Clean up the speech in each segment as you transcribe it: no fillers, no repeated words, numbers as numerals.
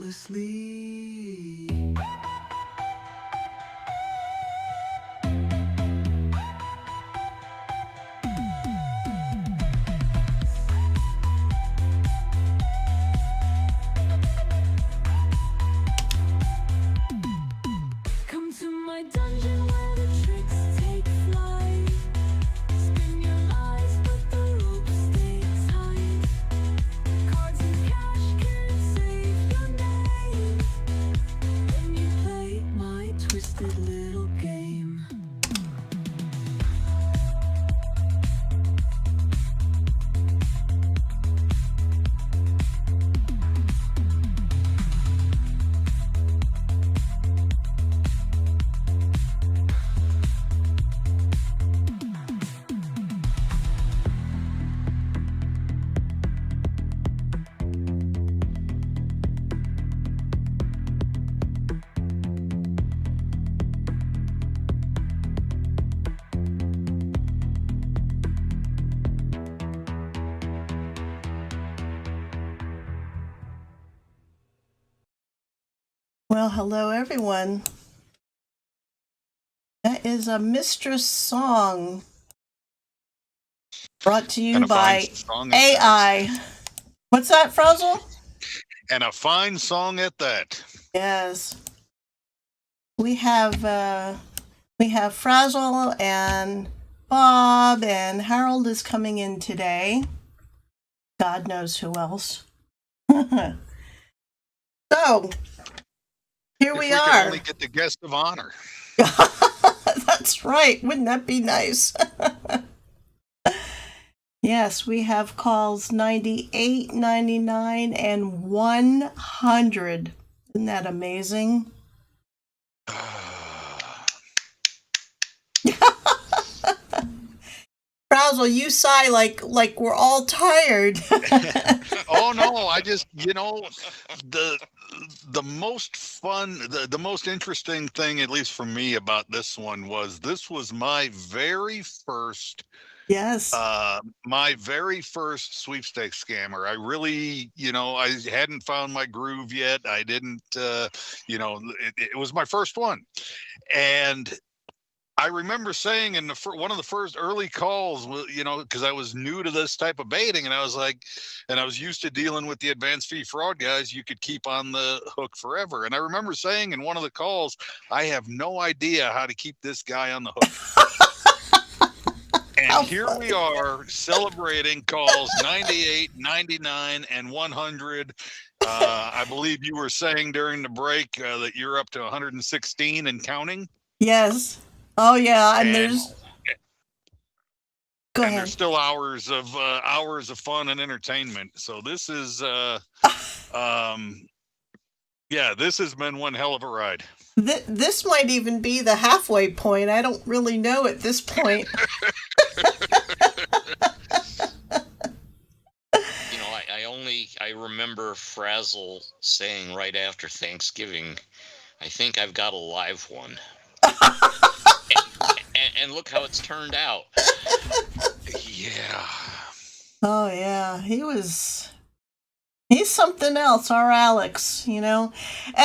asleep. Come to my dungeon where the tricks take flight. Spin your lies, but the ropes stay tight. Cards and cash can't save your name. When you play my twisted little game. Well, hello everyone. That is a Mistress song brought to you And a fine by song at AI. What's that, Frazzle? And a fine song at that. Yes. We have Frazzle and Bob and Harold is coming in today. God knows who else. So, here we If we are. could only get the guest of honor. That's right. Wouldn't that be nice? Yes, we have calls 98, 99, and 100. Isn't that amazing? Frazzle, you sigh like we're all tired. Oh no, I just the most fun, the most interesting thing, at least for me, about this one was this was my very first Yes. my very first sweepstakes scammer. I really, I hadn't found my groove yet. I didn't, it was my first one. And I remember saying in one of the first early calls, because I was new to this type of baiting, and I was like, and I was used to dealing with the advanced fee fraud guys, you could keep on the hook forever. And I remember saying in one of the calls, I have no idea how to keep this guy on the hook. And here we are celebrating calls 98, 99, and 100. I believe you were saying during the break that you're up to 116 and counting. Yes. Oh yeah, and there's. Go and ahead. There's still hours of fun and entertainment. So this is, this has been one hell of a ride. This might even be the halfway point. I don't really know at this point. I remember Frazzle saying right after Thanksgiving, I think I've got a live one. and look how it's turned out. Yeah. Oh yeah, he's something else, our Alex, And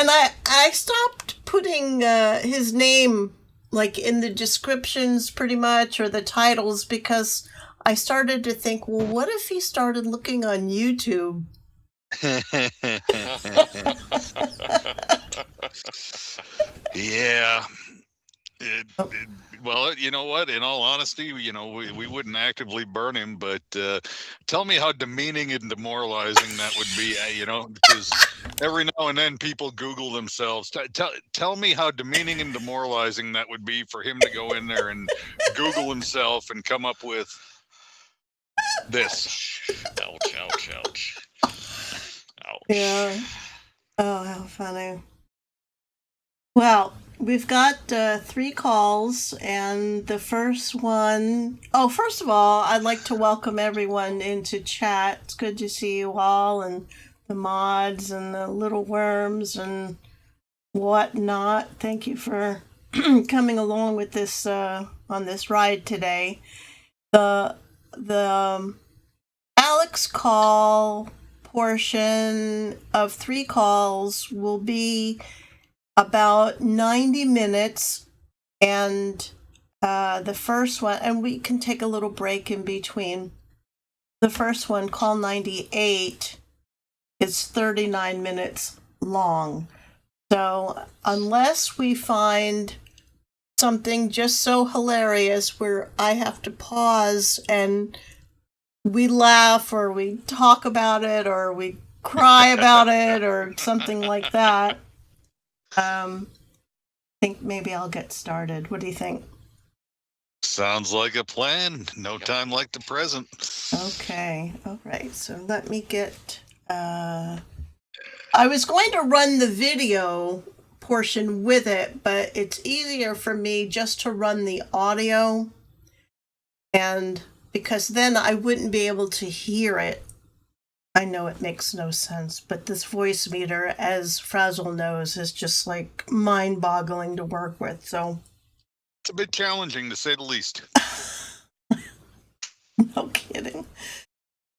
I stopped putting his name like in the descriptions pretty much, or the titles, because I started to think, well, what if he started looking on YouTube? Yeah. Well, you know what? In all honesty, we wouldn't actively burn him, but tell me how demeaning and demoralizing that would be, because every now and then people Google themselves. Tell me how demeaning and demoralizing that would be for him to go in there and Google himself and come up with this. Ouch, ouch, ouch. Ouch. Yeah. Oh, how funny. Well, we've got 3 calls, and the first one... Oh, first of all, I'd like to welcome everyone into chat. It's good to see you all, and the mods, and the little worms, and whatnot. Thank you for coming along with this on this ride today. The Alex call portion of 3 calls will be about 90 minutes, and the first one, and we can take a little break in between. The first one, call 98, is 39 minutes long. So unless we find something just so hilarious where I have to pause and we laugh or we talk about it or we cry about it or something like that, I think maybe I'll get started. What do you think? Sounds like a plan. No time like the present. Okay. All right. So let me get... I was going to run the video portion with it, but it's easier for me just to run the audio, and because then I wouldn't be able to hear it. I know it makes no sense, but this voice meter, as Frazzle knows, is just like mind-boggling to work with. So it's a bit challenging, to say the least. No kidding.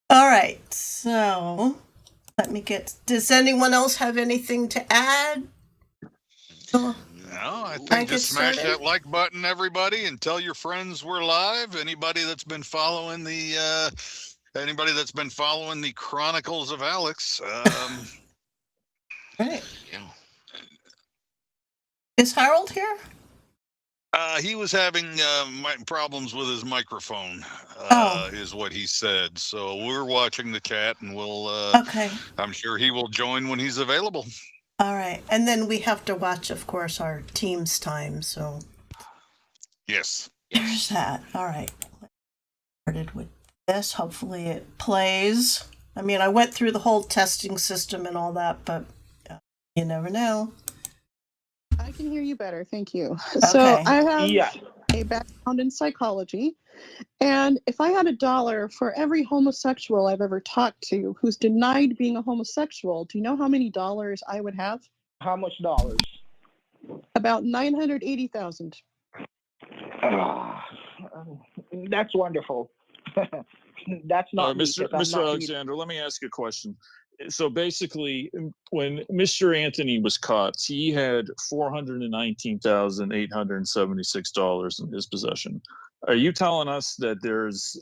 All right, so let me get... Does anyone else have anything to add? No, I think just smash that like button, everybody, and tell your friends we're live. Anybody that's been following the Chronicles of Alex. Right. Yeah. Is Harold here? He was having problems with his microphone, is what he said. So we're watching the chat, and we'll. Okay. I'm sure he will join when he's available. All right, and then we have to watch, of course, our team's time. So. Yes. There's that. All right. Started with this. Hopefully, it plays. I mean, I went through the whole testing system and all that, but you never know. I can hear you better. Thank you. Okay. So I have a background in psychology. And if I had $1 for every homosexual I've ever talked to who's denied being a homosexual, do you know how many dollars I would have? How much dollars? About 980,000. That's wonderful. That's not Mr. Alexander, let me ask you a question. So basically, when Mr. Anthony was caught, he had $419,876 in his possession. Are you telling us that there's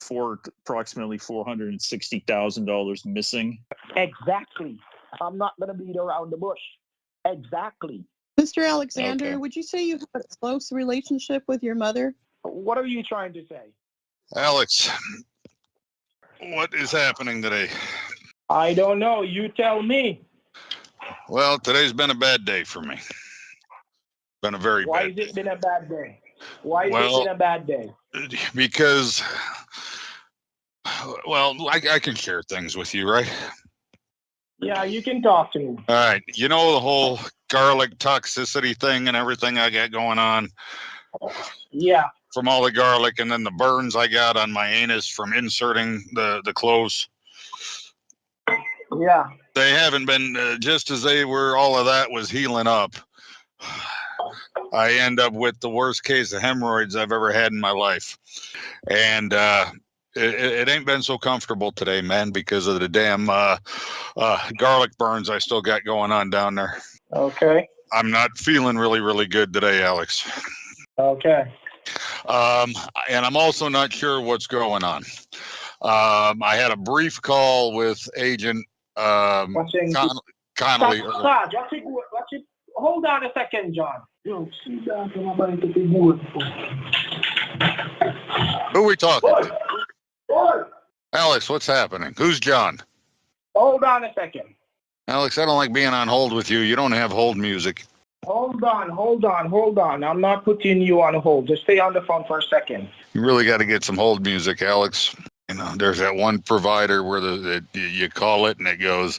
approximately $460,000 missing? Exactly. I'm not going to beat around the bush. Exactly. Mr. Alexander, would you say you have a close relationship with your mother? What are you trying to say? Alex, what is happening today? I don't know. You tell me. Well, today's been a bad day for me. Been a very bad day. Why has it been a bad day? Why has it been a bad day? Because, well, I can share things with you, right? Yeah, you can talk to me. All right. You know the whole garlic toxicity thing and everything I got going on? Yeah. From all the garlic, and then the burns I got on my anus from inserting the clothes. Yeah. They haven't been, just as they were, all of that was healing up. I end up with the worst case of hemorrhoids I've ever had in my life. And it ain't been so comfortable today, man, because of the damn garlic burns I still got going on down there. Okay. I'm not feeling really, really good today, Alex. Okay. And I'm also not sure what's going on. I had a brief call with Agent Connolly. Hold on a second, John. Who are we talking to? Alex, what's happening? Who's John? Hold on a second. Alex, I don't like being on hold with you. You don't have hold music. Hold on. I'm not putting you on hold. Just stay on the phone for a second. You really got to get some hold music, Alex. You know, there's that one provider where you call it and it goes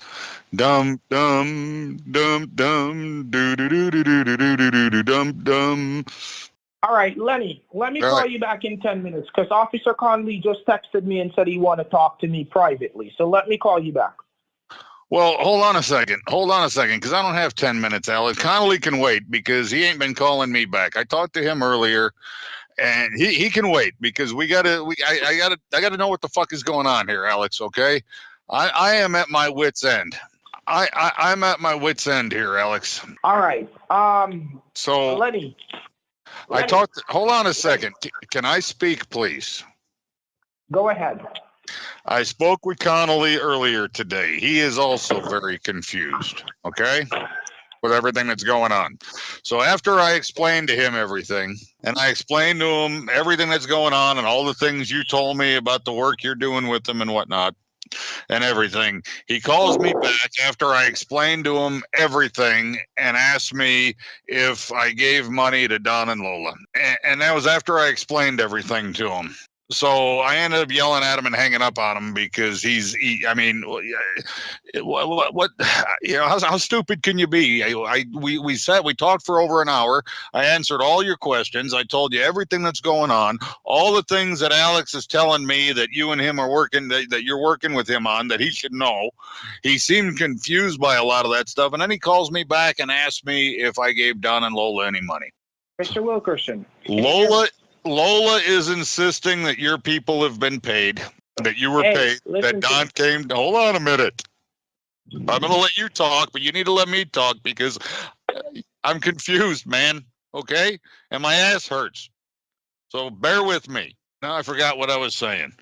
dum dum dum dum do do do do do do do do do dum dum. All right, Lenny, let me call you back in 10 minutes because Officer Conley just texted me and said he want to talk to me privately. So let me call you back. Well, hold on a second, because I don't have 10 minutes, Alex. Connolly can wait because he ain't been calling me back. I talked to him earlier, and he can wait because I gotta know what the fuck is going on here, Alex. Okay, I am at my wit's end. I'm at my wit's end here, Alex. All right. So Lenny. I talked. Hold on a second. Can I speak, please? Go ahead. I spoke with Connolly earlier today. He is also very confused. Okay. With everything that's going on. So after I explained to him everything, and I explained to him everything that's going on and all the things you told me about the work you're doing with them and whatnot and everything, he calls me back after I explained to him everything and asked me if I gave money to Don and Lola. And that was after I explained everything to him. So I ended up yelling at him and hanging up on him because I mean, what you know, how stupid can you be? We talked for over an hour. I answered all your questions. I told you everything that's going on, all the things that Alex is telling me that you and him are working, that you're working with him on, that he should know. He seemed confused by a lot of that stuff. And then he calls me back and asks me if I gave Don and Lola any money. Mr. Wilkerson. Lola is insisting that your people have been paid, that you were paid, that Don came. Hold on a minute. I'm going to let you talk, but you need to let me talk because I'm confused, man. Okay? And my ass hurts. So bear with me. Now I forgot what I was saying.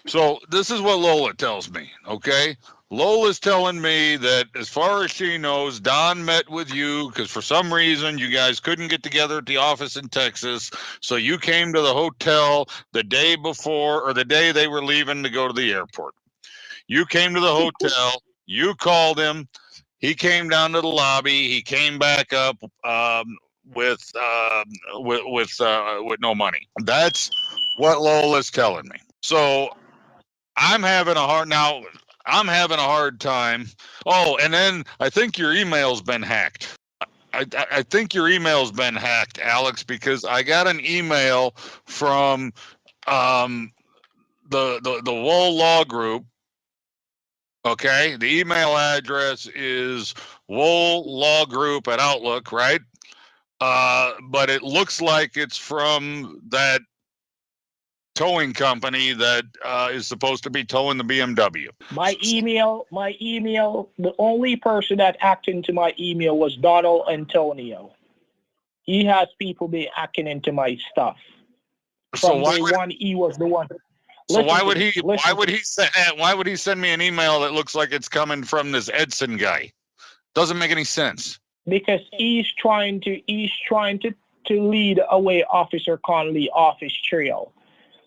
So this is what Lola tells me, okay? Lola's telling me that as far as she knows, Don met with you because for some reason you guys couldn't get together at the office in Texas. So you came to the hotel the day before or the day they were leaving to go to the airport. You came to the hotel. You called him. He came down to the lobby. He came back up with no money. That's what Lola's telling me. So I'm having a hard time. Oh, and then I think your email's been hacked. I think your email's been hacked, Alex, because I got an email from the Wool Law Group. Okay, the email address is Wool Law Group at Outlook, right? But it looks like it's from that towing company that is supposed to be towing the BMW. My email, the only person that hacked into my email was Donald Antonio. He has people be hacking into my stuff. From day one, he was the one. So why would he send me an email that looks like it's coming from this Edson guy? Doesn't make any sense. Because he's trying to lead away Officer Connolly off his trail.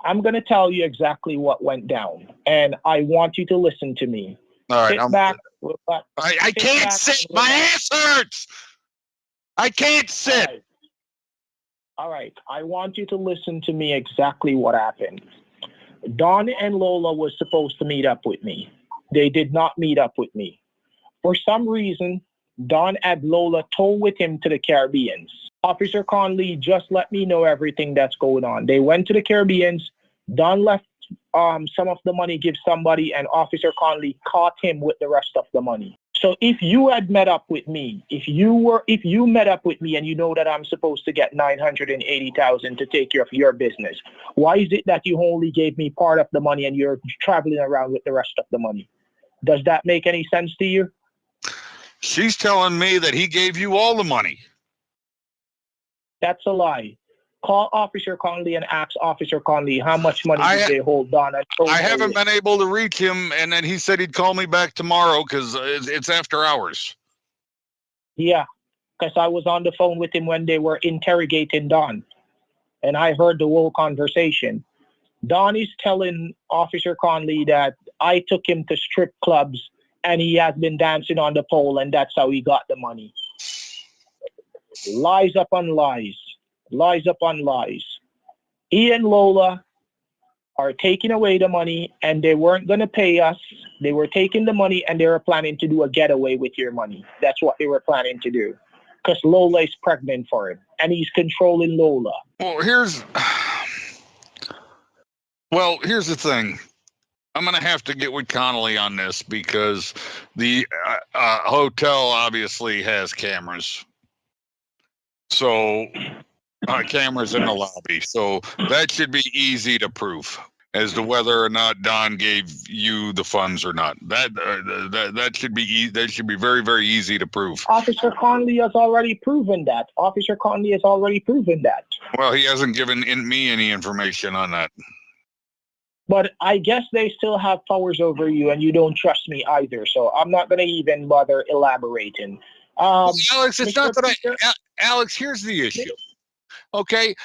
I'm going to tell you exactly what went down, and I want you to listen to me. All right. Sit back. I can't sit. My ass hurts. I can't sit. All right. I want you to listen to me exactly what happened. Don and Lola was supposed to meet up with me. They did not meet up with me. For some reason, Don had Lola towed with him to the Caribbean. Officer Conley just let me know everything that's going on. They went to the Caribbean. Don left some of the money, give somebody, and Officer Conley caught him with the rest of the money. So if you had met up with me, if you met up with me and you know that I'm supposed to get $980,000 to take care of your business, why is it that you only gave me part of the money and you're traveling around with the rest of the money? Does that make any sense to you? She's telling me that he gave you all the money. That's a lie. Call Officer Conley and ask Officer Conley how much money did they hold on. I haven't been able to reach him, and then he said he'd call me back tomorrow because it's after hours. Yeah, because I was on the phone with him when they were interrogating Don, and I heard the whole conversation. Don is telling Officer Conley that I took him to strip clubs, and he has been dancing on the pole, and that's how he got the money. Lies upon lies. Lies upon lies. He and Lola are taking away the money and they weren't going to pay us. They were taking the money and they were planning to do a getaway with your money. That's what they were planning to do. Because Lola is pregnant for him and he's controlling Lola. Well, here's the thing. I'm going to have to get with Connolly on this because the hotel obviously has cameras. So cameras in the lobby. So that should be easy to prove. as to whether or not Don gave you the funds or not. That should be that should be very, very easy to prove. Officer Conley has already proven that. Officer Conley has already proven that. Well, he hasn't given me any information on that. But I guess they still have powers over you, and you don't trust me either. So I'm not going to even bother elaborating. Alex, it's not that Alex, here's the issue. Okay,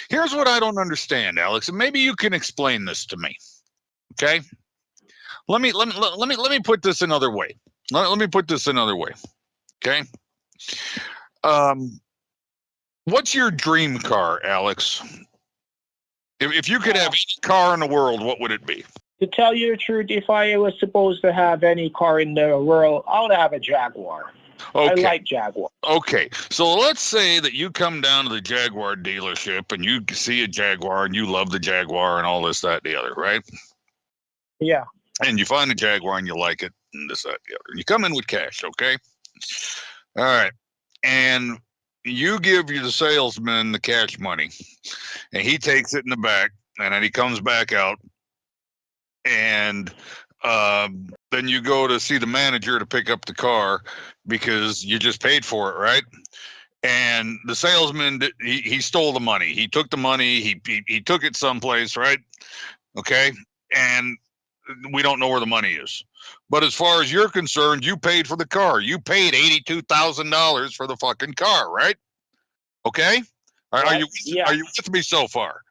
here's what I don't understand, Alex, and maybe you can explain this to me. Okay, let me put this another way. Let me put this another way. Okay, what's your dream car, Alex? If you could have any car in the world, what would it be? To tell you the truth, if I was supposed to have any car in the world, I would have a Jaguar. Okay. I like Jaguar. Okay, so let's say that you come down to the Jaguar dealership and you see a Jaguar and you love the Jaguar and all this, that, the other, right? Yeah. And you find a Jaguar and you like it and this, that, the other. You come in with cash, okay? All right. And you give the salesman the cash money and he takes it in the back and then he comes back out and then you go to see the manager to pick up the car because you just paid for it, right? And the salesman, he stole the money. He took the money. He took it someplace, right? Okay. And we don't know where the money is. But as far as you're concerned, you paid for the car. You paid $82,000 for the fucking car, right? Okay. Are you with me so far?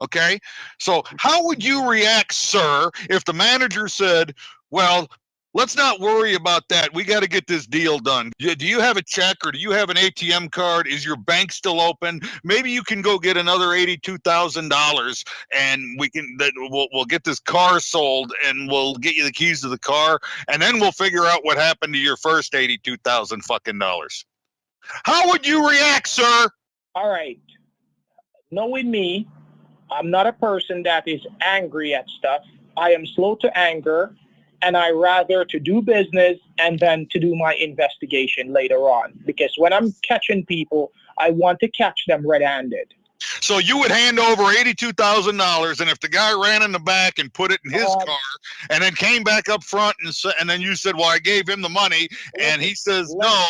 Okay. So how would you react, sir, if the manager said, well, let's not worry about that. We got to get this deal done. Do you have a check or do you have an ATM card? Is your bank still open? Maybe you can go get another $82,000 and we'll get this car sold and we'll get you the keys to the car and then we'll figure out what happened to your first $82,000 fucking dollars. How would you react, sir? All right. Knowing me, I'm not a person that is angry at stuff. I am slow to anger, and I rather to do business and then to do my investigation later on. Because when I'm catching people, I want to catch them red-handed. So you would hand over $82,000, and if the guy ran in the back and put it in his car, and then came back up front and then you said, "Well, I gave him the money," and he says, "No."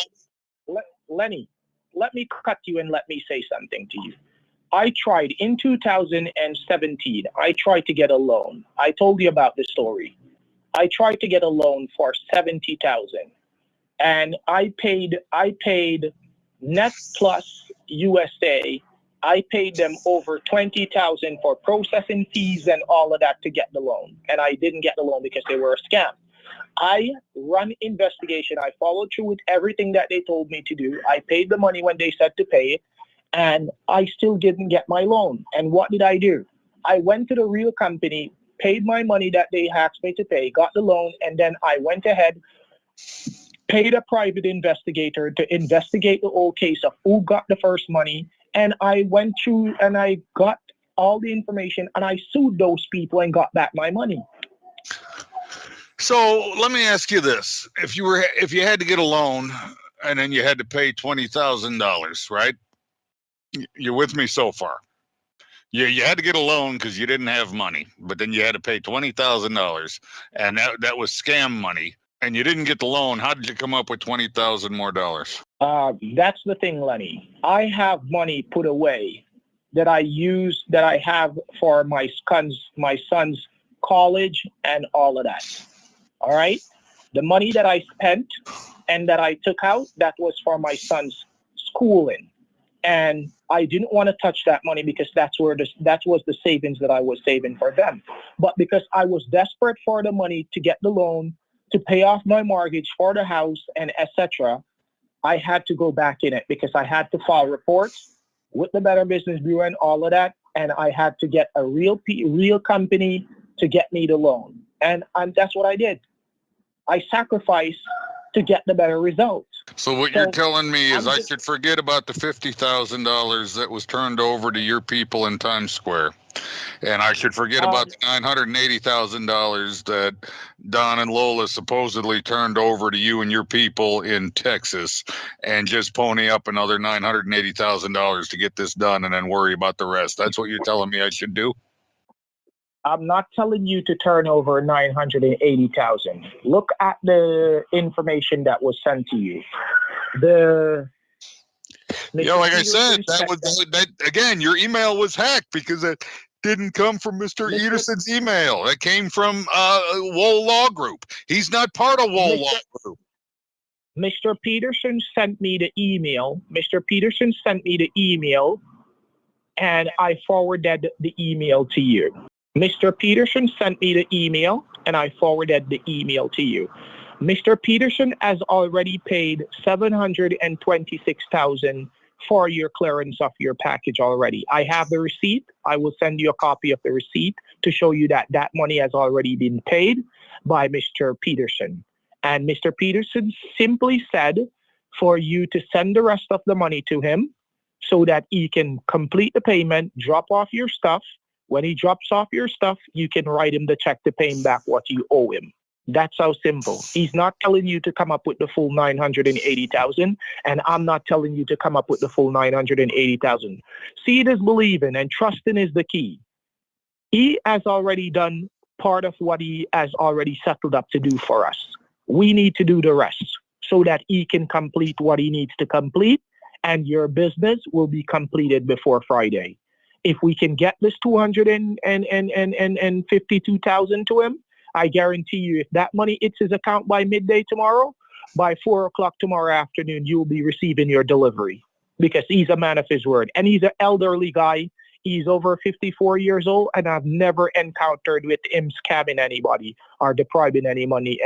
Lenny, let me cut you and let me say something to you. I tried in 2017, I tried to get a loan. I told you about the story. I tried to get a loan for $70,000 and I paid Net Plus USA. I paid them over $20,000 for processing fees and all of that to get the loan. And I didn't get the loan because they were a scam. I run investigation. I followed through with everything that they told me to do. I paid the money when they said to pay it. And I still didn't get my loan. And what did I do? I went to the real company, paid my money that they asked me to pay, got the loan, and then I went ahead, paid a private investigator to investigate the whole case of who got the first money. And I went through and I got all the information and I sued those people and got back my money. So let me ask you this. If you had to get a loan and then you had to pay $20,000, right? You're with me so far. You had to get a loan because you didn't have money, but then you had to pay $20,000, and that was scam money, and you didn't get the loan. How did you come up with $20,000 more dollars? That's the thing, Lenny. I have money put away that I have for my son's college and all of that. All right, the money that I spent and that I took out, that was for my son's schooling. And I didn't want to touch that money because that was the savings that I was saving for them. But because I was desperate for the money to get the loan, to pay off my mortgage for the house and etc., I had to go back in it because I had to file reports with the Better Business Bureau and all of that. And I had to get a real company to get me the loan. And that's what I did. I sacrificed to get the better result. So what you're telling me is I should forget about the $50,000 that was turned over to your people in Times Square. And I should forget about the $980,000 that Don and Lola supposedly turned over to you and your people in Texas, and just pony up another $980,000 to get this done and then worry about the rest. That's what you're telling me I should do? I'm not telling you to turn over 980,000. Look at the information that was sent to you. The Yeah, like I Peterson said, that again, your email was hacked because it didn't come from Mr. Mr. Ederson's email. It came from Wool Law Group. He's not part of Wool Law Group. Mr. Peterson sent me the email. Mr. Peterson sent me the email, and I forwarded the email to you. Mr. Peterson sent me the email, and I forwarded the email to you. Mr. Peterson has already paid $726,000 for your clearance of your package already. I have the receipt. I will send you a copy of the receipt to show you that that money has already been paid by Mr. Peterson. And Mr. Peterson simply said for you to send the rest of the money to him so that he can complete the payment, drop off your stuff. When he drops off your stuff, you can write him the check to pay him back what you owe him. That's how simple. He's not telling you to come up with the full 980,000, and I'm not telling you to come up with the full 980,000. Seeing is believing, and trusting is the key. He has already done part of what he has already settled up to do for us. We need to do the rest so that he can complete what he needs to complete, and your business will be completed before Friday. If we can get this 252,000 to him, I guarantee you, if that money hits his account by midday tomorrow, by 4 o'clock tomorrow afternoon, you'll be receiving your delivery because he's a man of his word. And he's an elderly guy. He's over 54 years old, and I've never encountered with him scamming anybody or depriving any money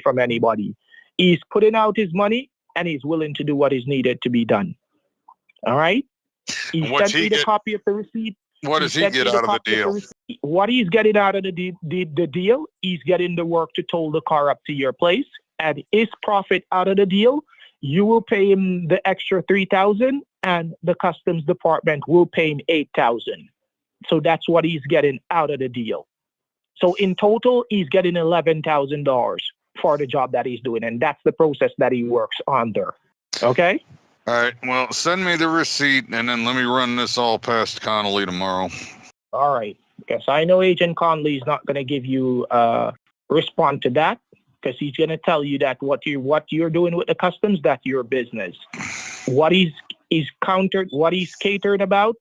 from anybody. He's putting out his money, and he's willing to do what is needed to be done. All right? He sent me the copy of the receipt. What does he get out of the deal? What he's getting out of the deal, he's getting the work to tow the car up to your place, and his profit out of the deal, you will pay him the extra $3,000, and the customs department will pay him $8,000. So that's what he's getting out of the deal. So in total, he's getting $11,000 for the job that he's doing, and that's the process that he works under. Okay. All right. Well, send me the receipt, and then let me run this all past Connolly tomorrow. All right. Because I know Agent Conley is not going to give you respond to that, because he's going to tell you that what you're doing with the customs, that's your business. What he's catered about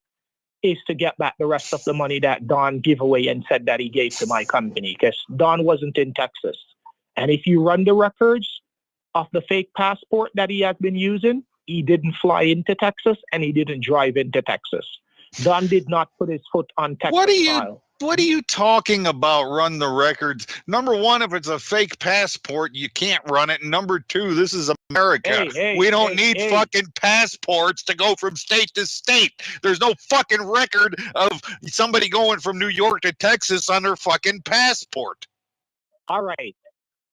is to get back the rest of the money that Don gave away and said that he gave to my company, because Don wasn't in Texas. And if you run the records of the fake passport that he has been using, he didn't fly into Texas and he didn't drive into Texas. Don did not put his foot on Texas soil. What are you talking about, run the records? Number one, if it's a fake passport, you can't run it. Number two, this is America. We don't need fucking passports to go from state to state. There's no fucking record of somebody going from New York to Texas on their fucking passport. All right.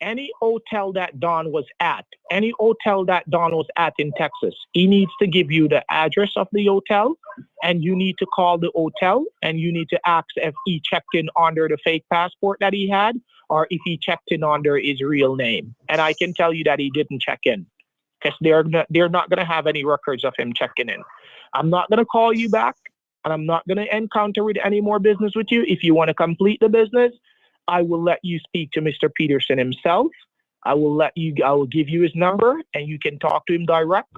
Any hotel that Don was at in Texas, he needs to give you the address of the hotel, and you need to call the hotel, and you need to ask if he checked in under the fake passport that he had, or if he checked in under his real name. And I can tell you that he didn't check in, because they're not going to have any records of him checking in. I'm not going to call you back, and I'm not going to encounter with any more business with you. If you want to complete the business, I will let you speak to Mr. Peterson himself. I will give you his number, and you can talk to him direct.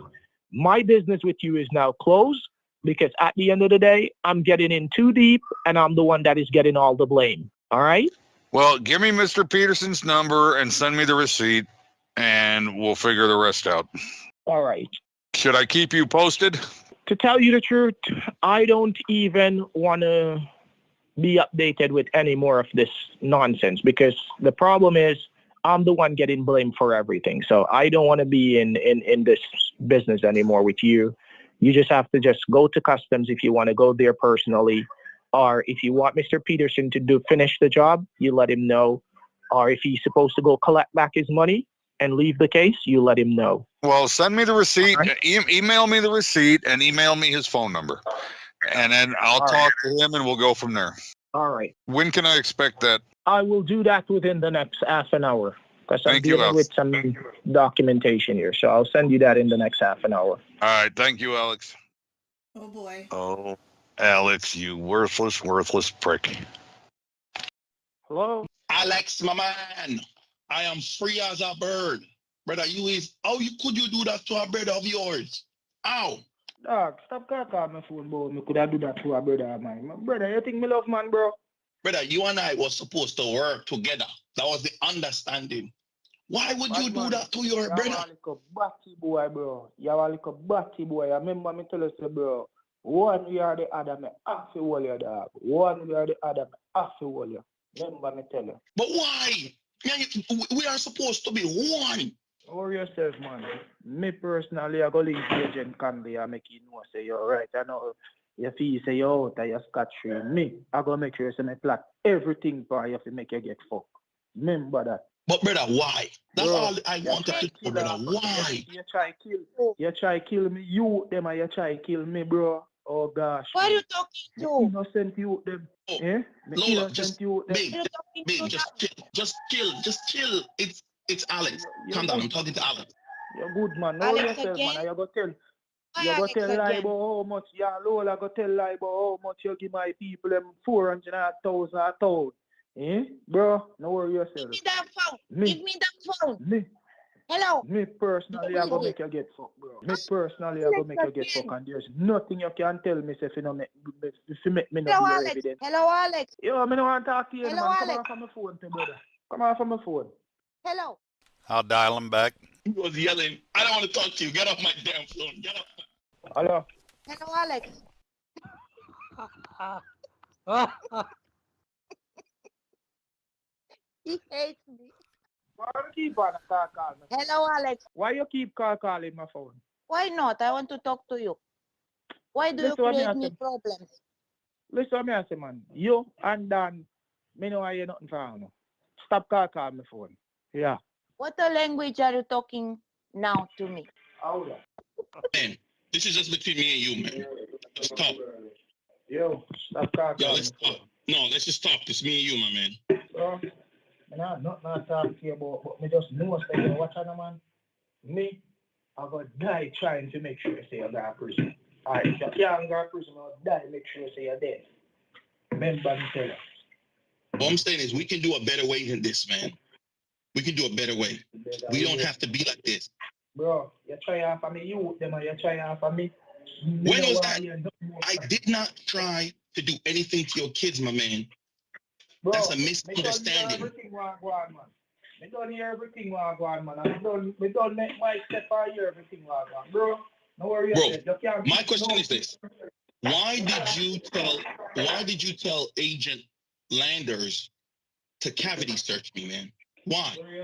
My business with you is now closed, because at the end of the day, I'm getting in too deep, and I'm the one that is getting all the blame. All right? Well, give me Mr. Peterson's number and send me the receipt, and we'll figure the rest out. All right. Should I keep you posted? To tell you the truth, I don't even want to be updated with any more of this nonsense, because the problem is I'm the one getting blamed for everything. So I don't want to be in this business anymore with you. You just have to just go to customs if you want to go there personally, or if you want Mr. Peterson to finish the job, you let him know. Or if he's supposed to go collect back his money and leave the case, you let him know. Well, send me the receipt, right. Email me the receipt, and email me his phone number. And then I'll talk to him, and we'll go from there. All right. When can I expect that? I will do that within the next half an hour, because I'm dealing with some documentation here. So I'll send you that in the next half an hour. All right. Thank you, Alex. Oh, boy. Oh, Alex, you worthless prick. Hello? Alex, my man, I am free as a bird. Brother, how could you do that to a brother of yours? How? Dog, stop calling my phone, bro. Me could have do that to a brother of mine. My brother, you think me love man, bro? Brother, you and I was supposed to work together. That was the understanding. Why would you do that to your brother? You're a little batty boy, bro. You're a little batty boy. I remember me tell you, bro. One way or the other, me have to hold you, dog. One way or the other, me have to hold you. Remember me tell you. But why? Man, we are supposed to be one. Worry yourself, man. Me personally, I go link Agent Scambait and make you know, say you're right. I know you feel say you're out and you're scot-free. Me, I go make sure say me plot everything for you to make you get fucked. Remember that. But brother, why? That's Bro, all I wanted to know, brother. Why? You try kill me, you them and you try kill me, bro. Oh gosh. What are you talking to? Innocent you them. Oh, Eh? Lola, just you them. big, just chill. It's Alex. Calm down. I'm talking to Alex. You're good, man. Know Alex yourself, again? man. You go tell. Why You go Alex tell lie again? about how much. Yeah, Lola go tell lie about how much you give my people them 400,000 a town. Eh? Bro, no worry Give yourself. me that phone. Me. Give me that phone. Me. Hello. Me personally, I go make you get fucked, bro. Me personally, I go make you get fucked, and there's nothing you can tell me if you no make me no Hello, be Alex. evidence. Hello, Alex. Yo, me no want to talk to you, Hello, man. Come Alex. off from my phone, brother. Come off from my phone. Hello. I'll dial him back. He was yelling, I don't want to talk to you. Get off my damn phone. Get off. Hello. Hello, Alex. He hates me. Why you keep on calling me? Hello, Alex. Why you keep calling my phone? Why not? I want to talk to you. Why do you Listen what me create I me say. problems? Listen what me I say, man. You and Dan, me know I hear nothing from you. Stop calling my phone. Yeah. What the language are you talking now to me? Hold on. Man, this is just between me and you, man. Let's talk. Yo, stop calling Yo, my let's phone. talk. No, let's just talk. It's me and you, my man. Bro, I have nothing to talk to you about, but me just know that you watch on, man. Me, I go die trying to make sure you say you go to prison. Alright, if you can't go to prison, I'll die make sure you say you're dead. Remember me tell you. What I'm saying is we can do a better way than this, man. We can do a better way. We don't have to be like this. Bro, you try off of me, you them and you try off of me. When was that? I did not try to do anything to your kids, my man. Bro, That's a me misunderstanding. everything want go on, man. Me don't hear everything want go on, man. And me don't make my step or hear everything want go on. Bro, no worry yourself. You can't My question is this. Why did you tell Agent Landers to cavity search me, man? Why? Worry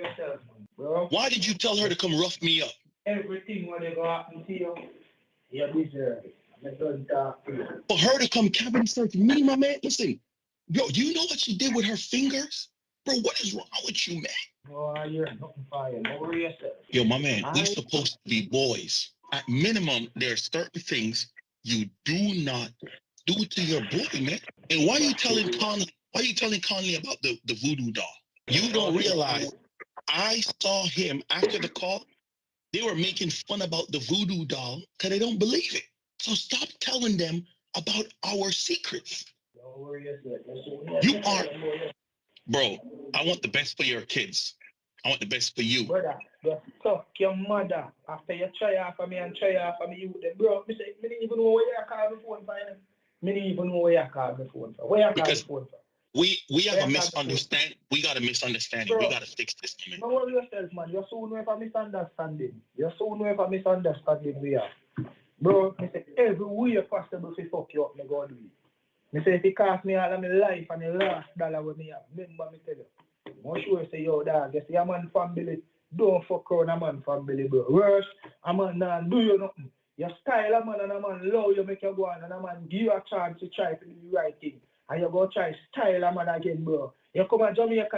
yourself, man. Bro, Why did you tell her to come rough me up? everything when they go happen to you, you deserve it. I don't talk to you. For her to come cavity search me, my man? Listen, yo, do you know what she did with her fingers? Bro, what is wrong with you, man? No, I hear nothing for you. No worry yourself. Yo, my man, we're supposed to be boys. At minimum, there are certain things you do not do to your boy, man. And why are you telling Conley about the voodoo doll? You don't realize I saw him after the call. They were making fun about the voodoo doll because they don't believe it. So stop telling them about our secrets. Don't worry yourself. You are, bro, I want the best for your kids. I want the best for you. Brother, just talk your mother after you try off of me and try off of me. You them, bro, me say, me didn't even know where you call me phone for. Me didn't even know where you call me phone for. Where you call me phone for? We have a misunderstanding. We got a misunderstanding. We got to fix this, man. Don't worry yourself, man. You're soon with a misunderstanding. You're soon with a misunderstanding we are. Bro, me say, every way possible to fuck you up, me go do it. Me say, if it cost me all of my life and the last dollar with me have, remember me tell you. I'm sure say, yo, dog, you see a man family, don't fuck around a man family, bro. Worse, a man don't do you nothing. You style a man and a man love you, make you go on, and a man give you a chance to try to do the right thing. And you go try style a man again, bro. You come to Jamaica,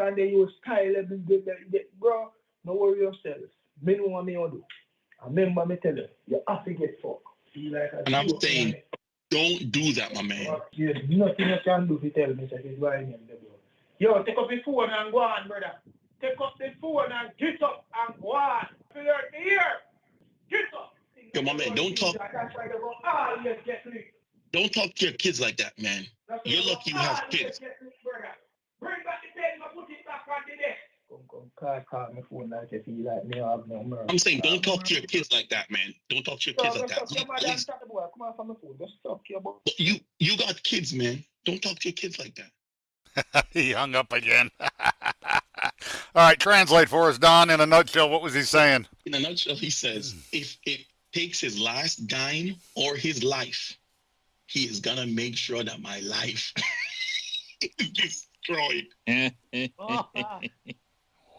and then you style every day, bro. No worry yourself. Me know what me do. And remember me tell you, you have to get fucked. And I'm saying, don't do that, my man. There's nothing you can do to tell me that it's going in there, bro. Yo, take up the phone and go on, brother. Take up the phone and get up and go on. Feel me here. Get up. Yo, my man, don't talk to your kids like that, man. You're lucky you have kids. guy called my phone like if he like me have no more. I'm saying don't talk to your kids like that, man. Don't talk to your kids like that. Come on from the phone. Just talk to your boy. You got kids, man. Don't talk to your kids like that. He hung up again. All right, translate for us, Don. In a nutshell, what was he saying? In a nutshell, he says if it takes his last dime or his life, he is gonna make sure that my life is destroyed. Wow.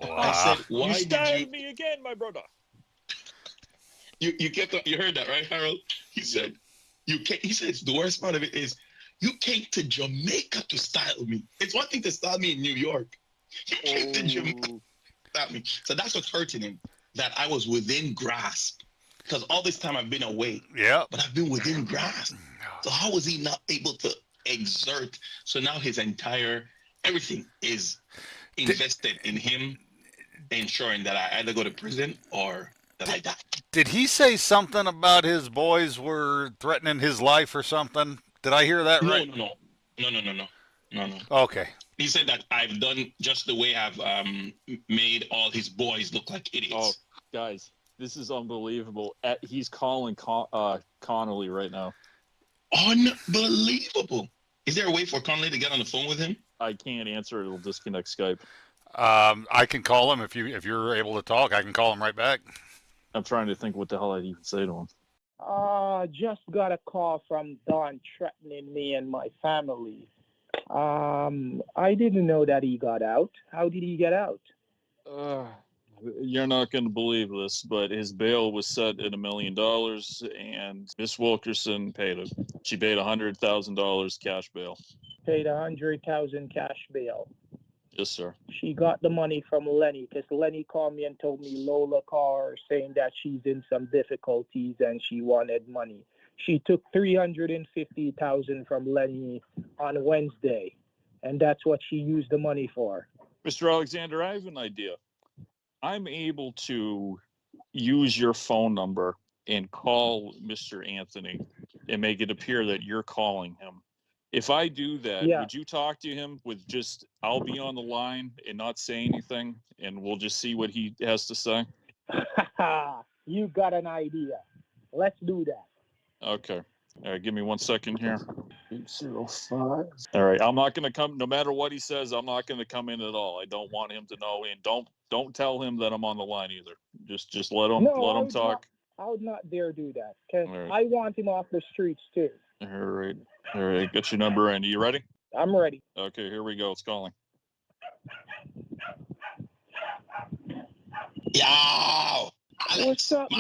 I said, why You did stabbed me again, my brother. you heard that, right, Harold? He said he says the worst part of it is you came to Jamaica to style me. It's one thing to style me in New York. You came to Jamaica to style me. So that's what's hurting him, that I was within grasp. Because all this time I've been away. Yeah. But I've been within grasp. So how was he not able to exert? So now his entire everything is invested in him ensuring that I either go to prison or that I die. Did he say something about his boys were threatening his life or something? Did I hear that right? No. Okay. He said that I've done just the way I've made all his boys look like idiots. Oh, guys, this is unbelievable. He's calling Connolly right now. Unbelievable. Is there a way for Connolly to get on the phone with him? I can't answer. It'll disconnect Skype. I can call him if you're able to talk. I can call him right back. I'm trying to think what the hell I'd even say to him. Just got a call from Don threatening me and my family. I didn't know that he got out. How did he get out? You're not going to believe this, but his bail was set at $1 million, and Miss Wilkerson paid it. She paid $100,000 cash bail. Paid $100,000 cash bail. Yes, sir. She got the money from Lenny because Lenny called me and told me Lola called her saying that she's in some difficulties and she wanted money. She took $350,000 from Lenny on Wednesday, and that's what she used the money for. Mr. Alexander, I have an idea. I'm able to use your phone number and call Mr. Anthony and make it appear that you're calling him. If I do that, would you talk to him with just, I'll be on the line and not say anything, and we'll just see what he has to say? You got an idea. Let's do that. Okay. All right, give me 1 second here. 805. All right, I'm not going to come, no matter what he says, I'm not going to come in at all. I don't want him to know, and don't tell him that I'm on the line either. Just let him talk. I would not dare do that, because right. I want him off the streets too. All right, get your number in. Are you ready? I'm ready. Okay, here we go. It's calling. Yo! What's up,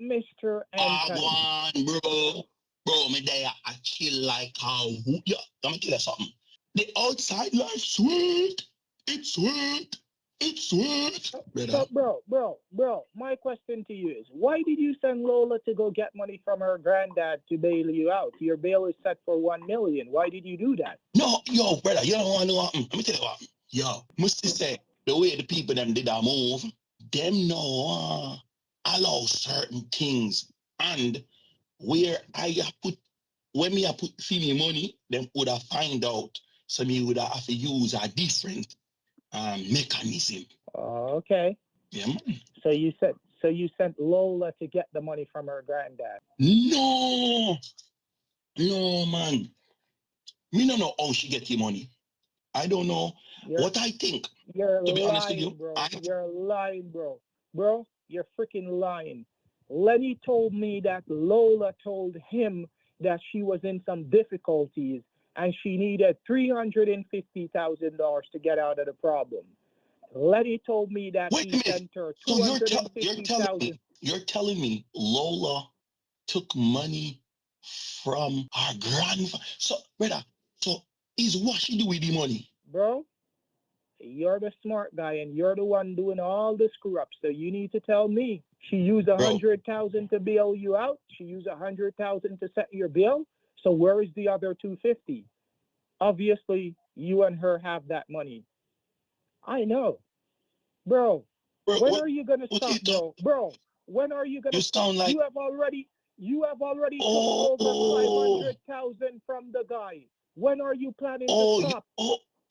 Mr. Anthony? Bro, me there, I chill like how. Yeah, let me tell you something. The outside life sweet. It's sweet. It's sweet. Bro, my question to you is, why did you send Lola to go get money from her granddad to bail you out? Your bail is set for $1 million. Why did you do that? No, yo, brother, you don't want to know what happened. Let me tell you what happened. Yo, must say, the way the people them did that move, them no allow certain things. And where when me put me money, them would have find out. So me would have to use a different mechanism. Okay. Yeah, man. So you sent Lola to get the money from her granddad. No, man. Me no know how she get the money. I don't know what I think. You're to be lying, honest with you, bro. You're lying, bro. Bro, you're freaking lying. Lenny told me that Lola told him that she was in some difficulties and she needed $350,000 to get out of the problem. Lenny told me that he sent her $250,000. You're telling me Lola took money from her grandfather. So, brother, is what she do with the money? Bro, you're the smart guy and you're the one doing all the screw ups. So you need to tell me. She used $100,000 to bail you out. She used $100,000 to set your bill. So where is the other $250,000? Obviously, you and her have that money. I know, bro. When are you gonna stop, bro? Bro, when are you gonna stop? You have already taken over $500,000 from the guy. When are you planning to stop?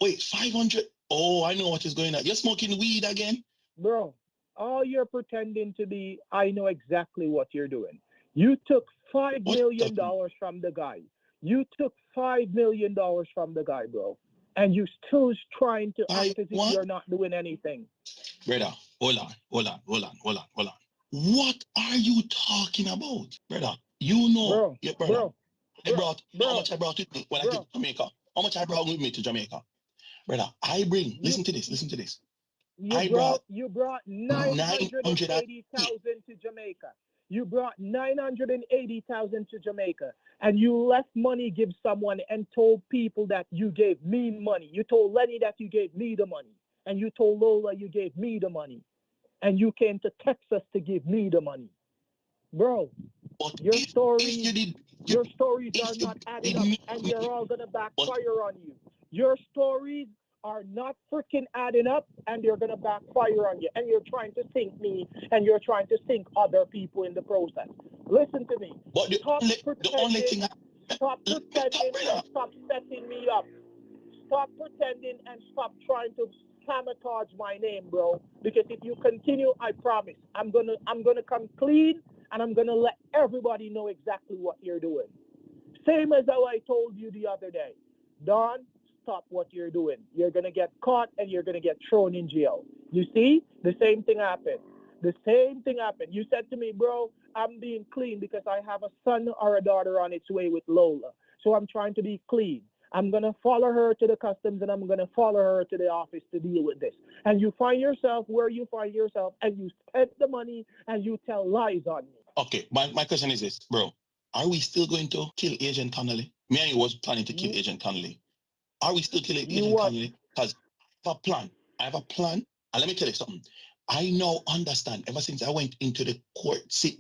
Wait, 500. Oh, I know what is going on. You're smoking weed again? Bro, all you're pretending to be, I know exactly what you're doing. You took $5 What million the- from the guy. You took $5 million from the guy, bro. And you still trying to Five act as if what? you're not doing anything. Brother, hold on. What are you talking about? Brother, you know, Bro, yeah, brother. bro, I brought how bro, much I brought with me when I bro. get to Jamaica. How much I brought with me to Jamaica? Brother, I bring, listen to this. I brought You brought 900 980,000 to Jamaica. You brought 980,000 to Jamaica, and you left money give someone and told people that you gave me money. You told Lenny that you gave me the money, and you told Lola you gave me the money, and you came to Texas to give me the money, bro. but Your if stories, you did your stories if are you not adding did up, meet and me, they're all gonna but backfire on you. Your stories are not freaking adding up, and they're gonna backfire on you. And you're trying to sink me, and you're trying to sink other people in the process. Listen to me. but Stop the only thing pretending. Stop let me talk, pretending and brother. stop setting me up. Stop pretending and stop trying to sabotage my name, bro. Because if you continue, I promise, I'm gonna come clean, and I'm gonna let everybody know exactly what you're doing. Same as how I told you the other day. Don, stop what you're doing. You're gonna get caught and you're gonna get thrown in jail. You see? The same thing happened. The same thing happened. You said to me, bro, I'm being clean because I have a son or a daughter on its way with Lola. So I'm trying to be clean. I'm going to follow her to the customs and I'm going to follow her to the office to deal with this. And you find yourself where you find yourself and you spend the money and you tell lies on me. Okay, my question is this, bro. Are we still going to kill Agent Connolly? Me and you was planning to kill You, Agent Connolly. Are we still killing you Agent what? Connolly? Because I have a plan. And let me tell you something. I now understand, ever since I went into the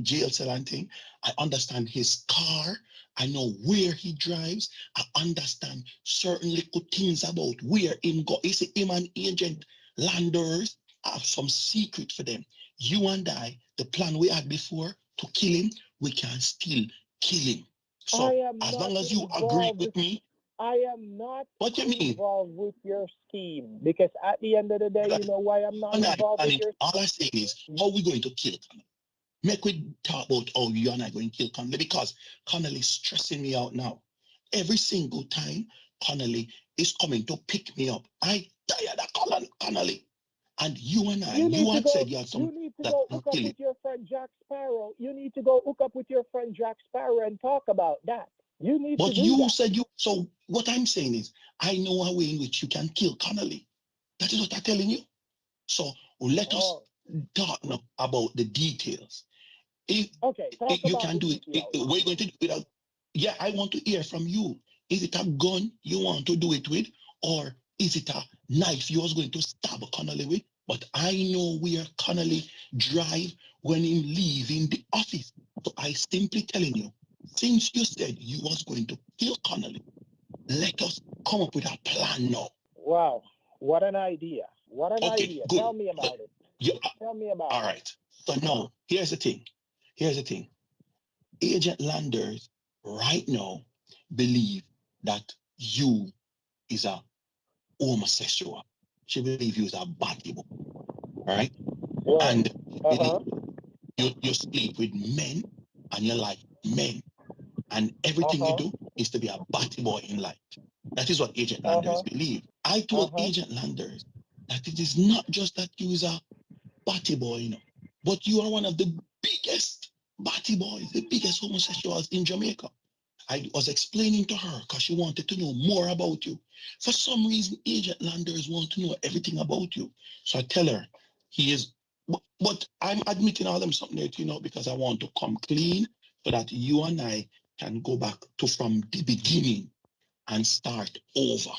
jail cell and thing, I understand his car. I know where he drives. I understand certain little things about where him go. You see, him and Agent Landers have some secret for them. You and I, the plan we had before to kill him, we can still kill him. I So am as not long as you agree involved. with me, I am not what you mean? involved with your scheme because at the end of the day, you know why I'm not And involved with your all I say is, how are we going to kill Connolly? Make we talk about how you and I going to kill Connolly because Connolly is stressing me out now. Every single time Connolly is coming to pick me up, I tired of Connolly. And you and I, you had said you had some you need to that go will hook up kill him. with your friend Jack Sparrow. You need to go hook up with your friend Jack Sparrow and talk about that. You need to But do you that. said you. So what I'm saying is, I know a way in which you can kill Connolly. That is what I'm telling you. So let us Oh, talk now about the details. If, okay. Talk you about can the do it, details. we're going to do it without. Yeah, I want to hear from you. Is it a gun you want to do it with, or is it a knife you was going to stab Connolly with? But I know where Connolly drive when he leaving the office. So I simply telling you, since you said you was going to kill Connolly, let us come up with a plan now. Wow. What an idea. What an Okay, idea. good. Tell me about it. Yeah, Tell me about all it. right. So now, here's the thing. Agent Landers right now believe that you is a homosexual. She believe you is a bad boy, right? Well, And uh-huh. you sleep with men and you like men. And everything you Uh-huh. do is to be a batty boy in life. That is what Agent Landers Uh-huh. believe. I told Uh-huh. Agent Landers that it is not just that you is a batty boy, but you are one of the biggest batty boys, the biggest homosexuals in Jamaica. I was explaining to her because she wanted to know more about you. For some reason, Agent Landers want to know everything about you. So I tell her he is, but I'm admitting all them something there, because I want to come clean so that you and I can go back to from the beginning and start over.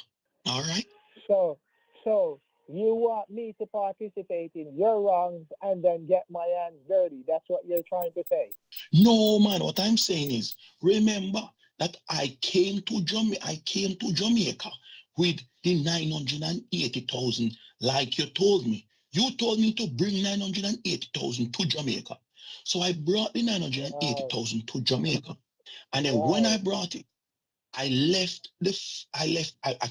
All right? So, so you want me to participate in your wrongs and then get my hands dirty. That's what you're trying to say. No, man, what I'm saying is, remember that I came to Jamaica with the 980,000, like you told me. You told me to bring 980,000 to Jamaica. So I brought the Wow. 980,000 to Jamaica. And then when I Wow. brought it, I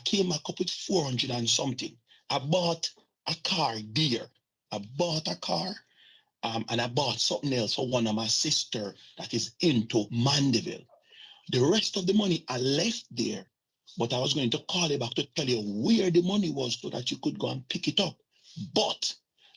came back up with 400 and something. I bought a car there. I bought a car, and I bought something else for one of my sister that is into Mandeville. The rest of the money I left there, but I was going to call you back to tell you where the money was so that you could go and pick it up. But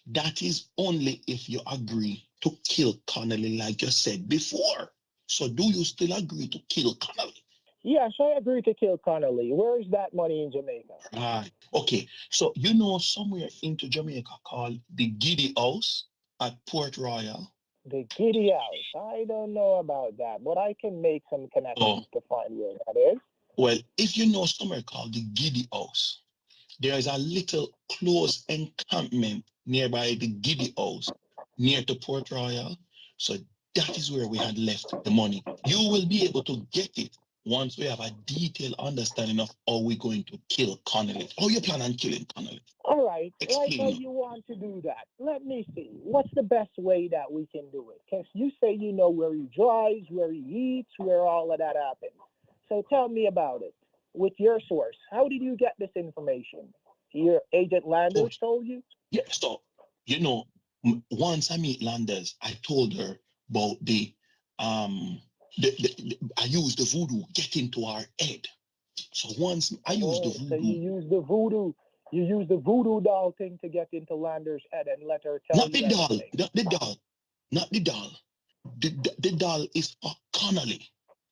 that is only if you agree to kill Connolly like you said before. So do you still agree to kill Connolly? Yes, I agree to kill Connolly. Where is that money in Jamaica? Right. Okay. So you know somewhere into Jamaica called the Giddy House at Port Royal. The Giddy House. I don't know about that, but I can make some connections Oh, to find where that is. well, if you know somewhere called the Giddy House, there is a little close encampment nearby the Giddy House, near to Port Royal. So that is where we had left the money. You will be able to get it once we have a detailed understanding of how we're going to kill Connolly. How you plan on killing Connolly? All right, like how Explain. you want to do that. Let me see. What's the best way that we can do it? Because you say you know where he drives, where he eats, where all of that happens. So tell me about it. With your source, how did you get this information? Your agent Landers told you? Yeah, so, you know, once I meet Landers, I told her about I used the voodoo get into our head. So once I used the So voodoo. you use the voodoo doll thing to get into Landers' head and let her tell Not you the doll, everything. not the doll, not the doll. The doll is for Connolly.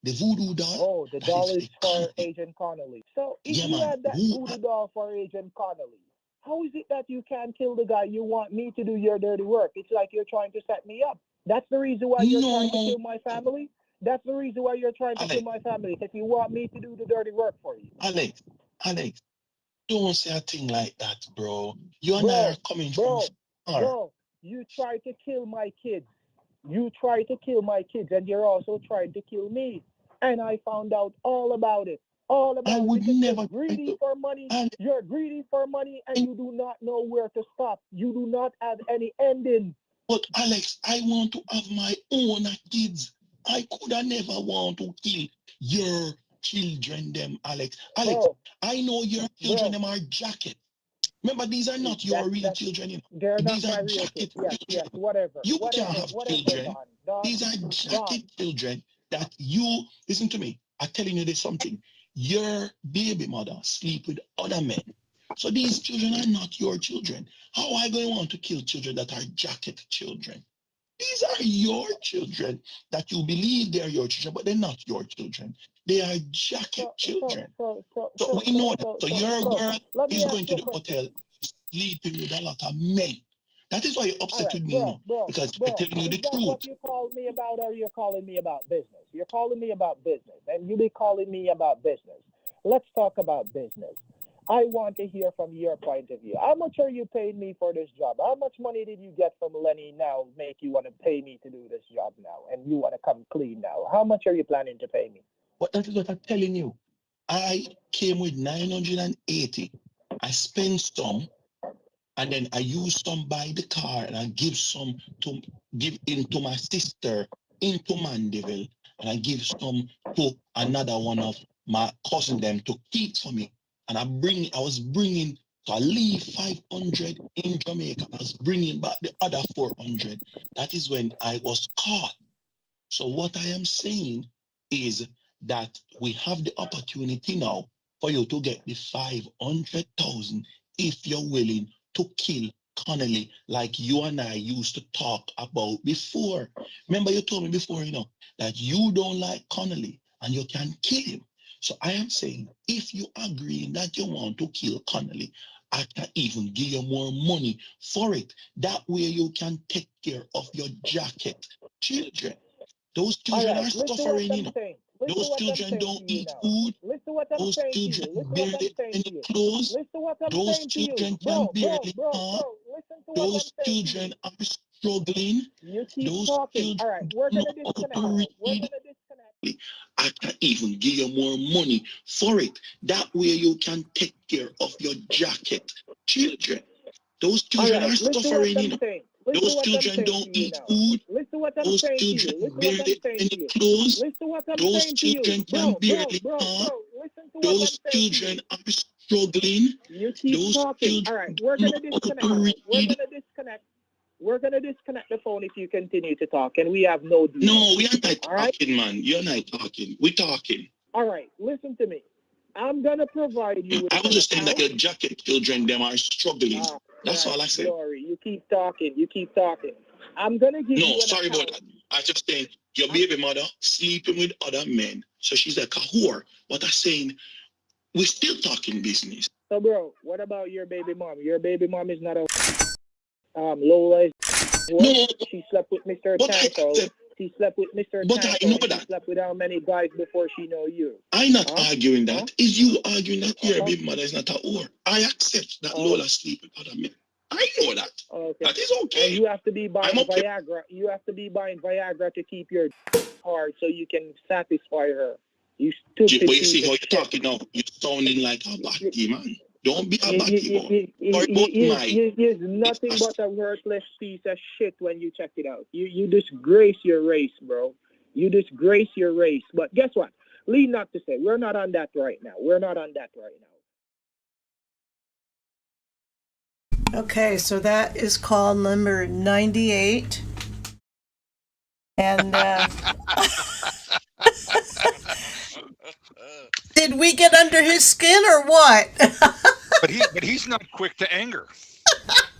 The voodoo doll. Oh, the that doll is is for for Connolly. Agent Connolly. So if Yeah, you man. had that voodoo doll for Agent Connolly, how is it that you can't kill the guy? You want me to do your dirty work? It's like you're trying to set me up. That's the reason why you're trying to kill my family? That's the reason why you're trying to kill my family, because you want me to do the dirty work for you. Alex, don't say a thing like that, bro. You and I are coming from far. Bro, you try to kill my kids. You try to kill my kids, and you're also trying to kill me. And I found out all about it. All about I it. would Because never you're greedy for money. You're greedy for money, and you do not know where to stop. You do not have any ending. But Alex, I want to have my own kids. I could have never want to kill your children, them, Alex. Alex, Bro, I know your children, them are jacket. Remember, these are not your real children, you know. They're not These my are real kids. jacket Yes, children. whatever. You Whatever, can't have whatever, children. Don. These are jacket children that you, listen to me, I'm telling you this something. Your baby mother sleep with other men. So these children are not your children. How am I going to want to kill children that are jacket children? These are your children that you believe they are your children, but they're not your children. They are jacket children. So we know that. So your girl is going to the hotel, sleeping with a lot of men. That is why you're upset with me, you know, because I'm telling you the Is that truth. what you called me about, or you're calling me about business? You're calling me about business, and you be calling me about business. Let's talk about business. I want to hear from your point of view. How much are you paying me for this job? How much money did you get from Lenny now make you want to pay me to do this job now, and you want to come clean now? How much are you planning to pay me? But that is what I'm telling you. I came with 980. I spent some, and then I used some by the car, and I give some to give into my sister into Mandeville, and I give some to another one of my cousin them to keep for me. And I was bringing, so I leave 500 in Jamaica. I was bringing back the other 400. That is when I was caught. So what I am saying is that we have the opportunity now for you to get the 500,000 if you're willing to kill Connolly like you and I used to talk about before. Remember you told me before, you know, that you don't like Connolly and you can kill him. So I am saying, if you agree that you want to kill Connolly, I can even give you more money for it. That way you can take care of your jacket children. Those children are suffering, you know. Those children don't eat food. Those children barely have any clothes. Those children can barely talk. Those children are struggling. You keep Those talking. All right, we're children gonna don't know disconnect how now. to We're read. gonna disconnect. I can even give you more money for it. That way you can take care of your jacket children. Those children are suffering, you know. Those children don't eat food. what I'm Those saying to you. children Listen what I'm barely saying any to you. clothes. Listen to what I'm Those saying to you. children Bro, can bro, barely bro, talk. bro. Listen to what I'm Those saying to children you. are struggling. You keep Those talking. All children right, we're don't gonna know how disconnect to now. We're read. gonna disconnect. We're gonna disconnect the phone if you continue to talk, and we have no deal. No, we are not All right? talking, man. You're not talking. We're talking. All right, listen to me. I'm gonna provide you with I was an just saying that account. your jacket children, them are struggling. Ah, That's right, all I said. Glory. You keep talking. You keep talking. I'm gonna give No, you an sorry account. about that. I just saying your baby mother sleeping with other men, so she's like a whore. But I'm saying we're still talking business. So, bro, what about your baby mom? Your baby mom is not a Lola is what? No, She slept with Mr. but I Tanko. accept. She slept with Mr. But I Tanko. know She that. slept with how many guys before she know you? I'm not Huh? arguing that. Huh? Is you arguing that your Uh-huh. baby mother is not a whore? I accept that Oh. Lola sleep with other men. I know that. Okay. That is And okay. you have to be buying I'm okay. Viagra. You have to be buying Viagra to keep your hard so you can satisfy her. You stupid But you see piece how of you're shit. talking now? You're sounding like a batty man. Don't be a You, batty boy. Sorry about my. you're nothing but a worthless piece of shit when you check it out. You disgrace your race, bro. You disgrace your race. But guess what? Leave not to say, we're not on that right now. We're not on that right now. Okay, so that is call number 98. And did we get under his skin or what? But he's not quick to anger.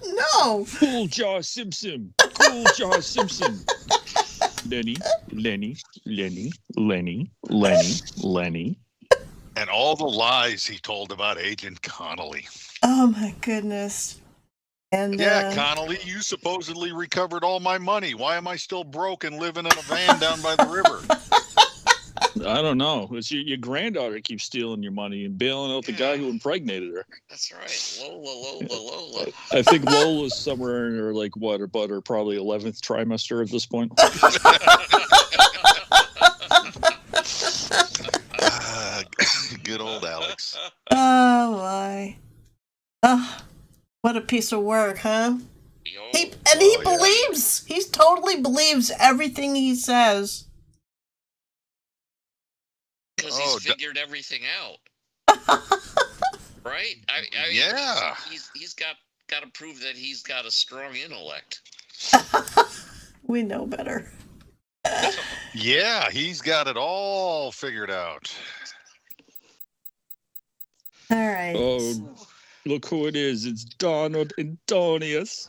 No. Cool Jaw Simpson. Cool Jaw Simpson. Lenny. And all the lies he told about Agent Connolly. Oh my goodness. And Yeah, Connolly, you supposedly recovered all my money. Why am I still broke and living in a van down by the river? I don't know. It's your granddaughter keeps stealing your money and bailing out the guy who impregnated her. That's right. Lola. I think Lola's somewhere in her about her probably 11th trimester at this point. Good old Alex. oh my. Oh, what a piece of work, huh? He believes. He totally believes everything he says. Because he's figured everything out. Right? I mean, yeah. He's got to prove that he's got a strong intellect. We know better. Yeah, he's got it all figured out. All right. Oh, look who it is. It's Donald Antonius.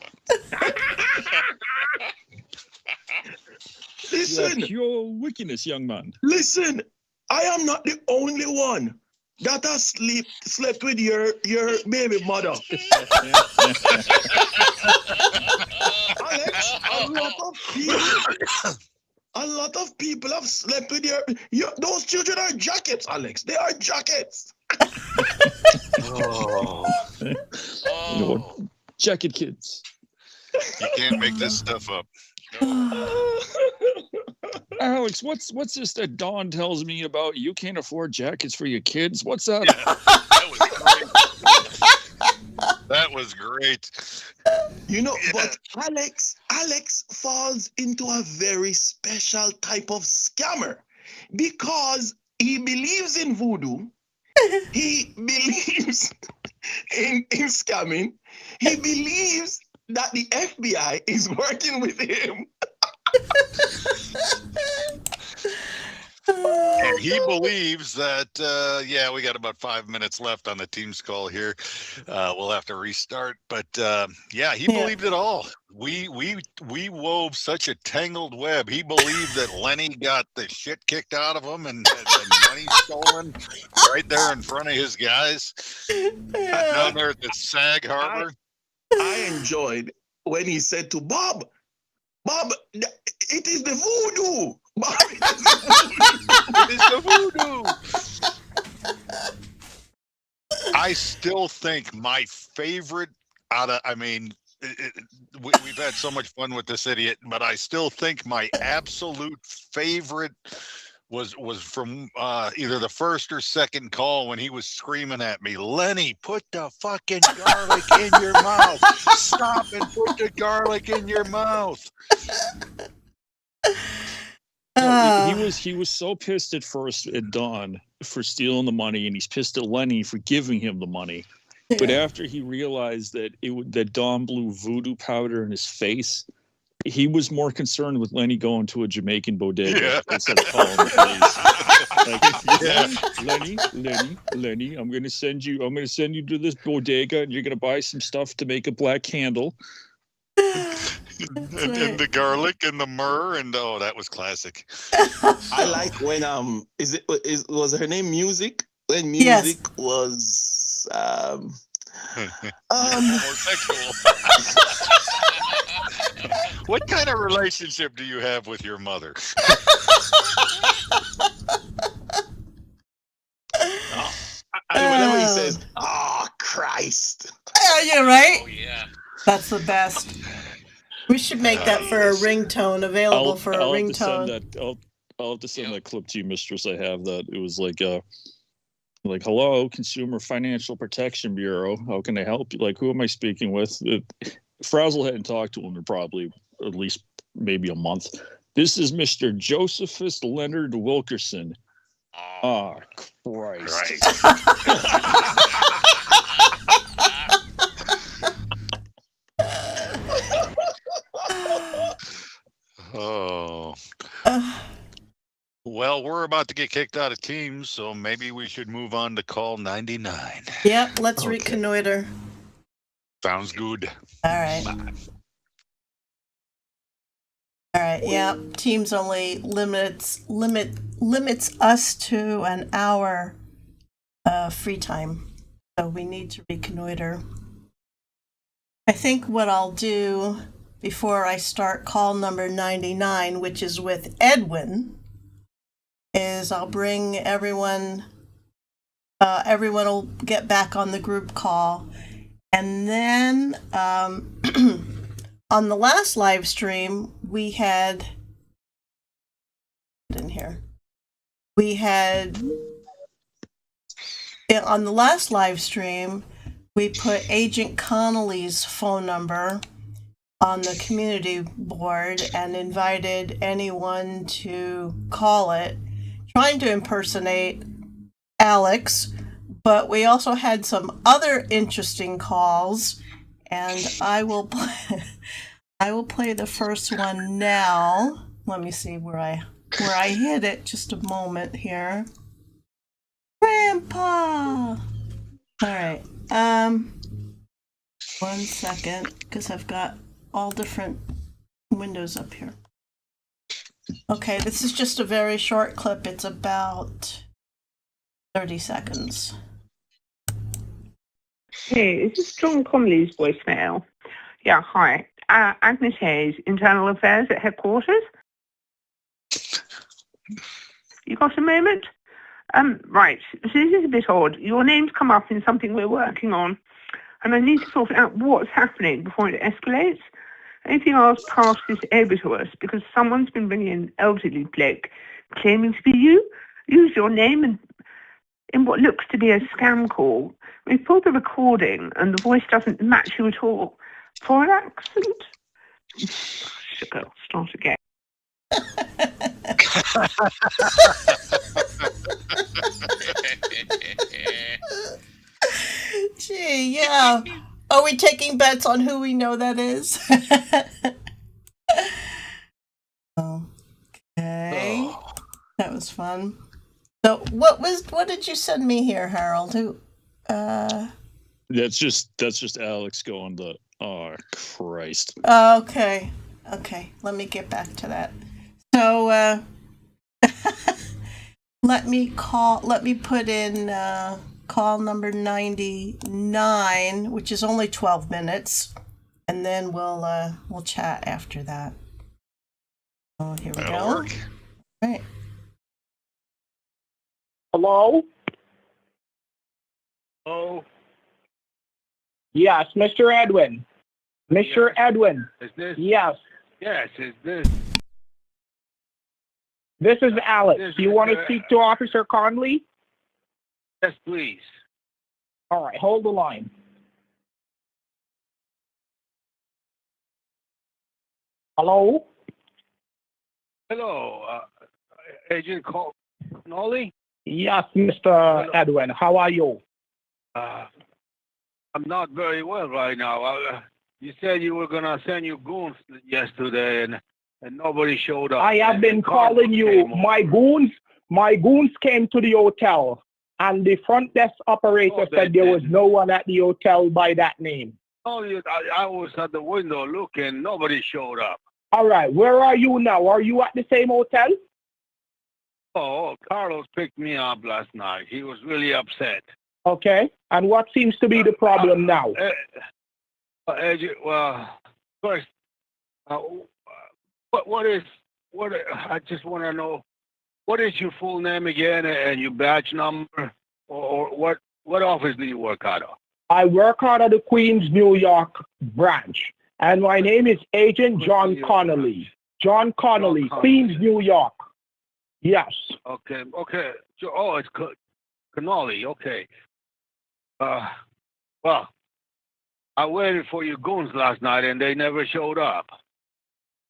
Listen. Pure wickedness, young man. Listen, I am not the only one that has slept with your baby mother. Alex, a lot of people have slept with those children are jackets, Alex. They are jackets. Oh. Jacket kids. You can't make this stuff up. Alex, what's this that Dawn tells me about? You can't afford jackets for your kids. What's that? That was great. You know, but Alex falls into a very special type of scammer because he believes in voodoo. He believes in scamming. He believes that the FBI is working with him. And he believes that, we got about 5 minutes left on the Teams call here. We'll have to restart. But, he believed it all. We wove such a tangled web. He believed that Lenny got the shit kicked out of him and money stolen right there in front of his guys. Down there at the Sag Harbor. I enjoyed when he said to Bob, it is the voodoo. Bob, it is the voodoo. I still think my favorite we've had so much fun with this idiot, but I still think my absolute favorite was from either the first or second call when he was screaming at me, Lenny, put the fucking garlic in your mouth. Stop and put the garlic in your mouth. No, he was so pissed at first at Don for stealing the money, and he's pissed at Lenny for giving him the money. Yeah. But after he realized that that Don blew voodoo powder in his face, he was more concerned with Lenny going to a Jamaican bodega instead of calling the police. Lenny, I'm gonna send you to this bodega, and you're gonna buy some stuff to make a black candle. And the garlic and the myrrh, and oh, that was classic. I like when was her name Music? When Music was homosexual. What kind of relationship do you have with your mother? Whenever he says, "Oh Christ." Yeah, you're right. Oh yeah. That's the best. We should make that for a ringtone, available for a ringtone. I'll have to send that clip to you, Mistress. I have that. It was like hello, Consumer Financial Protection Bureau. How can I help you? Like, who am I speaking with? Frazzle hadn't talked to him in probably at least maybe a month. This is Mr. Josephus Leonard Wilkerson. Oh, Christ. Oh. Well, we're about to get kicked out of teams, so maybe we should move on to call 99. Yep, let's reconnoiter. Sounds good. All right. All right. Yeah. Teams only limits us to an hour free time, so we need to reconnoiter. I think what I'll do before I start call number 99, which is with Edwin, is I'll bring everyone. Everyone will get back on the group call, and then on the last live stream we had on the last live stream we put Agent Connolly's phone number on the community board and invited anyone to call it, trying to impersonate Alex, but we also had some other interesting calls, and I will play the first one now. Let me see where I hit it. Just a moment here. Grandpa. All right. 1 second, because I've got all different windows up here. Okay, this is just a very short clip. It's about 30 seconds. Hey, this is John Connolly's voicemail. Yeah, hi. Agnes Hayes, Internal Affairs at headquarters. You got a moment? Right, so this is a bit odd. Your name's come up in something we're working on, and I need to sort out what's happening before it escalates. Anything else, pass this over to us, because someone's been bringing an elderly bloke claiming to be you. Use your name and in what looks to be a scam call. We've pulled the recording, and the voice doesn't match you at all. For an accent? Sugar, start again. Gee, yeah. Are we taking bets on who we know that is? Okay. That was fun. So what did you send me here, Harold? Who That's just Alex going the oh Christ. Okay. Let me get back to that. So let me put in call number 99, which is only 12 minutes, and then we'll chat after that. Oh, here we go. Work. Right. Hello? Oh, Yes, Mr. Edwin. Mr. Edwin. is this? Yes. Yes, is this? This is Alex. This Do you is, want to speak to Officer Conley? Yes, please. All right, hold the line. Hello? Hello, Agent Nolly. Yes, Mr. Edwin. How are you? I'm not very well right now. You said you were gonna send your goons yesterday, and nobody showed up. I have been And Carlos calling you. came over. My goons came to the hotel, and the front desk operator No, they said there was didn't. no one at the hotel by that name. Oh, I was at the window looking. Nobody showed up. All right, where are you now? Are you at the same hotel? Oh, Carlos picked me up last night. He was really upset. Okay, and what seems to be the problem now? Agent, well, first, I just want to know, what is your full name again and your badge number, or what office do you work out of? I work out of the Queens, New York branch, and my name is Agent John Connolly. John Connolly, Queens, New York. Yes. Okay. Oh, it's Connolly. Okay. Well, I waited for your goons last night, and they never showed up.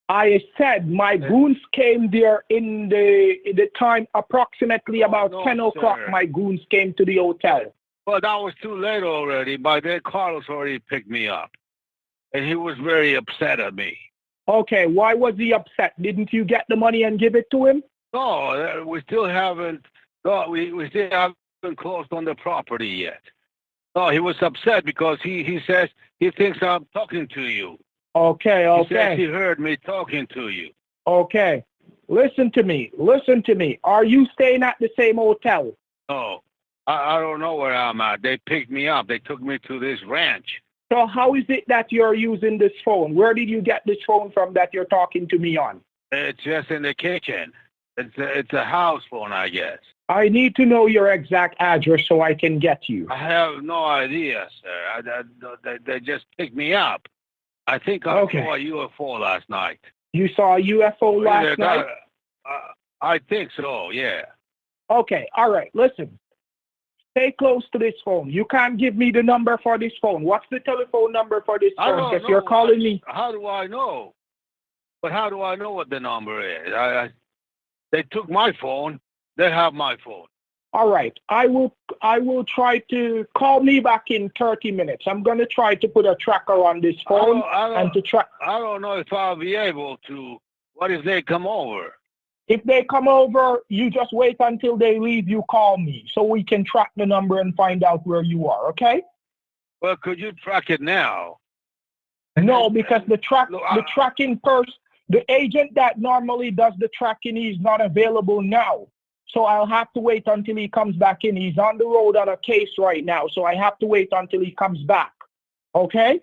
I said my goons came there in the time approximately about 10 o'clock. Sir. My goons came to the hotel. Well, that was too late already. By then, Carlos already picked me up, and he was very upset at me. Okay, why was he upset? Didn't you get the money and give it to him? No, we still haven't. No, we still haven't closed on the property yet. No, he was upset because he says he thinks I'm talking to you. Okay. He says he heard me talking to you. Okay. Listen to me. Are you staying at the same hotel? No, I don't know where I'm at. They picked me up. They took me to this ranch. So how is it that you're using this phone? Where did you get this phone from that you're talking to me on? It's just in the kitchen. It's a house phone, I guess. I need to know your exact address so I can get you. I have no idea, sir. They just picked me up. I think I saw a UFO last night. You saw a UFO last night? I think so, yeah. Okay, all right. Listen, stay close to this phone. You can't give me the number for this phone. What's the telephone number for this phone? Because you're calling me. How do I know? But how do I know what the number is? They took my phone. They have my phone. All right. I will try to call me back in 30 minutes. I'm going to try to put a tracker on this phone I don't know if I'll be able to. What if they come over? If they come over, you just wait until they leave. You call me so we can track the number and find out where you are. Okay? Well, could you track it now? No, because the tracking person, the agent that normally does the tracking, is not available now. So I'll have to wait until he comes back in. He's on the road on a case right now, so I have to wait until he comes back. Okay?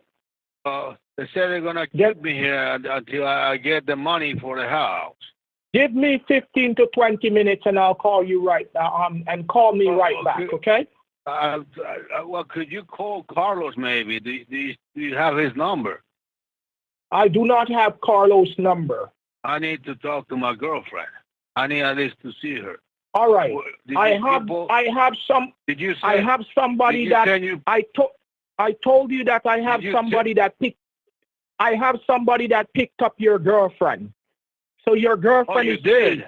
They said they're going to keep me here until I get the money for the house. Give me 15 to 20 minutes, and I'll call you and call me right back, okay? Well, could you call Carlos maybe? Do you have his number? I do not have Carlos' number. I need to talk to my girlfriend. I need at least to see her. All right. I have somebody that I told you that I have somebody that picked up your girlfriend. So your girlfriend is did?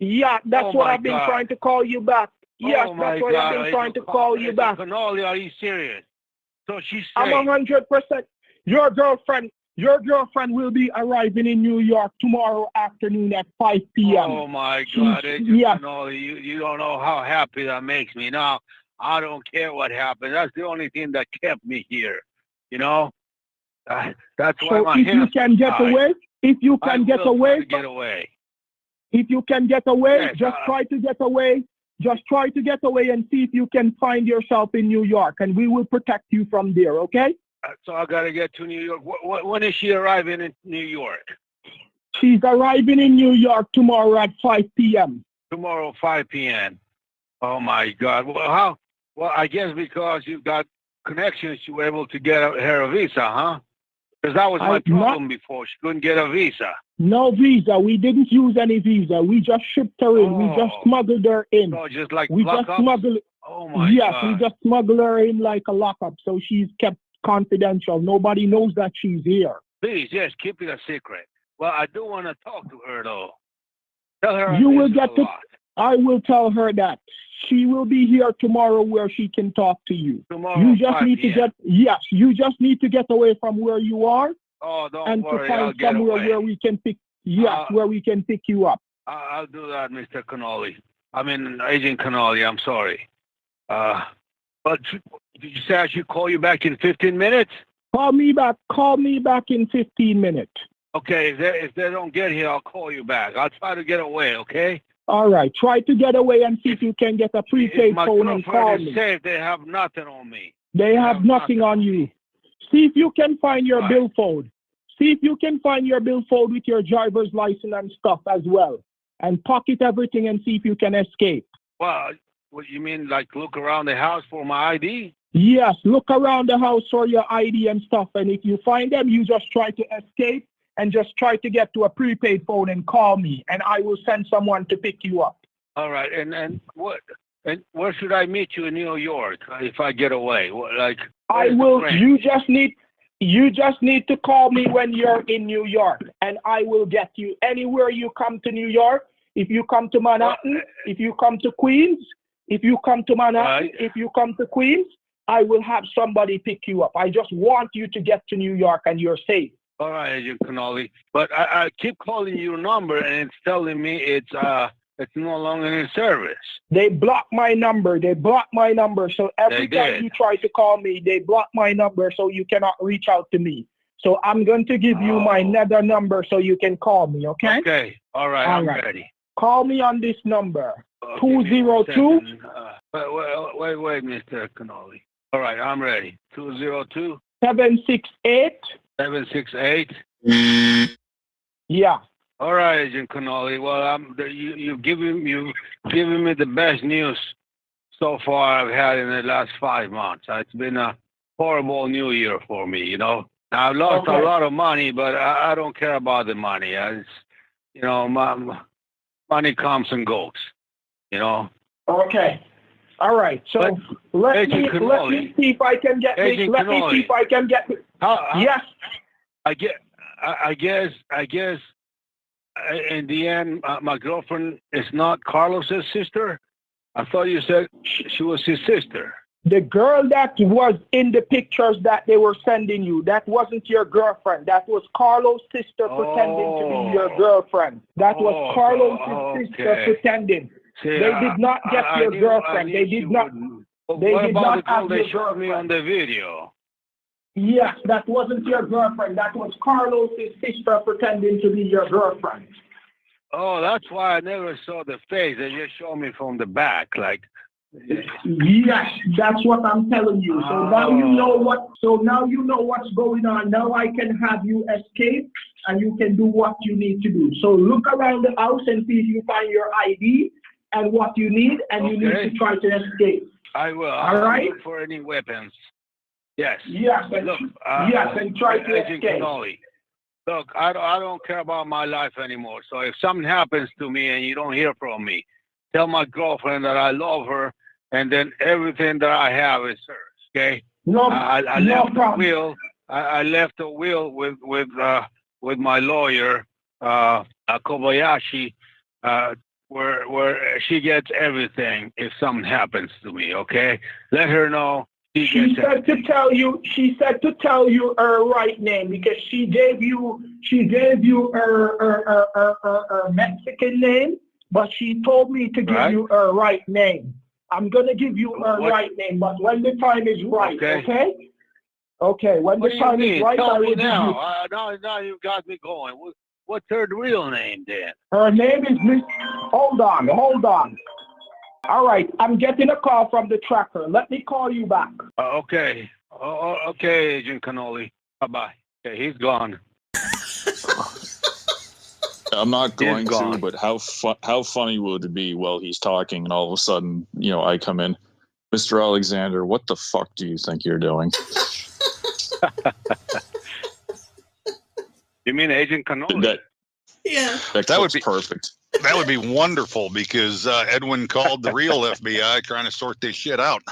Yeah, that's what I've been trying to call you back. Yes, that's why I've been trying to call you back. Cannoli, are you serious? So she's I'm 100%. Your girlfriend will be arriving in New York tomorrow afternoon at 5 p.m. Oh, my God. Cannoli, you don't know how happy that makes me. Now, I don't care what happened. That's the only thing that kept me here. You know? That's why my hands you can get away, if you can get away, if you can get away, yes, just try to get away. Just try to get away and see if you can find yourself in New York, and we will protect you from there, okay? So I got to get to New York. When is she arriving in New York? She's arriving in New York tomorrow at 5 p.m. Tomorrow, 5 p.m. Oh, my God. Well, Well, I guess because you've got connections, you were able to get her a visa, huh? Because that was my problem before. She couldn't get a visa. No visa. We didn't use any visa. We just shipped her in. We just smuggled her in. So just like we just smuggled. Oh my God. We just smuggled her in like a lockup. So she's kept confidential. Nobody knows that she's here. Please, yes, keep it a secret. Well, I do want to talk to her though. Tell her I You miss will her get a to. lot. I will tell her that she will be here tomorrow where she can talk to you. Tomorrow You at just 5 need to p.m. get. Yes, you just need to get away from where you are Oh, don't and to worry, I'll find get somewhere away. where we can pick. Yes, where we can pick you up. I'll do that, Mr. Cannoli. I mean, Agent Cannoli, I'm sorry. But did you say I should call you back in 15 minutes? Call me back. Call me back in 15 minutes. Okay, if they don't get here, I'll call you back. I'll try to get away, okay? All right. Try to get away and see if you can get a prepaid If my phone and call girlfriend is me. safe, they have nothing on me. They have nothing on you. See if you can find your billfold. See if you can find your billfold with your driver's license and stuff as well. And pocket everything and see if you can escape. Well, what you mean, like look around the house for my ID? Yes, look around the house for your ID and stuff. And if you find them, you just try to escape and just try to get to a prepaid phone and call me. And I will send someone to pick you up. All right, and what? And where should I meet you in New York if I get away? I will. You just need to call me when you're in New York, and I will get you anywhere you come to New York. If you come to Manhattan, if you come to Queens, if you come to Manhattan, if you come to Queens, I will have somebody pick you up. I just want you to get to New York and you're safe. All right, Agent Cannoli. But I keep calling your number and it's telling me it's no longer in service. They blocked my number. So every time you try to call me, they block my number so you cannot reach out to me. So I'm going to give you my nether number so you can call me, okay? Okay. All right, I'm ready. Call me on this number, 202. Wait, Mr. Cannoli. All right, I'm ready. 202? 768. 768? Yeah. All right, Agent Cannoli. Well, you've given me the best news so far I've had in the last 5 months. It's been a horrible new year for me, you know. I've lost a lot of money, but I don't care about the money. Money comes and goes, you know. Okay. All right. So let me see if I can get this. Let me see if I can get this. Yes. I guess in the end, my girlfriend is not Carlos's sister. I thought you said she was his sister. The girl that was in the pictures that they were sending you, that wasn't your girlfriend. That was Carlos' sister pretending to be your girlfriend. That was Carlos' sister pretending. See, they did not get your girlfriend. They did not. They what did about not the girl have they your showed me on girlfriend. the video? Yes, that wasn't your girlfriend. That was Carlos' sister pretending to be your girlfriend. Oh, that's why I never saw the face. They just showed me from the back, like. Yes, that's what I'm telling you. So now you know what. So now you know what's going on. Now I can have you escape, and you can do what you need to do. So look around the house and see if you find your ID and what you need, and you need to try to escape. I will. All right. Look for any weapons. Yes. Yes. Look. And try to Agent escape. Cannoli. Look, I don't care about my life anymore. So if something happens to me and you don't hear from me, tell my girlfriend that I love her, and then everything that I have is hers. Okay? I left a will. I left a will with my lawyer, Kobayashi, where she gets everything if something happens to me. Okay? Let her know. She said to tell you her right name because she gave you her Mexican name, but she told me to give you her right name. I'm gonna give you her right name, but when the time is right, okay? Okay, when the time is right, I will give you. Now you've got me going. What's her real name then? Her name is Miss. Hold on. All right, I'm getting a call from the tracker. Let me call you back. Okay. Okay, Agent Cannoli. Bye-bye. Okay, he's gone. I'm not going to, but how funny would it be while he's talking and all of a sudden, I come in, Mr. Alexander, what the fuck do you think you're doing? You mean Agent Cannoli? That would be perfect. That would be wonderful because Edwin called the real FBI trying to sort this shit out.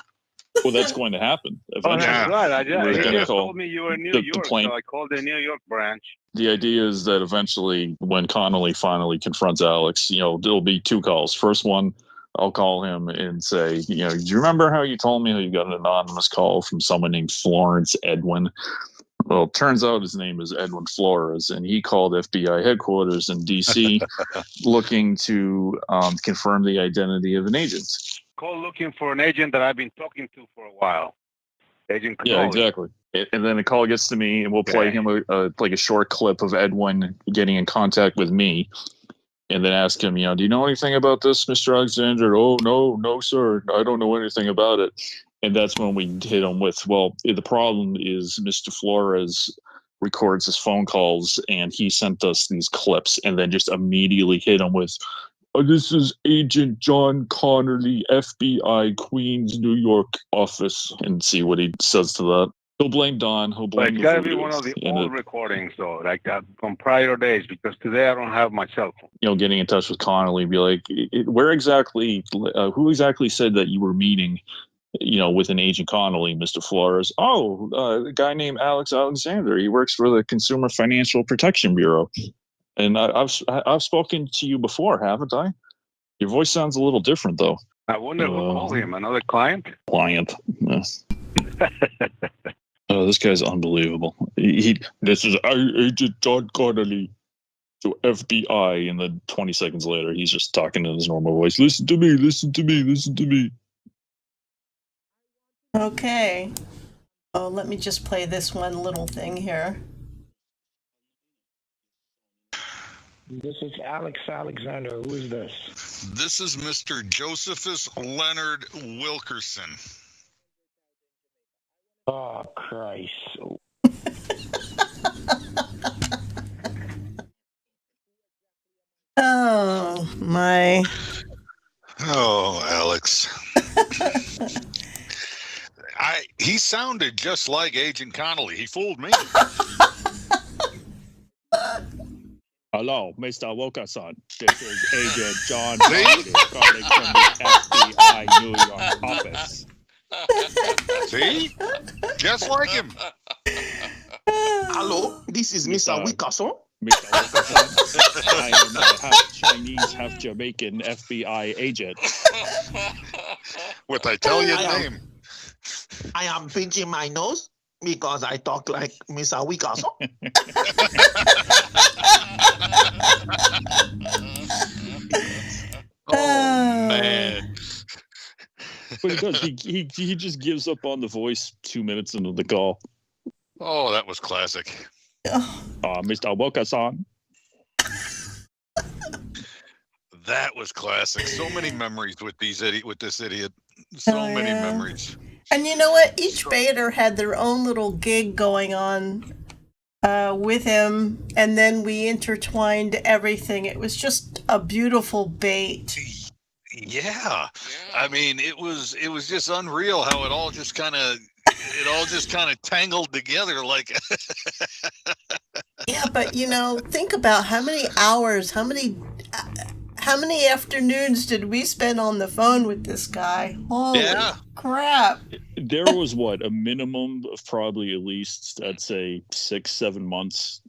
Well, that's going to happen Oh, eventually. that's right. We're He gonna just call told me you were in New the York, plane. so I called the New York branch. The idea is that eventually, when Connolly finally confronts Alex, there'll be two calls. First one, I'll call him and say, do you remember how you told me how you got an anonymous call from someone named Florence Edwin? Well, it turns out his name is Edwin Flores, and he called FBI headquarters in D.C. looking to confirm the identity of an agent. Call looking for an agent that I've been talking to for a while. Agent Connolly. Yeah, exactly. And then the call gets to me, and we'll play him a short clip of Edwin getting in contact with me, and then ask him, do you know anything about this, Mr. Alexander? Oh, no, sir. I don't know anything about it. And that's when we hit him with, well, the problem is Mr. Flores records his phone calls, and he sent us these clips, and then just immediately hit him with, this is Agent John Connolly, FBI, Queens, New York office, and see what he says to that. He'll blame Don. He'll blame It's the got to be voodoo, one of the old recordings, though, like from prior days, because today I don't have my cell phone. Getting in touch with Connolly, be like, who exactly said that you were meeting, with an Agent Connolly, Mr. Flores? Oh, a guy named Alex Alexander. He works for the Consumer Financial Protection Bureau. And I've spoken to you before, haven't I? Your voice sounds a little different, though. I wonder who called him. Another client? Client. Oh, this guy's unbelievable. This is Agent John Connolly to FBI, and then 20 seconds later, he's just talking in his normal voice. Listen to me, listen to me, listen to me. Okay. Oh, let me just play this one little thing here. This is Alex Alexander. Who is this? This is Mr. Josephus Leonard Wilkerson. Oh, Christ. Oh, my. Oh, Alex. He sounded just like Agent Connolly. He fooled me. Hello, Mr. Wilkerson. This is Agent John Connolly calling from the FBI New York office. See? Just like him. Hello, this is Mr. Wilkerson. Mr. Wilkerson, I am a half Chinese, half Jamaican FBI agent. With Italian name. I am pinching my nose because I talk like Mr. Wilkerson. Oh, man. But he does. He just gives up on the voice 2 minutes into the call. Oh, that was classic. Mr. Wilkerson. That was classic. So many memories with this idiot. So many memories. And you know what? Each baiter had their own little gig going on with him, and then we intertwined everything. It was just a beautiful bait. Yeah. I mean, it was just unreal how it all just kind of tangled together like. Yeah, but think about how many hours, how many afternoons did we spend on the phone with this guy? Holy crap. There was a minimum of probably at least, I'd say 6-7 months,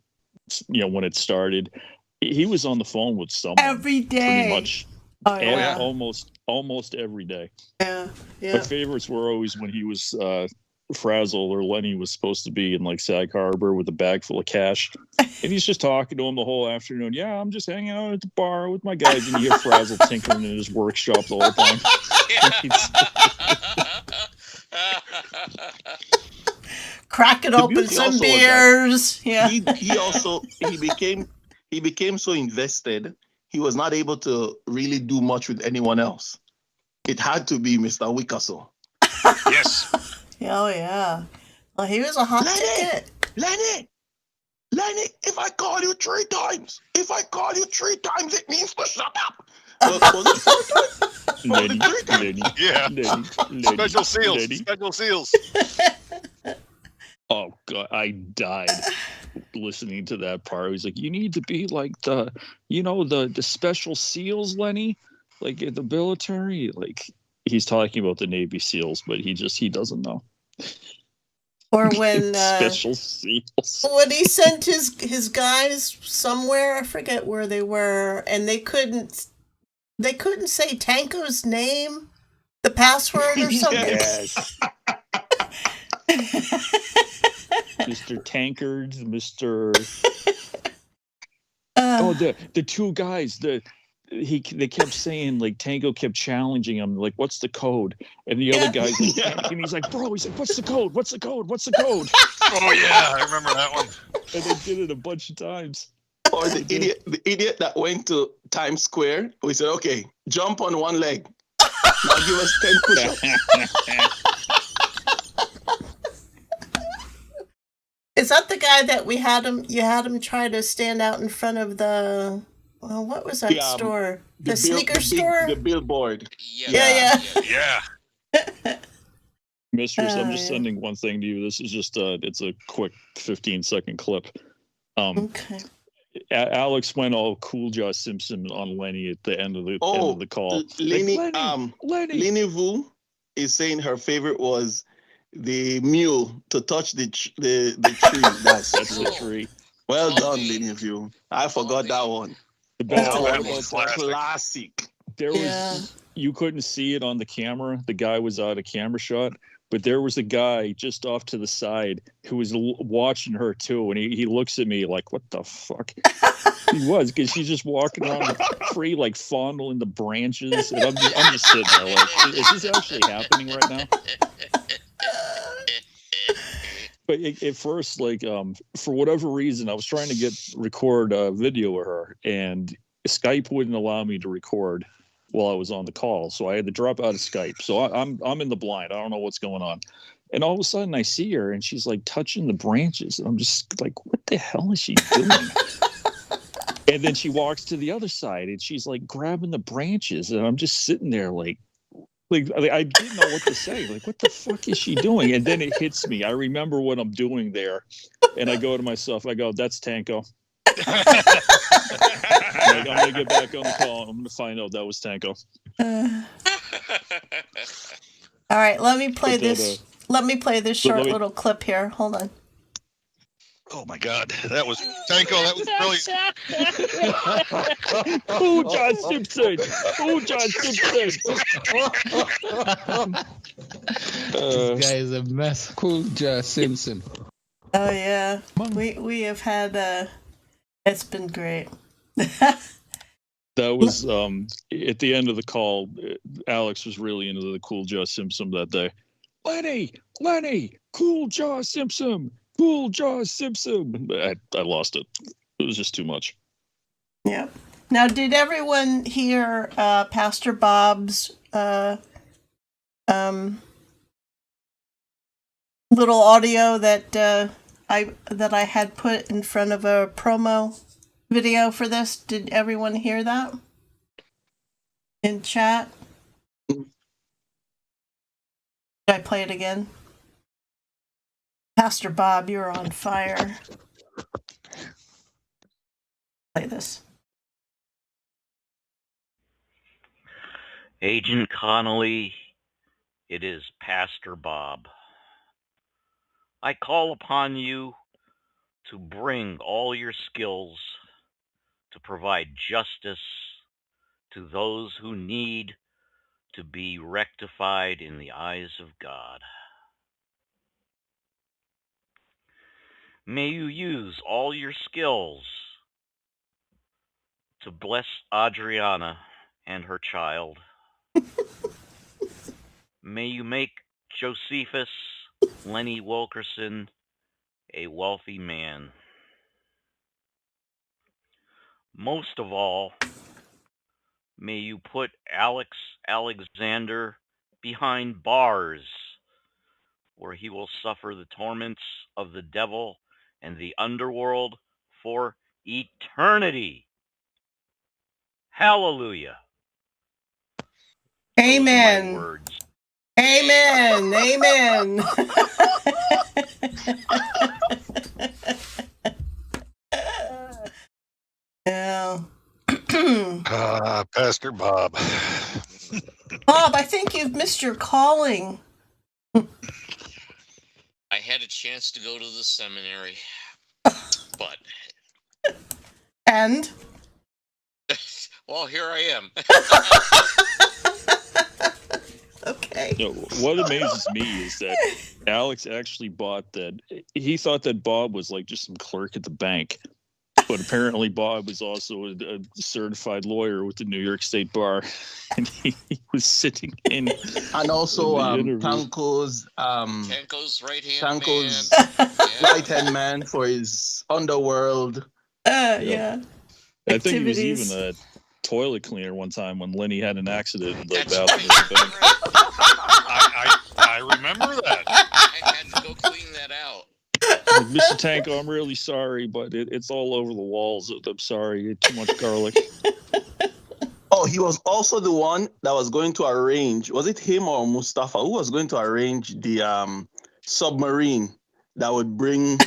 when it started. He was on the phone with someone every day. Pretty much. Oh, yeah. Almost every day. Yeah. My favorites were always when he was Frazzle or Lenny was supposed to be in like Sag Harbor with a bag full of cash, and he's just talking to him the whole afternoon. Yeah, I'm just hanging out at the bar with my guys, and you hear Frazzle tinkering in his workshop the whole time. Cracking open some beers. Yeah. He became so invested. He was not able to really do much with anyone else. It had to be Mr. Wilkerson. Yes. Oh, yeah. Well, he was a hot ticket. Lenny, if I call you 3 times, it means to shut up. Was it 4 times? Lenny. Yeah. Lenny. Special seals. Oh, God, I died listening to that part. He's like, you need to be like the special seals, Lenny, like in the military. Like, he's talking about the Navy SEALs, but he doesn't know. Or when Special SEALs. when he sent his guys somewhere, I forget where they were, and they couldn't say Tanko's name, the password or something. Yes. Mr. Tankards, Mr. The two guys, they kept saying, like, Tango kept challenging him, like, what's the code? And the other guy's like, and he's like, bro, he's like, what's the code? What's the code? What's the code? Oh yeah, I remember that one. And they did it a bunch of times. Or the idiot that went to Times Square, we said, okay, jump on one leg. Now give us 10 push-ups. Is that the guy that you had him try to stand out in front of the, well, what was that store? The sneaker store? The billboard. Yeah. Mistress, I'm just sending one thing to you. This is just it's a quick 15-second clip. Okay. Alex went all Cool Jaw Simpson on Lenny at the end of the call. Lenny, Lenny Vu is saying her favorite was the mule to touch the tree. That's the tree. Well done, Lenny Vu. I forgot that one. That was classic. There was you couldn't see it on the camera. The guy was out of camera shot, but there was a guy just off to the side who was watching her too, and he looks at me like, "What the fuck?" He was, because she's just walking around the tree, like fondling the branches, and I'm just sitting there like, "Is this actually happening right now?" But at first, like, for whatever reason, I was trying to record a video of her, and Skype wouldn't allow me to record while I was on the call, so I had to drop out of Skype. So I'm in the blind. I don't know what's going on. And all of a sudden, I see her, and she's like touching the branches, and I'm just like, "What the hell is she doing?" And then she walks to the other side, and she's like grabbing the branches, and I'm just sitting there like I didn't know what to say. Like, what the fuck is she doing? And then it hits me. I remember what I'm doing there, and I go to myself. I go, "That's Tanko." Like, I'm gonna get back on the call. I'm gonna find out that was Tanko. All right, let me play this. Let me play this short little clip here. Hold on. Oh my God, that was Tanko. That was brilliant. Cool John Simpson. Cool John Simpson. This guy is a mess. Cool John Simpson. Oh yeah, we have had it's been great. That was at the end of the call. Alex was really into the Cool Jaw Simpson that day. Lenny, Cool Jaw Simpson. Cool Jaw Simpson. I lost it. It was just too much. Yeah. Now, did everyone hear Pastor Bob's little audio that I had put in front of a promo video for this? Did everyone hear that in chat? Should I play it again? Pastor Bob, you're on fire. Play this. Agent Connolly, it is Pastor Bob. I call upon you to bring all your skills to provide justice to those who need to be rectified in the eyes of God. May you use all your skills to bless Adriana and her child. May you make Josephus Lenny Wilkerson a wealthy man. Most of all, may you put Alex Alexander behind bars, where he will suffer the torments of the devil and the underworld for eternity. Hallelujah. Amen. Those are my words. Amen. Amen. Yeah. Pastor Bob. Bob, I think you've missed your calling. I had a chance to go to the seminary, but And? well, here I am. Okay. You know, what amazes me is that Alex actually bought that. He thought that Bob was like just some clerk at the bank, but apparently Bob was also a certified lawyer with the New York State Bar, and he was sitting in. And also in the interview. Tanko's Tanko's right-hand Tanko's man. right-hand man for his underworld. Yeah. I think he was Activities. even a toilet cleaner one time when Lenny had an accident in the That's bathroom right. of the bank. I remember that. I had to go clean that out. Like, Mr. Tanko, I'm really sorry, but it's all over the walls. I'm sorry, too much garlic. Oh, he was also the one that was going to arrange. Was it him or Mustafa who was going to arrange the submarine that would bring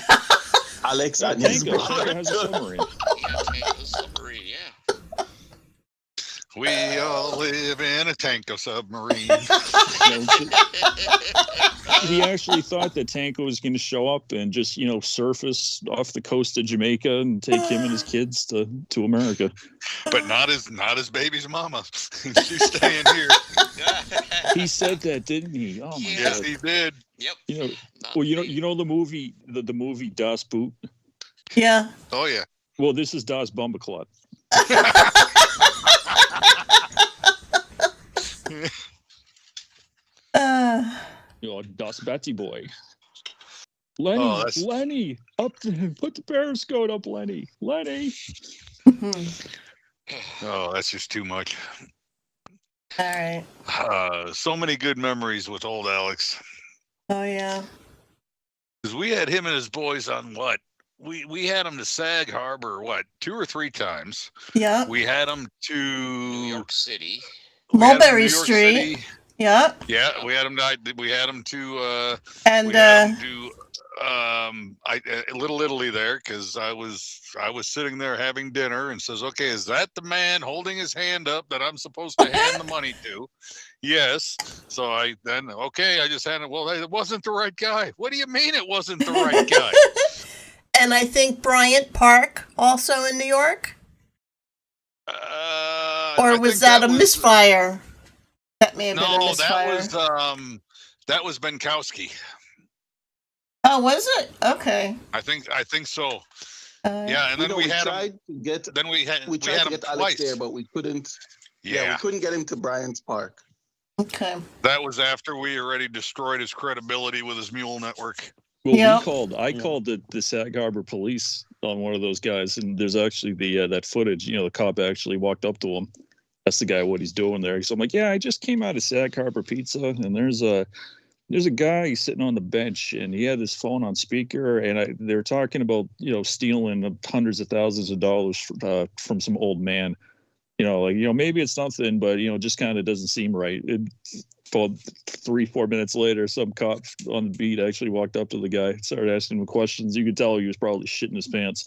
Alex and his Tanko brother? has a submarine. Yeah, Tanko's submarine, yeah. We all live in a Tanko submarine. He actually thought that Tanko was going to show up and just, surface off the coast of Jamaica and take him and his kids to America. But not his baby's mama. She's staying here. He said that, didn't he? Oh my Yes, God. he did. Yep. You know the movie Das Boot. Yeah. Oh yeah. Well, this is Das Bumbaclot. Das Betty Boy. Lenny, Oh, that's- Lenny, put the periscope up, Lenny. Oh, that's just too much. All right. So many good memories with old Alex. Oh, yeah. Because we had him and his boys on what? We had him to Sag Harbor, 2 or 3 times. Yeah. We had him to New York City. Mulberry New York Street. City. Yeah. Yeah, we had him to And Little Italy there because I was sitting there having dinner and says, okay, is that the man holding his hand up that I'm supposed to hand the money to? Yes. So I just had it. Well, it wasn't the right guy. What do you mean it wasn't the right guy? and I think Bryant Park also in New York. Or was that a misfire? That may have been a misfire. That was Benkowski. Oh, was it? Okay. I think so. Yeah, and then we tried to get him Alex twice there, but we couldn't. Yeah, we couldn't get him to Bryant's Park. Okay. That was after we already destroyed his credibility with his mule network. Well, I called the Sag Harbor police on one of those guys, and there's actually that footage. The cop actually walked up to him, asked the guy what he's doing there. So I'm like, yeah, I just came out of Sag Harbor Pizza, and there's a guy sitting on the bench, and he had his phone on speaker, and they're talking about stealing hundreds of thousands of dollars from some old man. Maybe it's nothing, but just kind of doesn't seem right. About 3-4 minutes later, some cop on the beat actually walked up to the guy, started asking him questions. You could tell he was probably shitting his pants.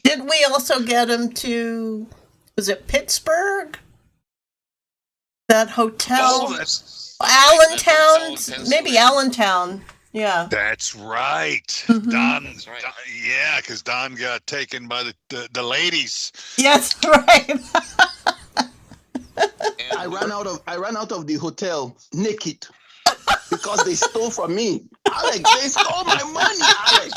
Did we also get him to? Was it Pittsburgh? That hotel, Allentown, maybe Allentown. Yeah, that's right. Mm-hmm. Don, yeah, because Don got taken by the ladies. Yes, right. I ran out of the hotel naked because they stole from me. Alex, they stole my money, Alex.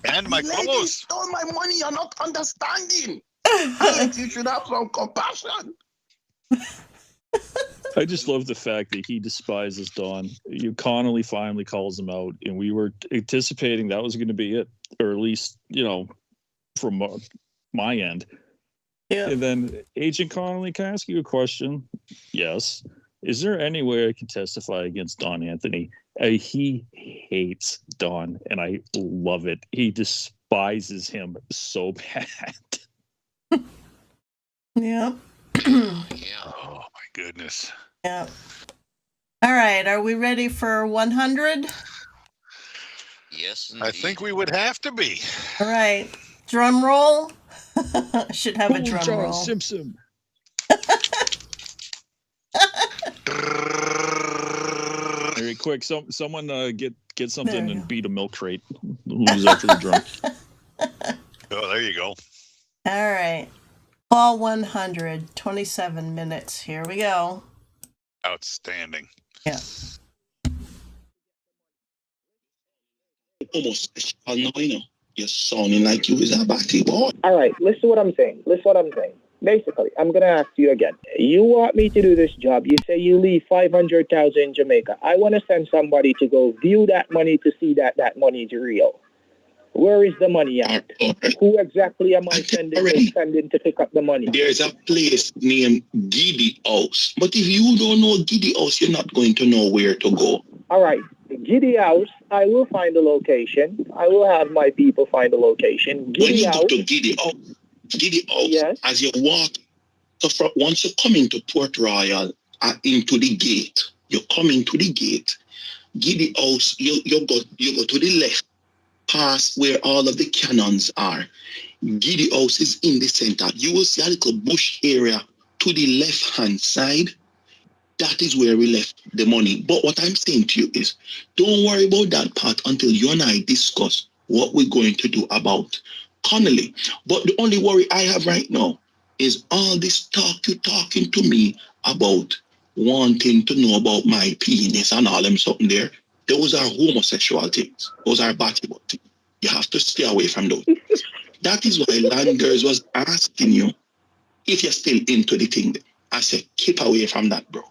And my clothes. Stole my money. You're not understanding. Alex, you should have some compassion. I just love the fact that he despises Don. Connolly finally calls him out, and we were anticipating that was going to be it, or at least, from my end. Yeah. And then, Agent Connolly, can I ask you a question? Yes. Is there any way I can testify against Don Anthony? He hates Don, and I love it. He despises him so bad. Yeah. Oh my goodness. Yeah. All right. Are we ready for 100? Yes, indeed. I think we would have to be. All right. Drum roll. Should have a Who drum Charles roll. Simpson? Very quick. Someone get something and beat a milk crate. Who's after the drum? Oh, there you go. All right. Call 100, 27 minutes. Here we go. Outstanding. Yeah. Almost you're sounding like you is a batty boy. All right, listen to what I'm saying. Basically, I'm going to ask you again. You want me to do this job. You say you leave 500,000 in Jamaica. I want to send somebody to go view that money to see that that money is real. Where is the money at? Who exactly am I sending to pick up the money? There's a place named Giddy House. But if you don't know Giddy House, you're not going to know where to go. All right. Giddy House, I will find the location. I will have my people find the location. Giddy House. Go to Giddy House, yes. As you walk, so once you come into Port Royal, into the gate, you come into the gate. Giddy House, you go to the left, past where all of the cannons are. Giddy House is in the center. You will see a little bush area to the left-hand side. That is where we left the money. But what I'm saying to you is, don't worry about that part until you and I discuss what we're going to do about Connolly. But the only worry I have right now is all this talk you're talking to me about wanting to know about my penis and all them something there. Those are homosexual things. Those are batty things. You have to stay away from those. That is why Land Girls was asking you if you're still into the thing. I said, keep away from that, bro.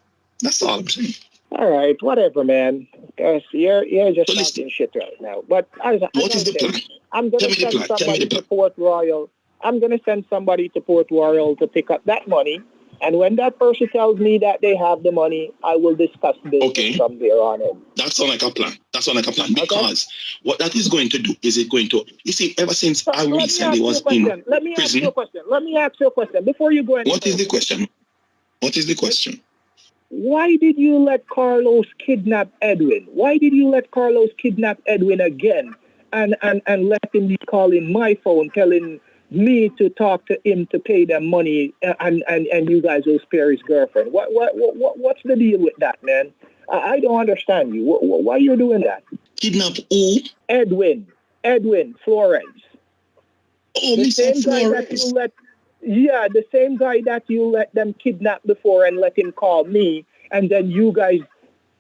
That's all I'm saying. All right, whatever, man. Because you're just talking shit right now. But what is the plan? I'm going to send somebody to Port Royal. I'm going to send somebody to Port Royal to pick up that money. And when that person tells me that they have the money, I will discuss this from there on in. That sounds like a plan. Because what that is going to do is it going to, you see, ever since I recently was in prison. Let me ask you a question. Before you go any What is the question? Why did you let Carlos kidnap Edwin? Why did you let Carlos kidnap Edwin again and let him be calling my phone, telling me to talk to him to pay them money and you guys will spare his girlfriend? What's the deal with that, man? I don't understand you. Why you're doing that? Kidnap who? Edwin Flores. Oh, Mr. Flores. The same guy that you let them kidnap before and let him call me, and then you guys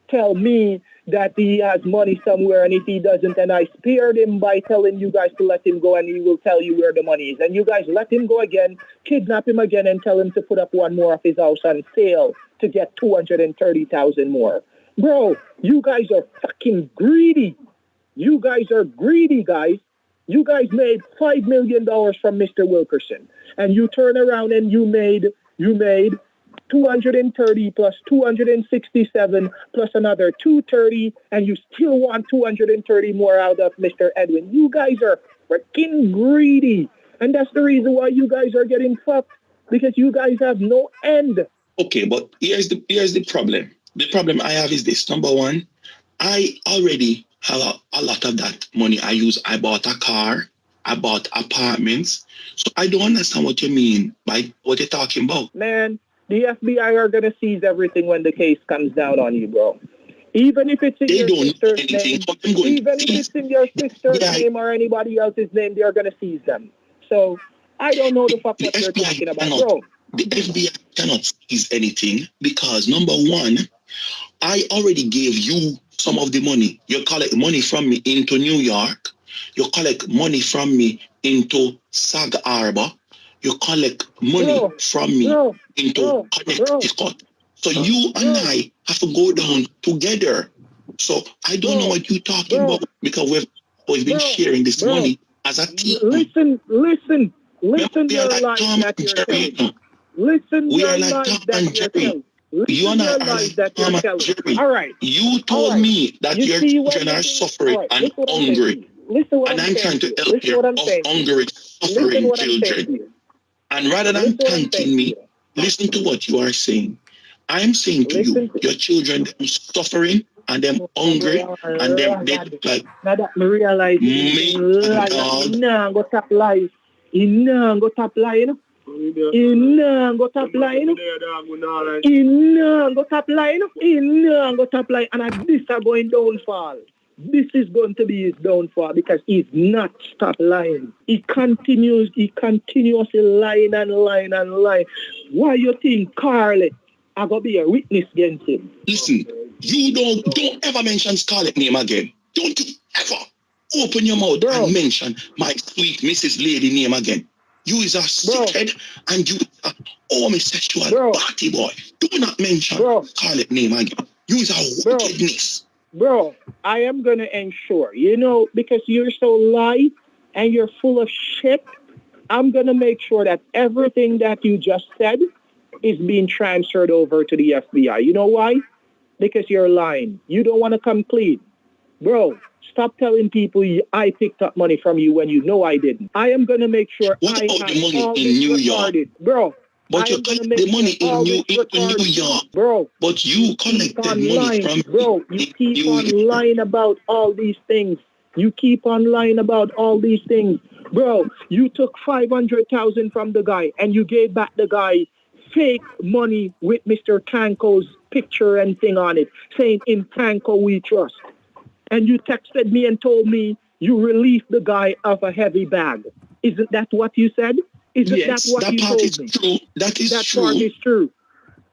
tell me that he has money somewhere, and if he doesn't, and I spared him by telling you guys to let him go, and he will tell you where the money is. And you guys let him go again, kidnap him again, and tell him to put up one more of his house on sale to get 230,000 more. Bro, you guys are fucking greedy. You guys are greedy, guys. You guys made $5 million from Mr. Wilkerson. And you turn around and you made 230 plus 267 plus another 230, and you still want 230 more out of Mr. Edwin. You guys are freaking greedy. And that's the reason why you guys are getting fucked, because you guys have no end. Okay, but here's the problem. The problem I have is this. Number one, I already have a lot of that money. I bought a car. I bought apartments. So I don't understand what you mean by what you're talking about. Man, the FBI are going to seize everything when the case comes down on you, bro. Even if it's in your sister's name, even if it's in your sister's name or anybody else's name, they're going to seize them. So I don't know the fuck what you're talking about, bro. The FBI cannot seize anything because, number one, I already gave you some of the money. You collect money from me into New York. You collect money from me into Saga Harbor. You collect money from me into Connecticut. So you and I have to go down together. So I don't know what you're talking about because we've been sharing this money as a team. Listen your lies that you're telling. Listen your lies that you're telling. You and I are like Tom and Jerry. All right. You told me that your children are suffering and hungry. And I'm trying to help your hungry, suffering children. And rather than thanking me, listen to what you are saying. I'm saying to you, your children them suffering and them hungry and them dead like now that me realize me and God. Nah, go stop lies. He nah go top line. He nah go top line. He nah go top line. He nah go top line. And this are going downfall. This is going to be his downfall because he's not stop lying. He continuously lying and lying and lying. Why you think Scarlett are gonna be a witness against him? Listen, you don't ever mention Scarlett name again. Don't you ever open your mouth and mention my sweet Mrs. Lady name again. You is a sickhead and you are homosexual party boy. Do not mention Scarlett name again. You is a wickedness. Bro, I am going to ensure, because you're so light and you're full of shit, I'm going to make sure that everything that you just said is being transferred over to the FBI. You know why? Because you're lying. You don't want to come clean. Bro, stop telling people I picked up money from you when you know I didn't. I am going to make sure what I about have the money all in this New recorded. York? Bro, but you collect the money in New York. Bro, but you collected money from bro, you keep on lying about all these things. You keep on lying about all these things. Bro, you took $500,000 from the guy and you gave back the guy fake money with Mr. Tanko's picture and thing on it, saying in Tanko we trust. And you texted me and told me you relieved the guy of a heavy bag. Isn't that what you said? Isn't that what you told me? True. That part is true.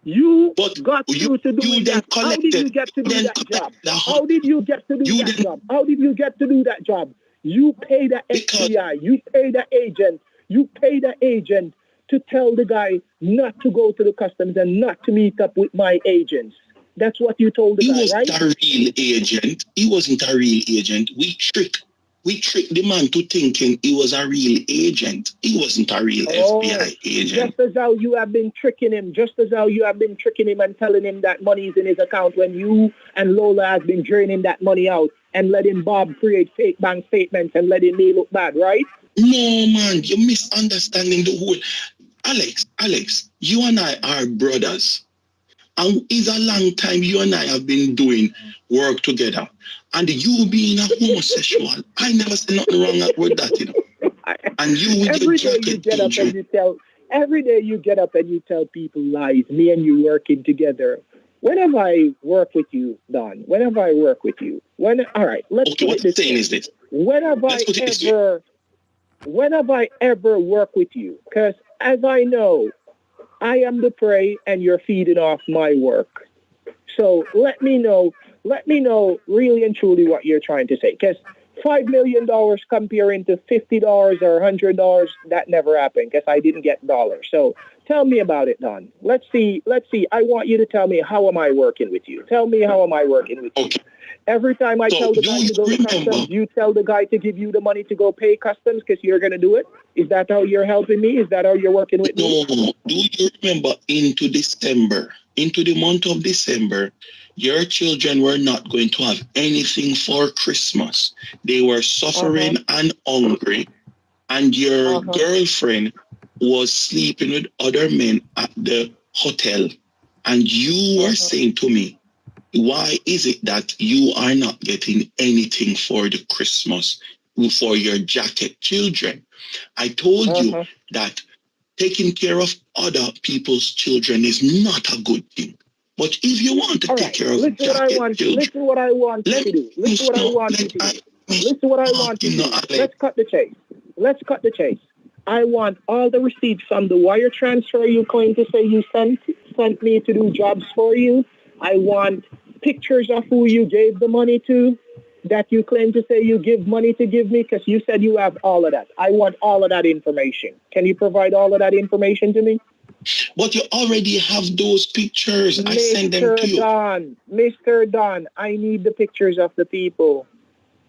You got through to doing that. How did you get to do that job? How did you get to do that job? How did you get to do that job? You pay the FBI. You pay the agent. You pay the agent to tell the guy not to go to the customs and not to meet up with my agents. That's what you told the guy, right? He wasn't a real agent. He wasn't a real agent. We tricked the man to thinking he was a real agent. He wasn't a real FBI agent. Just as how you have been tricking him, and telling him that money is in his account when you and Lola has been draining that money out and letting Bob create fake bank statements and letting me look bad, right? No, man, you're misunderstanding the whole... Alex, you and I are brothers. And it's a long time you and I have been doing work together. And you being a homosexual, I never said nothing wrong with that, And you with your jacket every day you get up and you tell people lies, me and you working together. Whenever I work with you, Don, all right, let's put it this way. Whenever I ever work with you, because as I know, I am the prey and you're feeding off my work. So let me know really and truly what you're trying to say. Because $5 million comparing to $50 or $100, that never happened because I didn't get dollars. So tell me about it, Don. Let's see. I want you to tell me, how am I working with you? Tell me, how am I working with you? Every time I tell the guy to go to customs, you tell the guy to give you the money to go pay customs because you're going to do it? Is that how you're helping me? Is that how you're working with me? No. Do you remember into the month of December, your children were not going to have anything for Christmas. They were suffering and hungry. And your girlfriend was sleeping with other men at the hotel. And you were saying to me, why is it that you are not getting anything for the Christmas for your jacket children? I told you that taking care of other people's children is not a good thing. But if you want to take care of jacket children... Listen what I want you to do. Let's cut the chase. I want all the receipts from the wire transfer you claim to say you sent me to do jobs for you. I want pictures of who you gave the money to that you claim to say you give money to give me because you said you have all of that. I want all of that information. Can you provide all of that information to me? But you already have those pictures. I sent them to you. Mr. Don, I need the pictures of the people.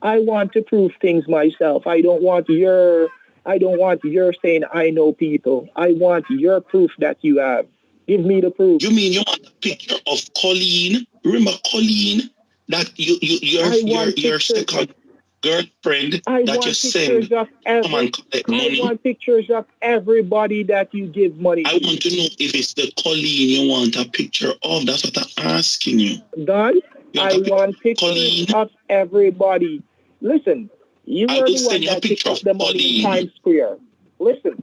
I want to prove things myself. I don't want your saying I know people. I want your proof that you have. Give me the proof. You mean you want a picture of Colleen? Remember Colleen? That your second girlfriend that you send come and collect money? I want pictures of everybody that you give money to. I want to know if it's the Colleen you want a picture of. That's what I'm asking you. Don, I want pictures of everybody. Listen, you were the one that picked up the money in Times Square. Listen.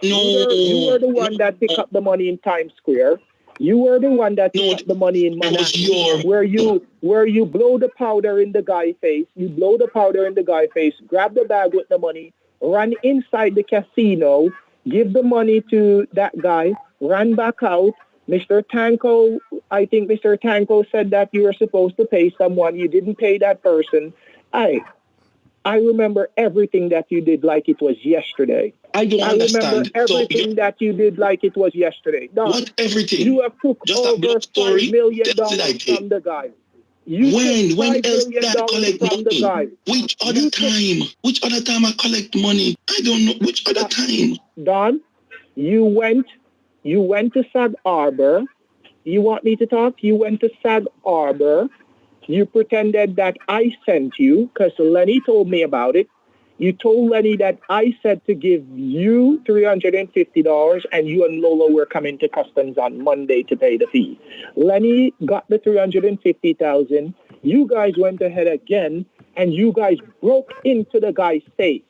No. You were the one that picked up the money in Times Square. You were the one that picked up the money in Manhattan, where you blow the powder in the guy's face. You blow the powder in the guy's face, grab the bag with the money, run inside the casino, give the money to that guy, run back out. Mr. Tanko, I think Mr. Tanko said that you were supposed to pay someone. You didn't pay that person. I remember everything that you did like it was yesterday. I don't understand. Remember everything that you did like it was yesterday. No, what everything? You have took just over $5 million from the guy. When else did I collect money? Which other time I collect money? I don't know. Which other time? Don, you went to Sag Harbor. You want me to talk? You went to Sag Harbor. You pretended that I sent you because Lenny told me about it. You told Lenny that I said to give you $350 and you and Lola were coming to customs on Monday to pay the fee. Lenny got the $350,000. You guys went ahead again and you guys broke into the guy's safe.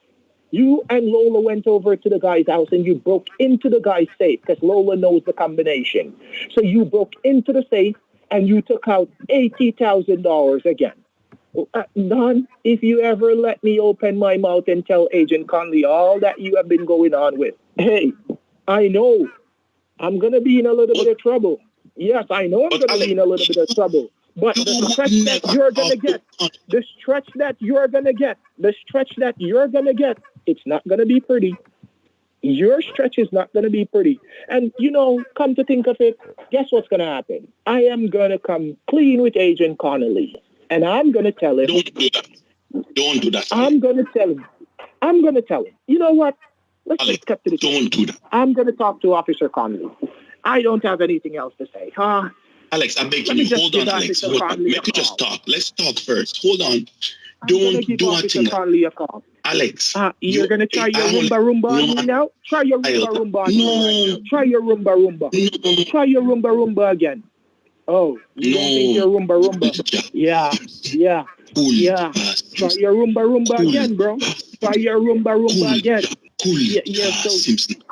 You and Lola went over to the guy's house and you broke into the guy's safe because Lola knows the combination. So you broke into the safe and you took out $80,000 again. Don, if you ever let me open my mouth and tell Agent Conley all that you have been going on with, hey, I know I'm going to be in a little bit of trouble. Yes, I know I'm going to be in a little bit of trouble. But the stretch that you're going to get, the stretch that you're going to get, it's not going to be pretty. Your stretch is not going to be pretty. And, come to think of it, guess what's going to happen? I am going to come clean with Agent Connolly. And I'm going to tell him. Don't do that. I'm going to tell him. You know what? Let's just cut to the chase. Don't do that. I'm going to talk to Officer Connolly. I don't have anything else to say. Alex, I beg you. Hold on, Alex. Make me just talk. Let's talk first. Hold on. Don't do a thing. Alex. You're going to try your Roomba on me now? Try your Roomba on me. No. Try your Roomba. No. Try your Roomba again. Oh, you don't think you're Roomba? Yeah. Try your Roomba again, bro. Try your Roomba again. Simpson.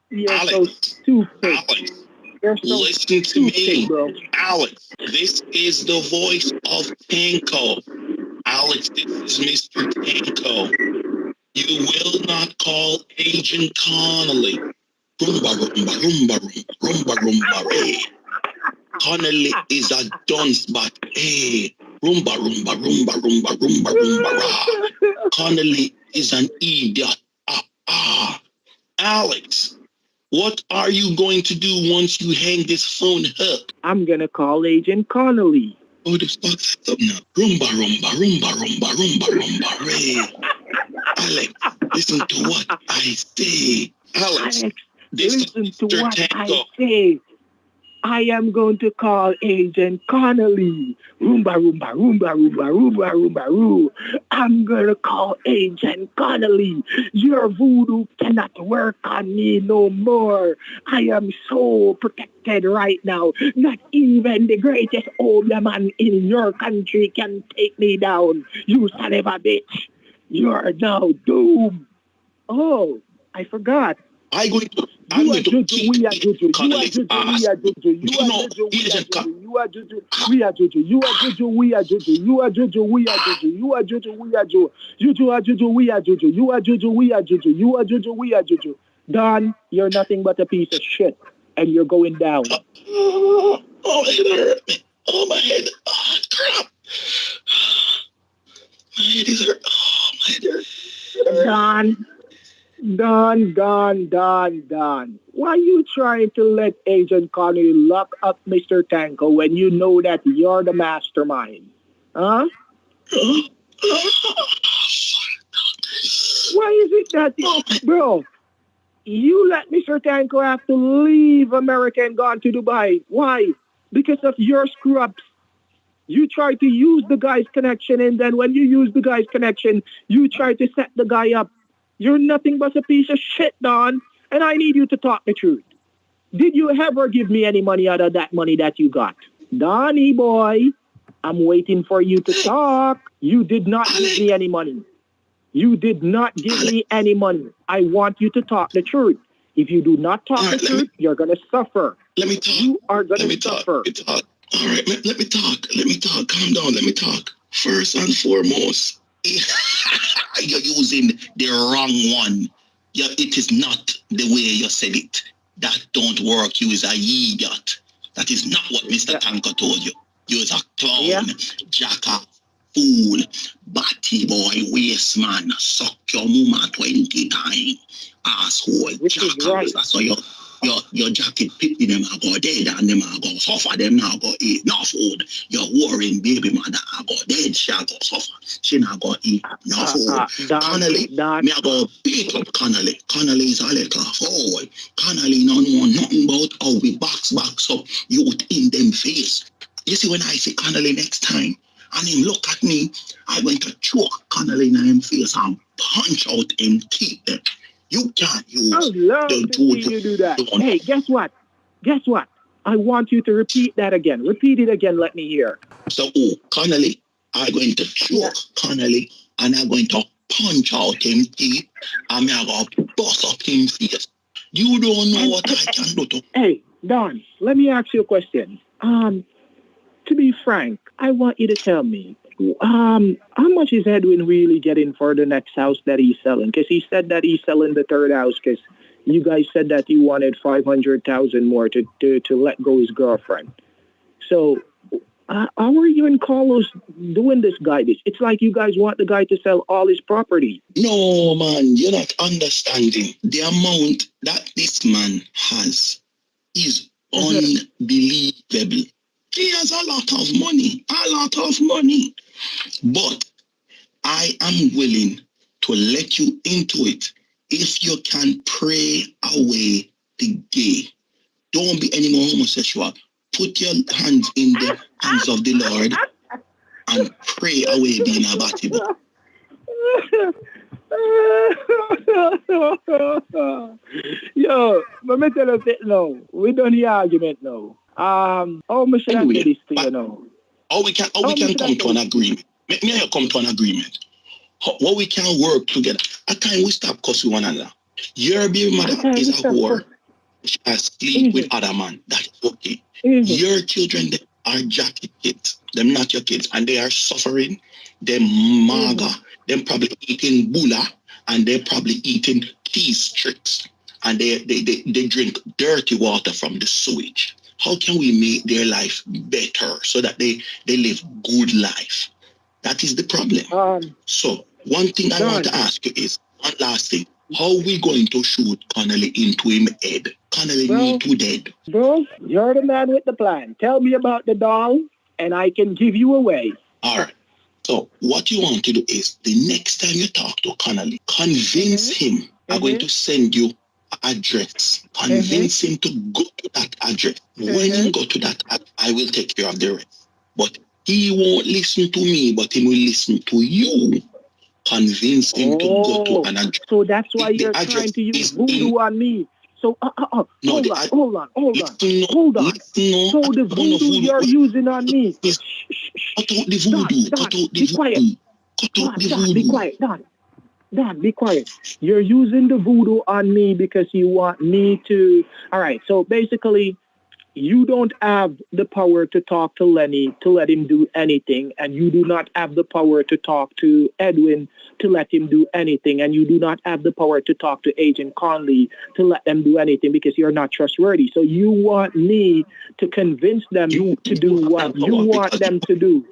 You're so stupid. Listen to me, bro. Alex, this is the voice of Tanko. Alex, this is Mr. Tanko. You will not call Agent Connolly. Roomba, hey. Connolly is a dunce, but hey, Roomba. Connolly is an idiot. Alex, what are you going to do once you hang this phone up? I'm going to call Agent Connolly. Oh, the fuck's up now. Roomba, hey. Alex, listen to what I say. Alex, listen to what I say. I am going to call Agent Connolly. Roomba. I'm going to call Agent Connolly. Your voodoo cannot work on me no more. I am so protected right now. Not even the greatest old man in your country can take me down. You son of a bitch. You're now doomed. Oh, I forgot. I'm going to kick Connolly's ass. Don, you're nothing but a piece of shit, and you're going down. Oh, my head hurt me. Oh, my head. Oh, crap. My head is hurt. Oh, my head hurt. Don. Why are you trying to let Agent Connolly lock up Mr. Tanko when you know that you're the mastermind? Huh? Why is it that, bro, you let Mr. Tanko have to leave America and gone to Dubai? Why? Because of your screw-ups. You try to use the guy's connection, and then when you use the guy's connection, you try to set the guy up. You're nothing but a piece of shit, Don, and I need you to talk the truth. Did you ever give me any money out of that money that you got? Donnie boy, I'm waiting for you to talk. You did not give me any money. You did not give me any money. I want you to talk the truth. If you do not talk the truth, you're going to suffer. Let me talk. You are going to suffer. Let me talk. All right, let me talk. Let me talk. Calm down. Let me talk. First and foremost, you're using the wrong one. It is not the way you said it. That don't work. You is a idiot. That is not what Mr. Tanker told you. You is a clown, jackass, fool, batty boy, waste man, suck your mama 20 times, asshole, jackass. So your jacket pity them a go dead and them a go suffer, them now go eat no food. Your worrying baby mother a go dead, she a go suffer. She not go eat no food. Connolly, me a go beat up Connolly. Connolly is a little fool. Connolly no know nothing about how we box up youth in them face. You see, when I see Connolly next time, and him look at me, I went to choke Connolly in him face and punch out him teeth. You can't use the you do that. Hey, guess what? Guess what? I want you to repeat that again. Repeat it again. Let me hear. So, Connolly, I'm going to choke Connolly, and I'm going to punch out him teeth, and I'm going to bust up him face. You don't know what I can do to. Hey, Don, let me ask you a question. To be frank, I want you to tell me, how much is Edwin really getting for the next house that he's selling? Because he said that he's selling the third house because you guys said that you wanted 500,000 more to let go his girlfriend. So how are you and Carlos doing this guy? It's like you guys want the guy to sell all his property. No, man, you're not understanding. The amount that this man has is unbelievable. He has a lot of money. But I am willing to let you into it if you can pray away the gay. Don't be any more homosexual. Put your hands in the hands of the Lord and pray away being a batty boy. Yo, let me tell you something now. We done the argument now. How much should I say this to you now? How we can come to an agreement? May I come to an agreement? How we can work together? At time we stop cussing one another. Your baby mother is a whore. She has sleep with other man. That's okay. Your children, they are jacket kids. Them not your kids. And they are suffering. Them maga. Them probably eating bula. And they're probably eating cheese tricks. And they drink dirty water from the sewage. How can we make their life better so that they live good life? That is the problem. So one thing I want to ask you is, one last thing. How are we going to shoot Connolly into him head? Connolly need to dead. Bro, you're the man with the plan. Tell me about the doll and I can give you away. All right. So what you want to do is the next time you talk to Connolly, convince him I'm going to send you address. Convince him to go to that address. When he go to that address, I will take care of the rest. But he won't listen to me, but he will listen to you. Convince him to go to an address. So that's why you're trying to use voodoo on me. So hold on. So the voodoo you're using on me. Cut out the voodoo. Cut out the voodoo. Cut out the voodoo. Be quiet, Don, be quiet. You're using the voodoo on me because you want me to... All right, so basically, you don't have the power to talk to Lenny to let him do anything, and you do not have the power to talk to Edwin to let him do anything, and you do not have the power to talk to Agent Conley to let them do anything because you're not trustworthy. So you want me to convince them to do what you want them to do.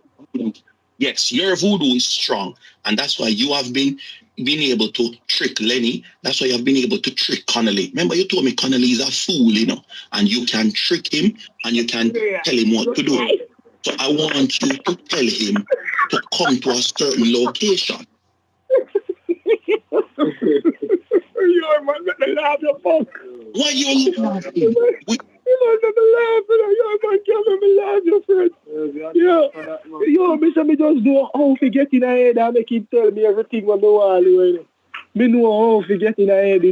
Yes, your voodoo is strong, and that's why you have been able to trick Lenny. That's why you have been able to trick Connolly. Remember, you told me Connolly is a fool, and you can trick him, and you can tell him what to do. So I want you to tell him to come to a certain location. You're my laughing fuck. Why you laughing? Yo, me just do how to get in a head and make him tell me everything on the wall. Me know how to get in a head,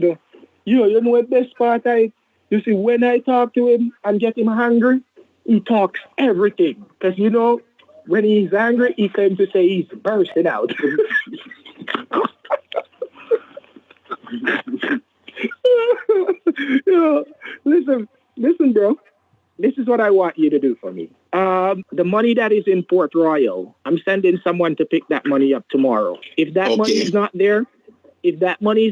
Yo, you know the best part of it? You see, when I talk to him and get him angry, he talks everything. Because, when he's angry, he claims to say he's bursting out. Listen, bro. This is what I want you to do for me. The money that is in Port Royal, I'm sending someone to pick that money up tomorrow. If that money is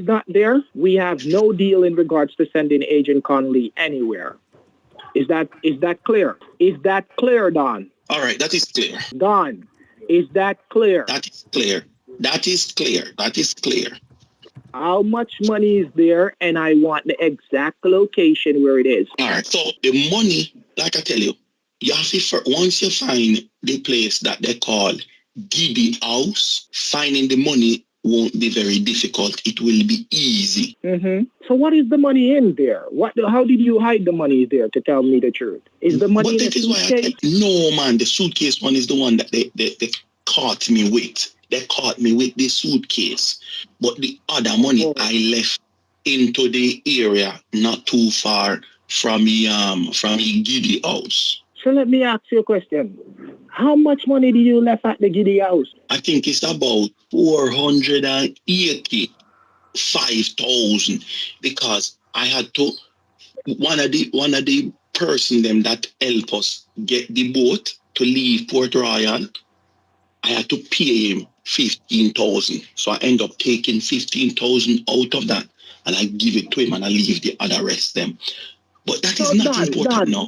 not there, we have no deal in regards to sending Agent Connolly anywhere. Is that clear? Is that clear, Don? All right, that is clear. Don, is that clear? That is clear. That is clear. That is clear. How much money is there? And I want the exact location where it is. All right, so the money, like I tell you, you have to, once you find the place that they call Giddy House, finding the money won't be very difficult. It will be easy. Mm-hmm. So what is the money in there? How did you hide the money there, to tell me the truth? Is the money in the suitcase? No, man, the suitcase one is the one that they caught me with. They caught me with the suitcase. But the other money I left into the area not too far from the Giddy House. So let me ask you a question. How much money did you left at the Giddy House? I think it's about 485,000 because I had to, one of the person them that help us get the boat to leave Port Royal, I had to pay him 15,000. So I end up taking 15,000 out of that and I give it to him and I leave the other rest them. But that is not important now.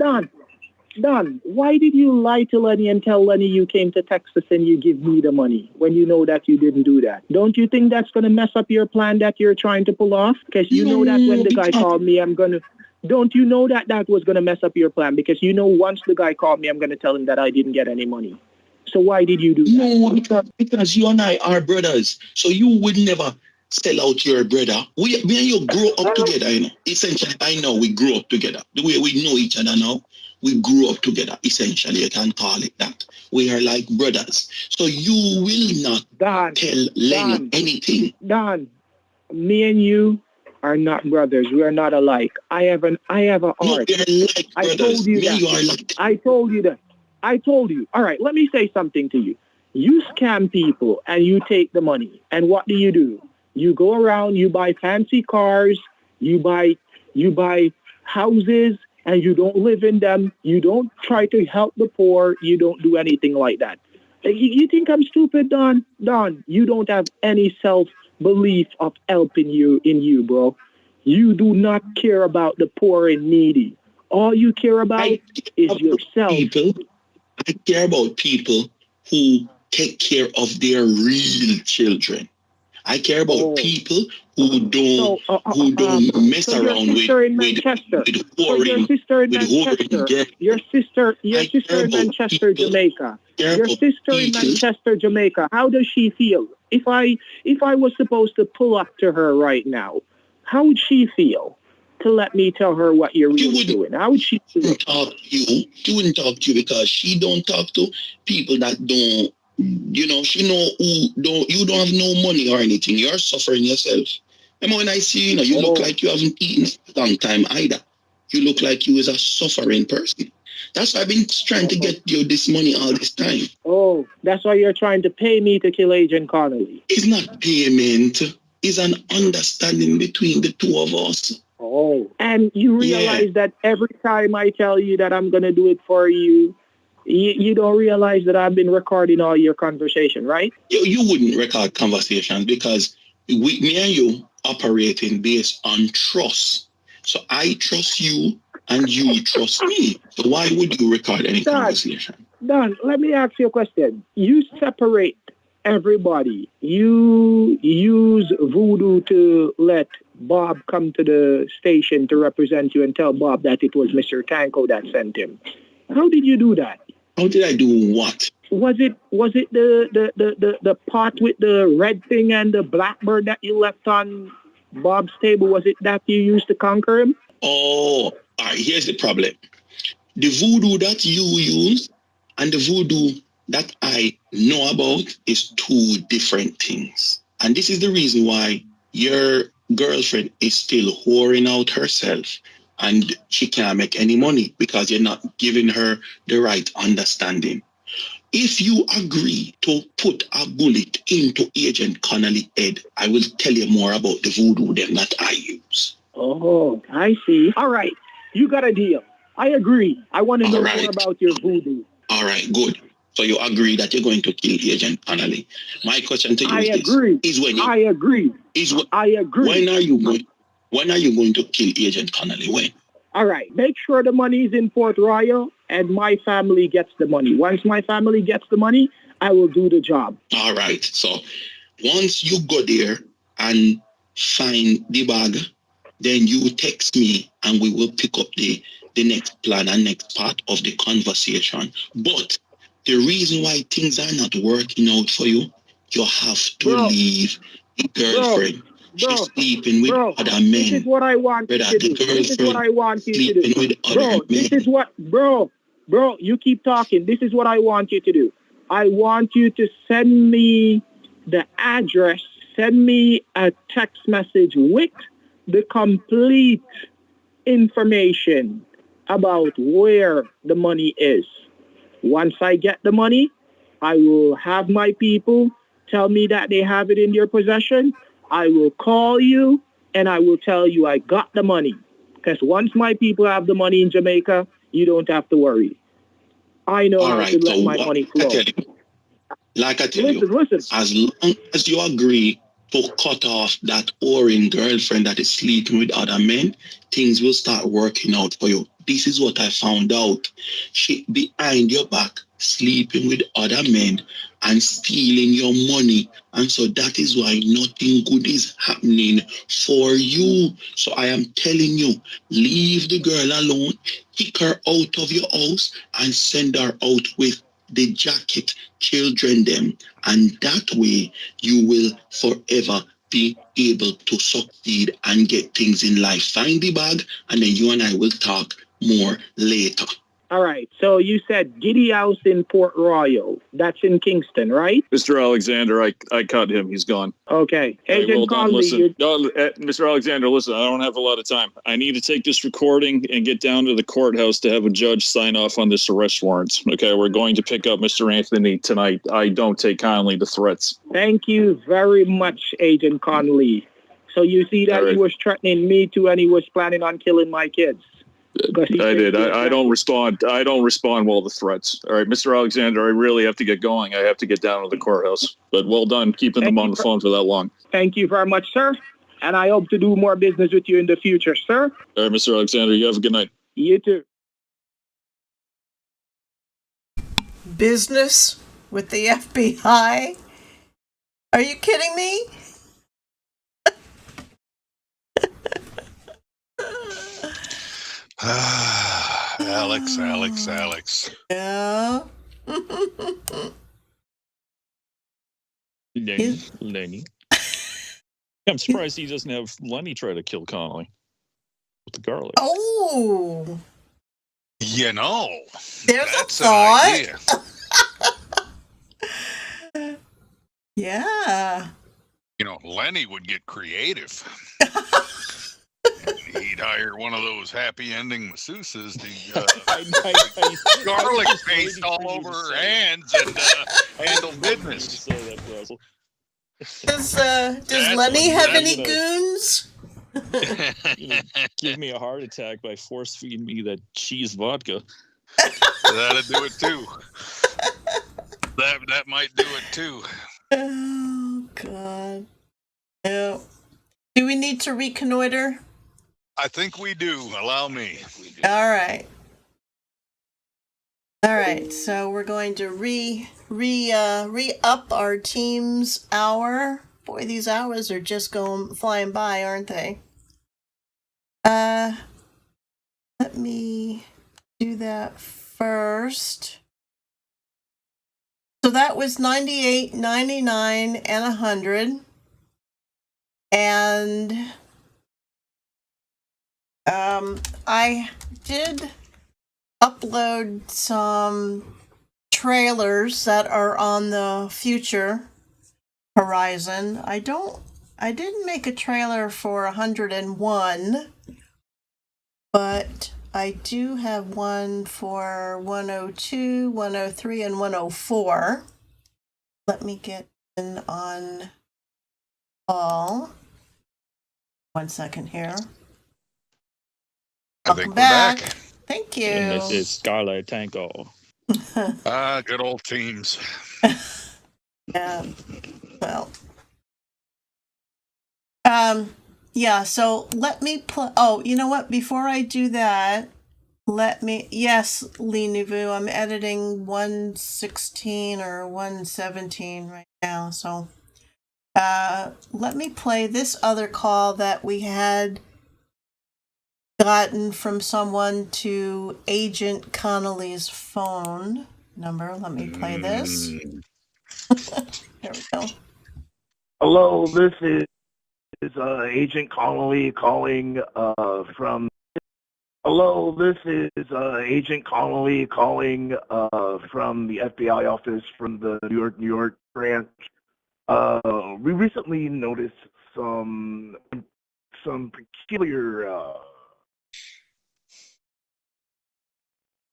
Don, why did you lie to Lenny and tell Lenny you came to Texas and you give me the money when you know that you didn't do that? Don't you think that's going to mess up your plan that you're trying to pull off? Because you know that when the guy called me, don't you know that was going to mess up your plan? Because you know once the guy called me, I'm going to tell him that I didn't get any money. So why did you do that? No, because you and I are brothers. So you would never sell out your brother. Me and you grow up together, you know. Essentially, I know we grew up together. The way we know each other now, we grew up together. Essentially, you can call it that. We are like brothers. So you will not tell Lenny anything. Don, me and you are not brothers. We are not alike. I have an heart. No, you're like brothers. I told you that. You are like... I told you that. I told you. All right, let me say something to you. You scam people and you take the money. And what do? You go around, you buy fancy cars, you buy houses, and you don't live in them. You don't try to help the poor. You don't do anything like that. You think I'm stupid, Don? Don, you don't have any self-belief of helping in you, bro. You do not care about the poor and needy. All you care about is yourself. I care about people who take care of their real children. I care about people who don't mess around with your sister in Manchester, Jamaica. Your sister in Manchester, Jamaica. How does she feel? If I was supposed to pull up to her right now, how would she feel? To let me tell her what you're really doing. How would she feel? She wouldn't talk to you because she don't talk to people that don't. You know, she know you don't have no money or anything. You're suffering yourself. Remember when I see you look like you haven't eaten a long time either. You look like you is a suffering person. That's why I've been trying to get you this money all this time. Oh, that's why you're trying to pay me to kill Agent Connolly. It's not payment. It's an understanding between the two of us. Oh, and you realize that every time I tell you that I'm going to do it for you, you don't realize that I've been recording all your conversation, right? You wouldn't record conversations because me and you operating based on trust. So I trust you and you trust me. So why would you record any conversation? Don, let me ask you a question. You separate everybody. You use voodoo to let Bob come to the station to represent you and tell Bob that it was Mr. Tanko that sent him. How did you do that? How did I do what? Was it the pot with the red thing and the blackbird that you left on Bob's table? Was it that you used to conquer him? Oh, all right, here's the problem. The voodoo that you use and the voodoo that I know about is two different things. And this is the reason why your girlfriend is still whoring out herself and she can't make any money because you're not giving her the right understanding. If you agree to put a bullet into Agent Connolly's head, I will tell you more about the voodoo them that I use. Oh, I see. All right. You got a deal. I agree. I want to know more about your voodoo. All right, good. So you agree that you're going to kill Agent Connolly. My question to you I is agree. this. I agree. I agree. When are you going to kill Agent Connolly? When? All right. Make sure the money is in Port Royal and my family gets the money. Once my family gets the money, I will do the job. All right. So once you go there and find the bag, then you text me and we will pick up the next plan and next part of the conversation. But the reason why things are not working out for you, you have to leave the girlfriend. She's sleeping with other men. This is what I want you to do. This is what I want you to do. Bro, you keep talking. This is what I want you to do. I want you to send me the address, send me a text message with the complete information about where the money is. Once I get the money, I will have my people tell me that they have it in their possession. I will call you and I will tell you I got the money. Because once my people have the money in Jamaica, you don't have to worry. I know how to let my money flow. Like I tell you, as long as you agree to cut off that whoring girlfriend that is sleeping with other men, things will start working out for you. This is what I found out. She behind your back, sleeping with other men and stealing your money. And so that is why nothing good is happening for you. So I am telling you, leave the girl alone, kick her out of your house and send her out with the jacket, children them, and that way you will forever be able to succeed and get things in life. Find the bag and then you and I will talk more later. All right. So you said Giddy House in Port Royal. That's in Kingston, right? Mr. Alexander, I cut him. He's gone. Okay. Hey, Agent Conley, Mr. Alexander, listen, I don't have a lot of time. I need to take this recording and get down to the courthouse to have a judge sign off on this arrest warrant. Okay, we're going to pick up Mr. Anthony tonight. I don't take kindly to threats. Thank you very much, Agent Conley. So you see that he was threatening me too, and he was planning on killing my kids. I did. I don't respond. I don't respond well to threats. All right, Mr. Alexander, I really have to get going. I have to get down to the courthouse. But well done keeping them on the phone for that long. Thank you very much, sir. And I hope to do more business with you in the future, sir. All right, Mr. Alexander, you have a good night. You too. Business with the FBI? Are you kidding me? Alex. Yeah. Lenny. I'm surprised he doesn't have Lenny try to kill Connolly with the garlic. Oh. You know, there's that's a thought. An idea. Yeah. You know, Lenny would get creative. He'd hire one of those happy ending masseuses to garlic paste all over her hands and handle business. Does Lenny have any goons? Give me a heart attack by force feeding me that cheese vodka. That'd do it too. That might do it too. Oh God. No. Do we need to reconnoiter? I think we do. Allow me. All right. So we're going to re-up our team's hour. Boy, these hours are just flying by, aren't they? Let me do that first. So that was 98, 99, and 100. And I did upload some trailers that are on the future horizon. I didn't make a trailer for 101, but I do have one for 102, 103, and 104. Let me get in on all. 1 second here. I think Welcome we're back. back. Thank you. And this is Scarlet Tango. Good old teams. Yeah. Well. Yeah, so let me play. Oh, you know what? Before I do that, yes, Lee Nouveau, I'm editing 116 or 117 right now. So let me play this other call that we had gotten from someone to Agent Connolly's phone number. Let me play this. There we go. Hello, this is Agent Connolly calling from. Hello, this is Agent Connolly calling from the FBI office from the New York branch. We recently noticed some peculiar,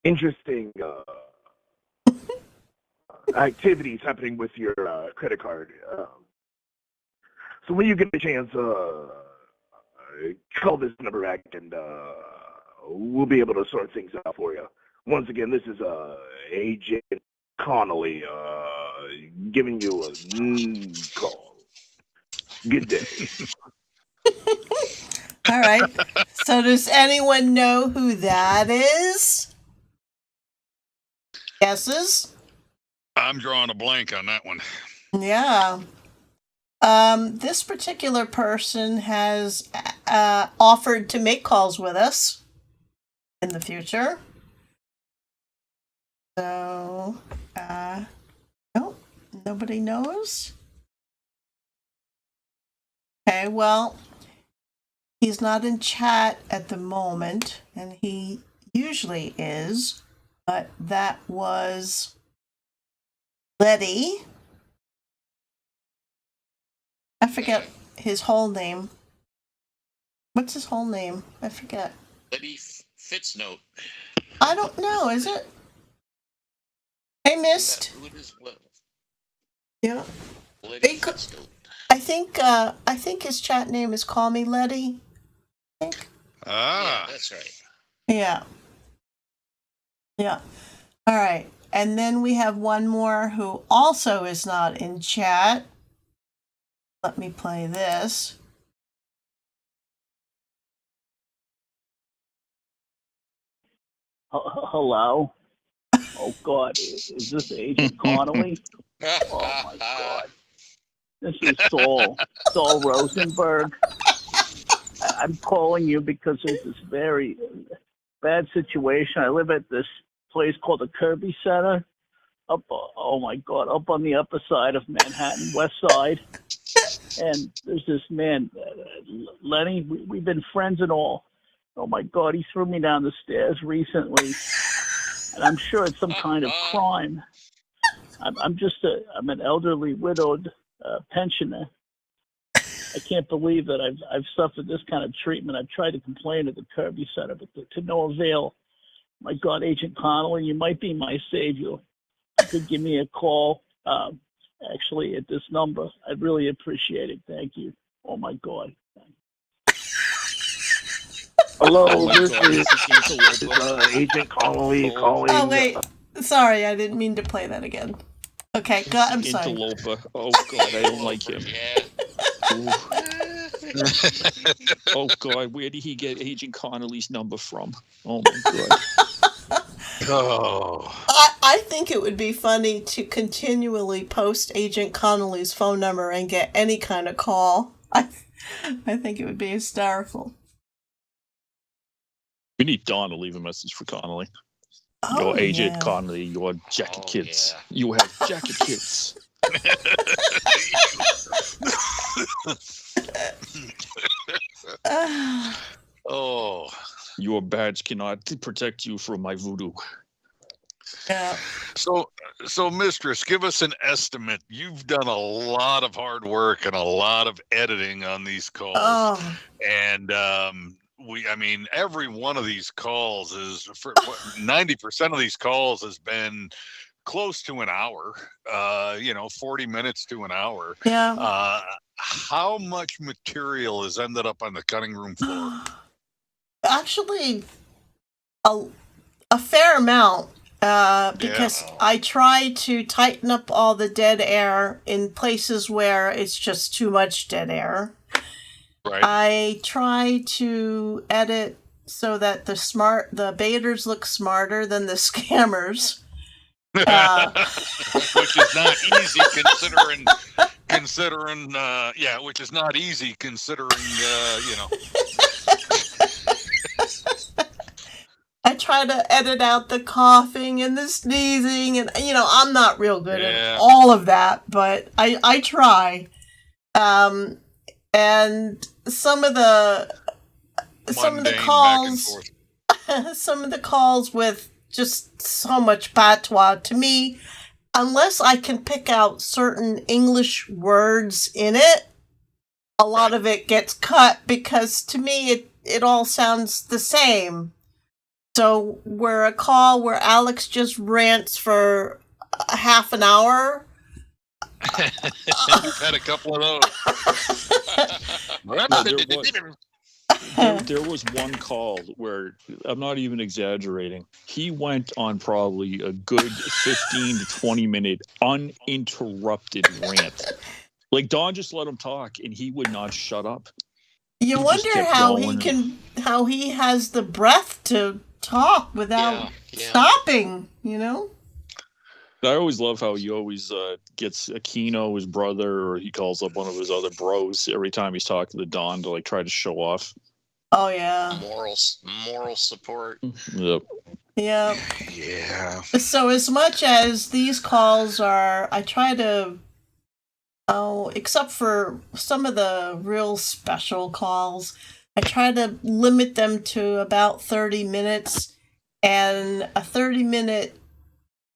interesting activities happening with your credit card. So when you get a chance, call this number back and we'll be able to sort things out for you. Once again, this is Agent Connolly giving you a call. Good day. All right. So does anyone know who that is? Guesses? I'm drawing a blank on that one. Yeah. This particular person has offered to make calls with us in the future. So, no, nobody knows. Okay, well, he's not in chat at the moment, and he usually is, but that was Letty. I forget his whole name. What's his whole name? I forget. Letty Fitznote. I don't know, is it? Hey, Mist. Who it is? Yeah. Letty Fitznote. I think his chat name is Call Me Letty. I think. Yeah, that's right. Yeah. Yeah. All right. And then we have one more who also is not in chat. Let me play this. Hello? Oh, God. Is this Agent Connolly? Oh, my God. This is Saul Rosenberg. I'm calling you because there's this very bad situation. I live at this place called the Kirby Center. Up on the upper side of Manhattan, West Side. And there's this man, Lenny. We've been friends and all. Oh, my God, he threw me down the stairs recently. And I'm sure it's some kind of crime. I'm an elderly, widowed pensioner. I can't believe that I've suffered this kind of treatment. I've tried to complain at the Kirby Center, but to no avail. My God, Agent Connolly, you might be my savior. You could give me a call, actually, at this number. I'd really appreciate it. Thank you. Oh, my God. Hello, this is Agent Connolly calling. Oh, wait. Sorry, I didn't mean to play that again. Okay, God, I'm sorry. Interloper. Oh, God, I don't like him. Oh, God, where did he get Agent Connolly's number from? Oh, my God. Oh. I think it would be funny to continually post Agent Connolly's phone number and get any kind of call. I think it would be hysterical. We need Dawn to leave a message for Connolly. Oh, your Agent yeah. Connolly, your jacket kids. Yeah. You have jacket kids. Oh. Your badge cannot protect you from my voodoo. Yeah. So Mistress, give us an estimate. You've done a lot of hard work and a lot of editing on these calls. Oh. And I mean, every one of these calls is 90% of these calls has been close to an hour, 40 minutes to an hour. Yeah. How much material has ended up on the cutting room floor? Actually, a fair amount. Because I try to tighten up all the dead air in places where it's just too much dead air. Right. I try to edit so that the baiters look smarter than the scammers. Which is not easy considering which is not easy considering I try to edit out the coughing and the sneezing, and I'm not real good at all of that, but I try. And some of the calls some of the calls with just so much patois, to me, unless I can pick out certain English words in it, a lot of it gets cut, because to me it all sounds the same. So where a call where Alex just rants for a half an hour. You've had a couple of those. There was one call where, I'm not even exaggerating, he went on probably a good 15 to 20 minute uninterrupted rant. Like, Don just let him talk and he would not shut up. You wonder how he has the breath to talk without stopping, I always love how he always gets Aquino, his brother, or he calls up one of his other bros every time he's talking to Don to try to show off. Oh yeah. Moral support. Yep. Yeah. Yeah. So as much as these calls are, I try to, except for some of the real special calls, I try to limit them to about 30 minutes, and a 30-minute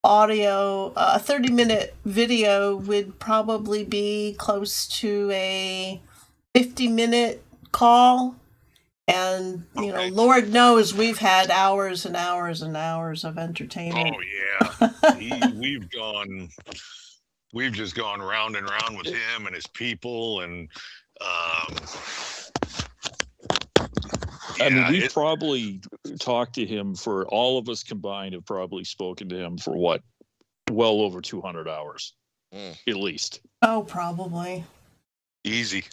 audio, a 30-minute video would probably be close to a 50-minute call. And, Lord knows we've had hours and hours and hours of entertainment. Oh, yeah. We've just gone round and round with him and his people. And, we've probably talked to him for, all of us combined have probably spoken to him for well over 200 hours, at least. Oh, probably. Easy.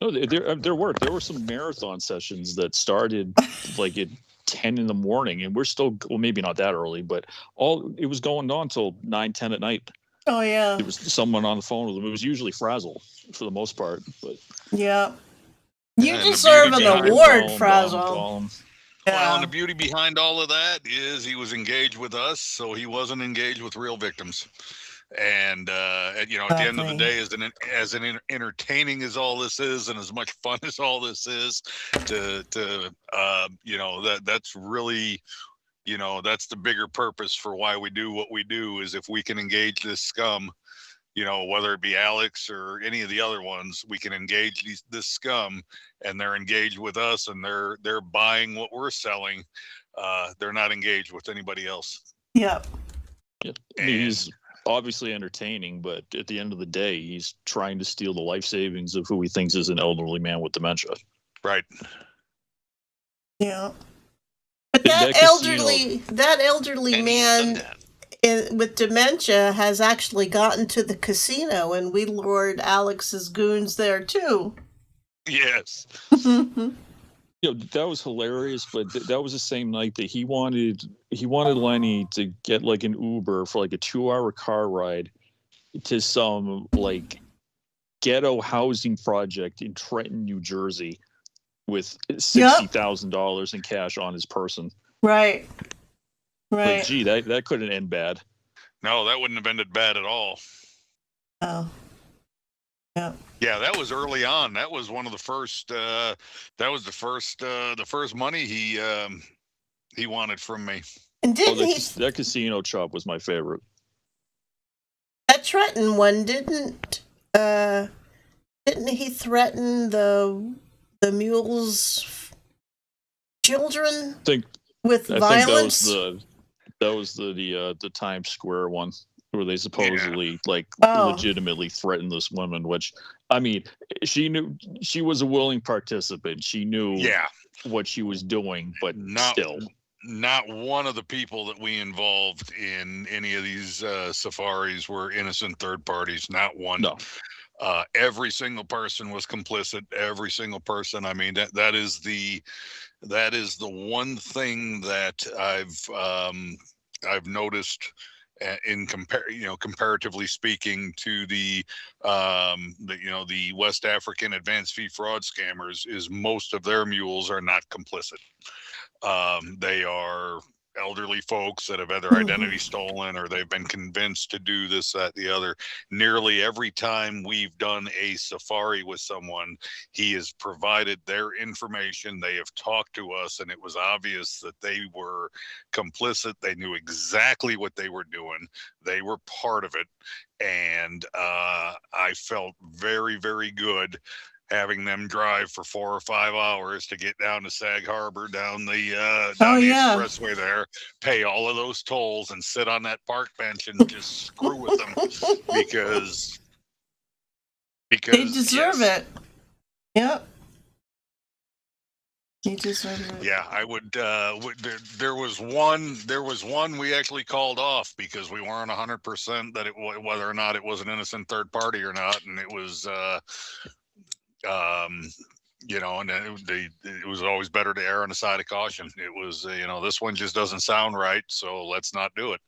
No, there were some marathon sessions that started like at 10 in the morning, and we're still, well, maybe not that early, but it was going on till 9, 10 at night. Oh yeah. There was someone on the phone with them. It was usually Frazzle for the most part, but yeah. You deserve an award, Frazzle. Well, and the beauty behind all of that is he was engaged with us, so he wasn't engaged with real victims. And at the end of the day, as entertaining as all this is, and as much fun as all this is, that's really, that's the bigger purpose for why we do what we do, is if we can engage this scum, whether it be Alex or any of the other ones, we can engage this scum, and they're engaged with us, and they're buying what we're selling. They're not engaged with anybody else. Yep. Yeah. He's obviously entertaining, but at the end of the day, he's trying to steal the life savings of who he thinks is an elderly man with dementia. Right. Yeah. But that elderly man with dementia has actually gotten to the casino, and we lured Alex's goons there too. Yes. That was hilarious, but that was the same night that he wanted Lenny to get like an Uber for like a 2-hour car ride to some like ghetto housing project in Trenton, New Jersey, with $60,000 in cash on his person. Right. Like, gee, that couldn't end bad. No, that wouldn't have ended bad at all. Oh. Yeah. Yeah, that was early on. That was one of the first. That was the first money he wanted from me. And that casino chop was my favorite. That Trenton one didn't he threaten the the mules' children I with think violence. that was the Times Square one where they supposedly Oh. legitimately threatened this woman, which I mean, she knew she was a willing participant. She knew what she was doing, but still. Not one of the people that we involved in any of these safaris were innocent third parties. Not one. No. Every single person was complicit. Every single person. I mean, that is the one thing that I've noticed in comparatively speaking to the West African advanced fee fraud scammers, is most of their mules are not complicit. They are elderly folks that have had their identity stolen, or they've been convinced to do this, that, the other. Nearly every time we've done a safari with someone, he has provided their information. They have talked to us, and it was obvious that they were complicit. They knew exactly what they were doing. They were part of it. And I felt very, very good having them drive for 4 or 5 hours to get down to Sag Harbor, down the expressway there, pay all of those tolls, and sit on that park bench and just screw with them because they deserve it. Yep. They deserve it. Yeah, I would. There was one we actually called off because we weren't 100% that whether or not it was an innocent third party or not, and it was. And it was always better to err on the side of caution. It was, this one just doesn't sound right, so let's not do it.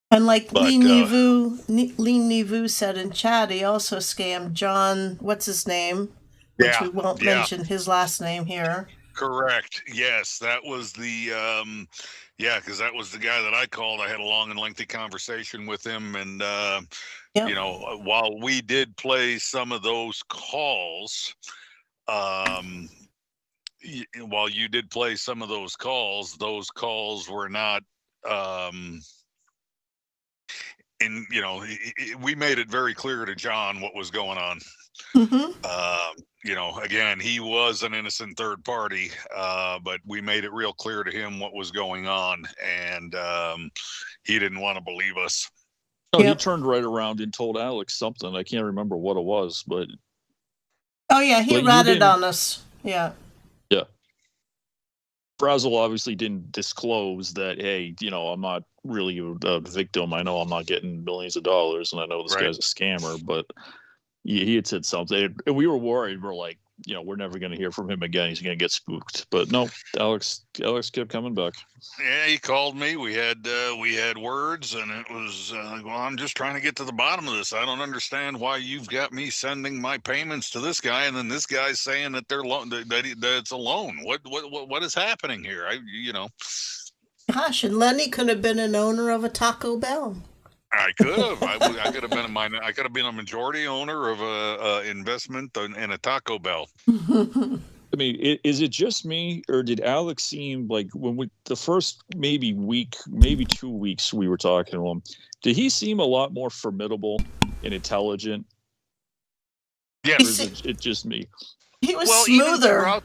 And like Lee Nivu said in chat, he also scammed John, what's his name? Which we won't mention his last name here. Correct. Yes, that was the because that was the guy that I called. I had a long and lengthy conversation with him, and while we did play some of those calls, while you did play some of those calls were not we made it very clear to John what was going on. Again, he was an innocent third party, but we made it real clear to him what was going on, and he didn't want to believe us. Oh, he turned right around and told Alex something. I can't remember what it was, but he ratted on us. Yeah. Yeah. Frazzle obviously didn't disclose that, hey, I'm not really a victim. I know I'm not getting millions of dollars, and I know this guy's a scammer, but he had said something, and we were worried. We're like, we're never going to hear from him again. He's going to get spooked. But no, Alex kept coming back. Yeah, he called me. We had words, and it was I'm just trying to get to the bottom of this. I don't understand why you've got me sending my payments to this guy, and then this guy's saying that they're that it's a loan. What is happening here? Gosh, and Lenny could have been an owner of a Taco Bell. I could have. I could have been I could have been a majority owner of a investment in a Taco Bell. I mean, is it just me, or did Alex seem like when the first maybe 2 weeks we were talking to him, did he seem a lot more formidable and intelligent? Yeah, is it just me? He was smoother.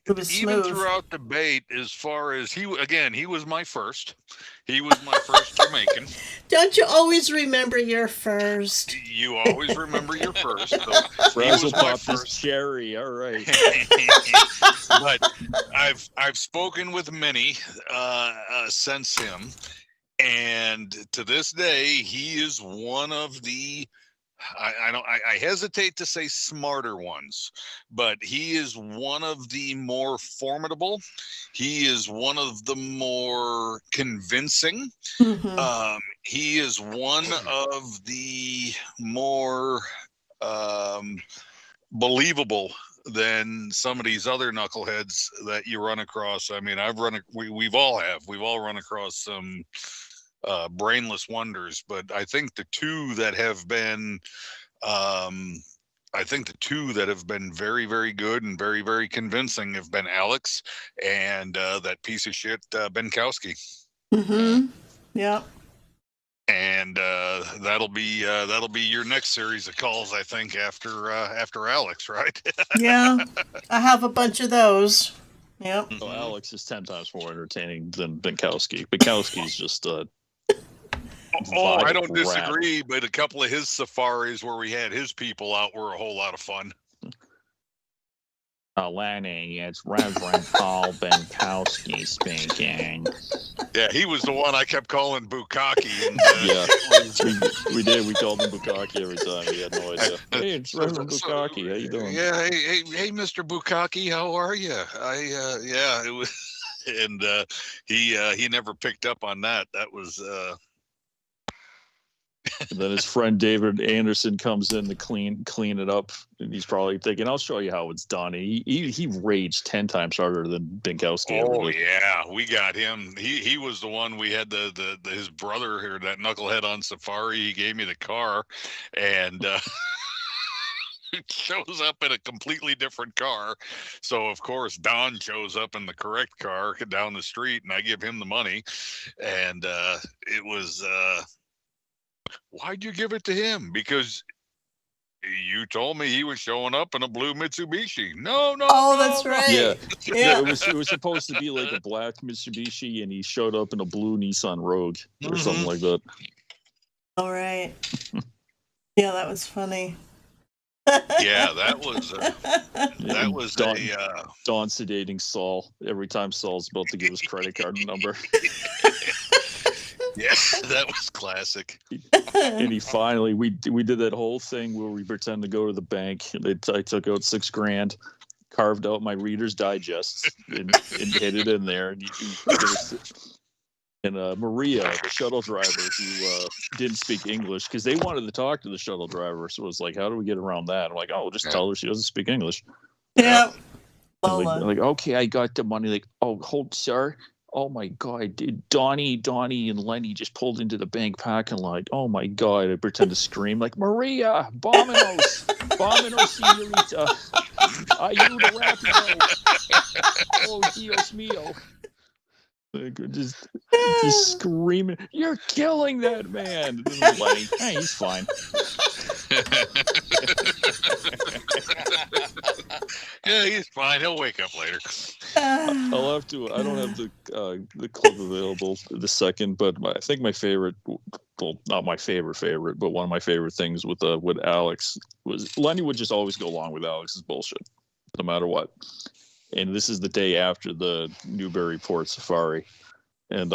Even throughout the debate, as far as he was my first. He was my first Jamaican. Don't you always remember your first? You always remember your first. Frazzle popped his cherry. All right. But I've spoken with many since him, and to this day, he is one of the. I hesitate to say smarter ones, but he is one of the more formidable. He is one of the more convincing. He is one of the more believable than some of these other knuckleheads that you run across. I mean, we've all run across some brainless wonders, but I think the two that have been very, very good and very, very convincing have been Alex and that piece of shit Benkowski. Yeah. And that'll be your next series of calls, I think, after Alex, right? Yeah, I have a bunch of those. Yep. So Alex is 10 times more entertaining than Binkowski. Binkowski's just I vile don't rat. disagree, but a couple of his safaris where we had his people out were a whole lot of fun. Lenny, it's Reverend Paul Binkowski speaking. Yeah, he was the one I kept calling Bukkake. And, Yeah, we did. We called him Bukkake every time. We had no idea. Hey, it's Reverend Bukkake. How you doing? Yeah, hey, Mr. Bukkake, how are you? Yeah, it was, and he never picked up on that. That was. And then his friend David Anderson comes in to clean it up, and he's probably thinking, "I'll show you how it's done." And he raged 10 times harder than Binkowski. Oh yeah, we got him. He was the one. We had the his brother here, that knucklehead on safari. He gave me the car, and shows up in a completely different car. So of course Don shows up in the correct car down the street, and I give him the money. And it was. Why'd you give it to him? Because you told me he was showing up in a blue Mitsubishi. No. Oh, that's right. Yeah. Yeah. It was supposed to be like a black Mitsubishi, and he showed up in a blue Nissan Rogue or something like that. All right. Yeah, that was funny. Yeah, that was Don sedating Saul every time Saul's about to give his credit card number. Yeah, that was classic. And he finally, we did that whole thing where we pretend to go to the bank. I took out $6,000, carved out my Reader's Digest, and hid it in there. And Maria, the shuttle driver, who didn't speak English, because they wanted to talk to the shuttle driver. So it was like, how do we get around that? I'm like, oh, just tell her she doesn't speak English. Yeah. Like, okay, I got the money. Like, oh, hold, sir. Oh my God, Donnie and Lenny just pulled into the bank parking lot. Oh my God, I pretend to scream like, Maria, Bominos, señorita, ayuda rápido. Oh, Dios mío. Like, just screaming, you're killing that man. And Lenny, hey, he's fine. Yeah, he's fine. He'll wake up later. I'll have to. I don't have the clip available the second, but I think my favorite, well, not my favorite, but one of my favorite things with Alex was Lenny would just always go along with Alex's bullshit, no matter what. And this is the day after the Newburyport Safari, and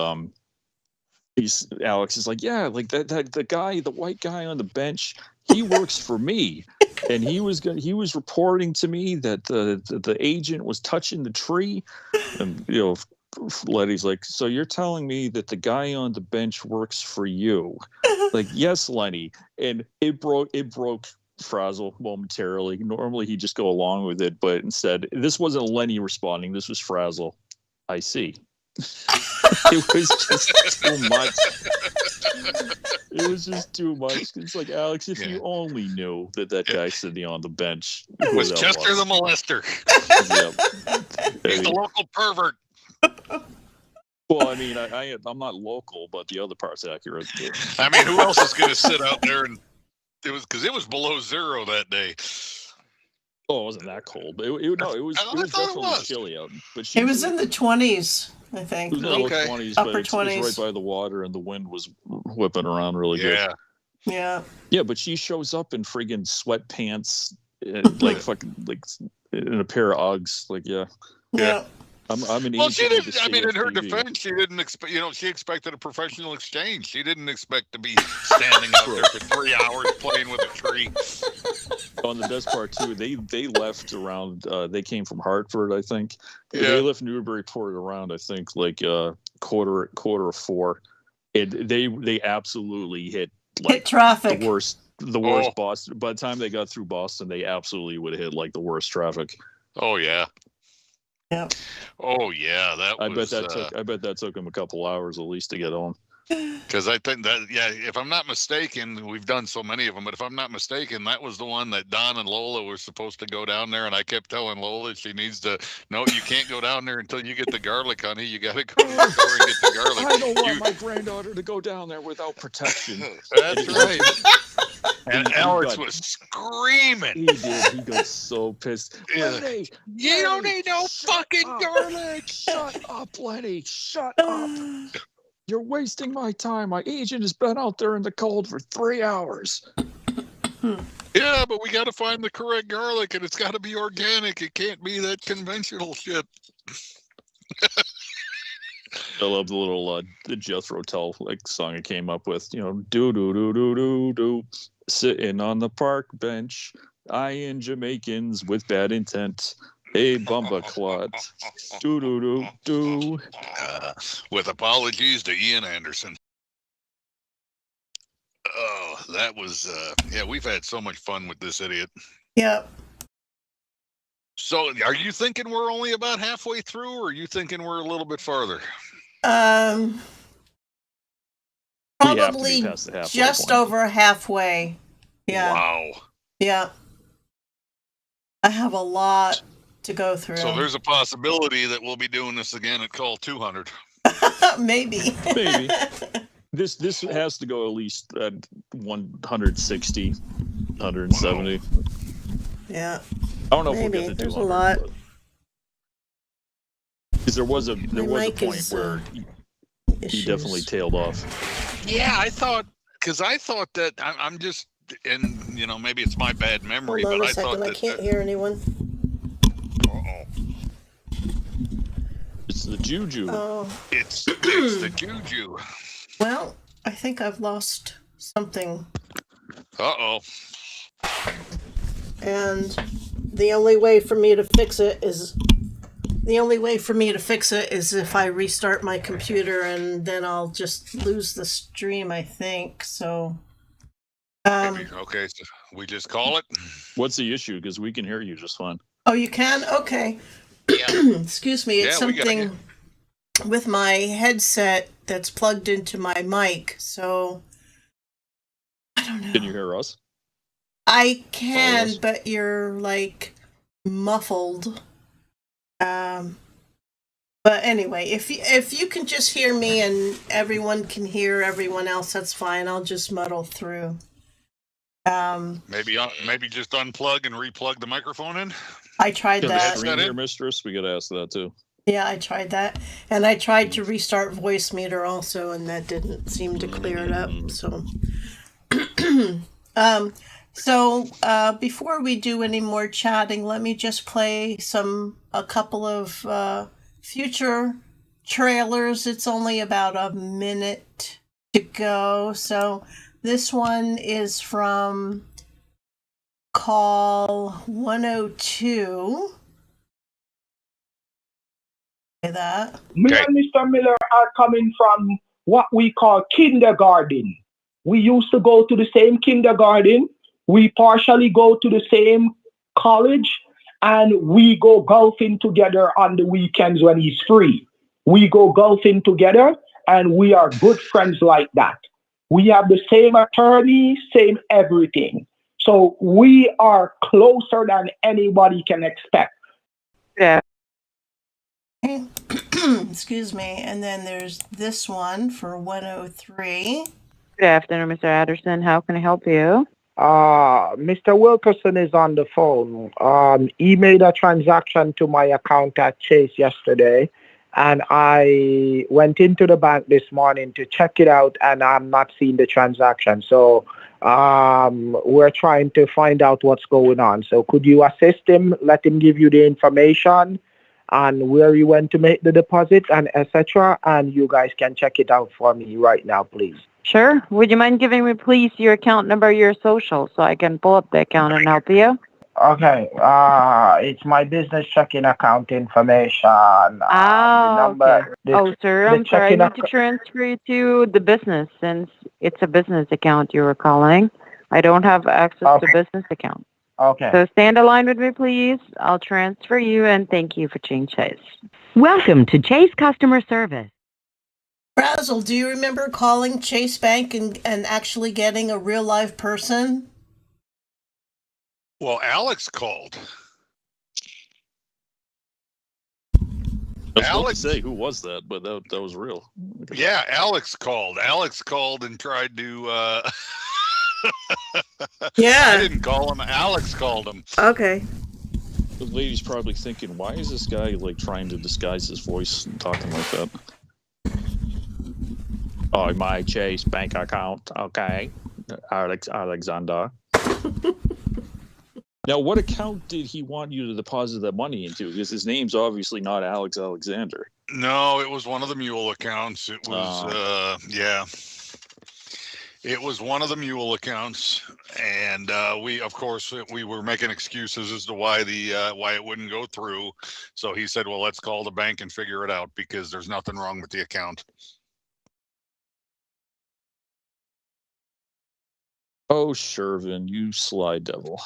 Alex is like, yeah, like that the white guy on the bench, he works for me. And he was reporting to me that the agent was touching the tree, and Letty's like, so you're telling me that the guy on the bench works for you? Like, yes, Lenny. And it broke Frazzle momentarily. Normally he'd just go along with it, but instead, this wasn't Lenny responding. This was Frazzle. I see. It was just too much. It was just too much. It's like, Alex, if you only knew that guy sitting on the bench was Chester the molester. Yep. He's the local pervert. Well, I mean, I'm not local, but the other part's accurate. I mean, who else is going to sit out there? And it was below zero that day. Oh, it wasn't that cold. It was definitely chilly out. But it was in the 20s, I think. It was in the 20s, upper but 20s. It was right by the water, and the wind was whipping around really good. Yeah. Yeah, but she shows up in friggin' sweatpants, and like fucking like in a pair of Uggs. Like, yeah. I'm an well, she agent didn't. of I mean, in her TV. defense, she didn't expect. She expected a professional exchange. She didn't expect to be standing out there for 3 hours playing with a tree. On the best part too, they left around. They came from Hartford, I think. Yeah. They left Newburyport around, I think, like quarter of 4. And they absolutely hit traffic. The worst Boston. By the time they got through Boston, they absolutely would have hit like the worst traffic. Oh yeah. Yep. Oh yeah, I bet that took them a couple hours at least to get home. Because I think that, yeah, if I'm not mistaken, we've done so many of them, but if I'm not mistaken, that was the one that Don and Lola were supposed to go down there, and I kept telling Lola she needs to, no, you can't go down there until you get the garlic, honey. You got to go to the store and get the garlic. I don't want my granddaughter to go down there without protection. That's right. And Alex was screaming. He did. He got so pissed. Lenny, you don't need no fucking garlic. Shut up, Lenny. Shut up. You're wasting my time. My agent has been out there in the cold for 3 hours. Yeah, but we got to find the correct garlic, and it's got to be organic. It can't be that conventional shit. I love the little the Jethro Tull song I came up with. You know, do do do do do do, sitting on the park bench, eyeing Jamaicans with bad intent. Hey, Bumba Clot. Do do do do. With apologies to Ian Anderson. Oh, that was yeah. We've had so much fun with this idiot. Yep. So, are you thinking we're only about halfway through, or are you thinking we're a little bit farther? Probably just over halfway. Yeah. Wow. Yeah. I have a lot to go through. So there's a possibility that we'll be doing this again at call 200. Maybe. Maybe. This has to go at least at 160, 170. Yeah. I don't know if we'll get to 200. There's a lot. Because there was a point where he definitely tailed off. Yeah, I thought that I'm just, and you know, maybe it's my bad memory, Hold on but a second. I can't hear anyone. It's the juju. Oh. It's the juju. Well, I think I've lost something. Uh-oh. And the only way for me to fix it is if I restart my computer, and then I'll just lose the stream, I think. So okay, so we just call it. What's the issue? Because we can hear you just fine. Oh, you can? Okay. Excuse me. It's something with my headset that's plugged into my mic. So I don't know. Can you hear us? I can, but you're like muffled. But anyway, if you can just hear me and everyone can hear everyone else, that's fine. I'll just muddle through. Maybe just unplug and replug the microphone in. I tried that. Your Mistress, we got to ask that too. Yeah, I tried that, and I tried to restart voice meter also, and that didn't seem to clear it up. So, before we do any more chatting, let me just play a couple of future trailers. It's only about a minute to go. So this one is from call 102. That. Me and Mr. Miller are coming from what we call kindergarten. We used to go to the same kindergarten. We partially go to the same college, and we go golfing together on the weekends when he's free. We go golfing together, and we are good friends like that. We have the same attorney, same everything. So we are closer than anybody can expect. Yeah. Excuse me. And then there's this one for 103. Good afternoon, Mr. Anderson. How can I help you? Mr. Wilkerson is on the phone. He made a transaction to my account at Chase yesterday, and I went into the bank this morning to check it out, and I'm not seeing the transaction. So we're trying to find out what's going on. So could you assist him, let him give you the information on where you went to make the deposit and etc., and you guys can check it out for me right now, please. Sure. Would you mind giving me, please, your account number, your social, so I can pull up the account and help you? Okay. It's my business checking account information. Okay. Sir, I'm sorry. I need to transfer you to the business since it's a business account you were calling. I don't have access to business account. Okay. So stand in line with me, please. I'll transfer you, and thank you for choosing Chase. Welcome to Chase Customer Service. Frazzle, do you remember calling Chase Bank and actually getting a real live person? Well, Alex called. I was about to Alex, say, who was that? But that was real. yeah, Alex called. Alex called and tried to. Yeah. I didn't call him. Alex called him. Okay. The lady's probably thinking, why is this guy like trying to disguise his voice and talking like that? Oh, my Chase bank account. Okay, Alexander. Now, what account did he want you to deposit that money into? Because his name's obviously not Alex Alexander. No, it was one of the mule accounts. It was, yeah. It was one of the mule accounts, and we, of course, we were making excuses as to why why it wouldn't go through. So he said, "Well, let's call the bank and figure it out because there's nothing wrong with the account." Oh, Shervin, you sly devil.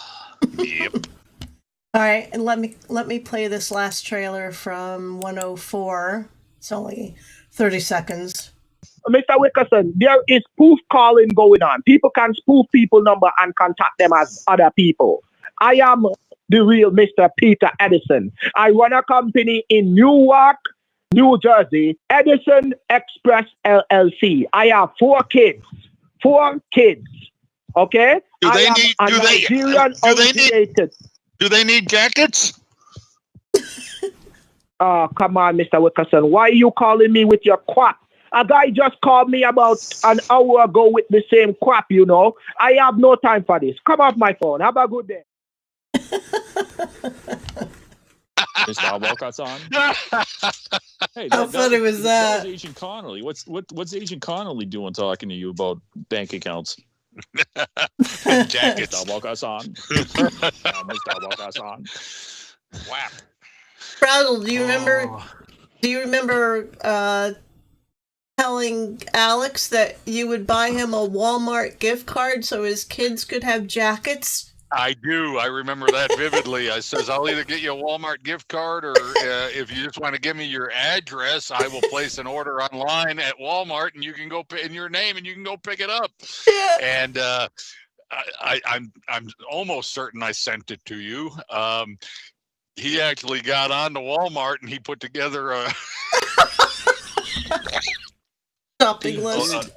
Yep. All right, and let me play this last trailer from 104. It's only 30 seconds. Mr. Wickerson, there is spoof calling going on. People can spoof people number and contact them as other people. I am the real Mr. Peter Edison. I run a company in Newark, New Jersey, Edison Express LLC. I have 4 kids. 4 kids. Okay? Do they need jackets? Oh, come on, Mr. Wickerson. Why are you calling me with your crap? A guy just called me about an hour ago with the same crap, you know. I have no time for this. Come off my phone. Have a good day. Mr. Walkerson. Hey, How funny was that? That was Agent Connolly. What's Agent Connolly doing talking to you about bank accounts? Jackets. Mr. Walkerson. Mr. Walkerson. Wow. Frazzle, do you remember? Do you remember telling Alex that you would buy him a Walmart gift card so his kids could have jackets? I do. I remember that vividly. I says, I'll either get you a Walmart gift card or if you just want to give me your address, I will place an order online at Walmart and you can go pay in your name and you can go pick it up. Yeah. And I'm almost certain I sent it to you. He actually got on to Walmart and he put together a shopping list.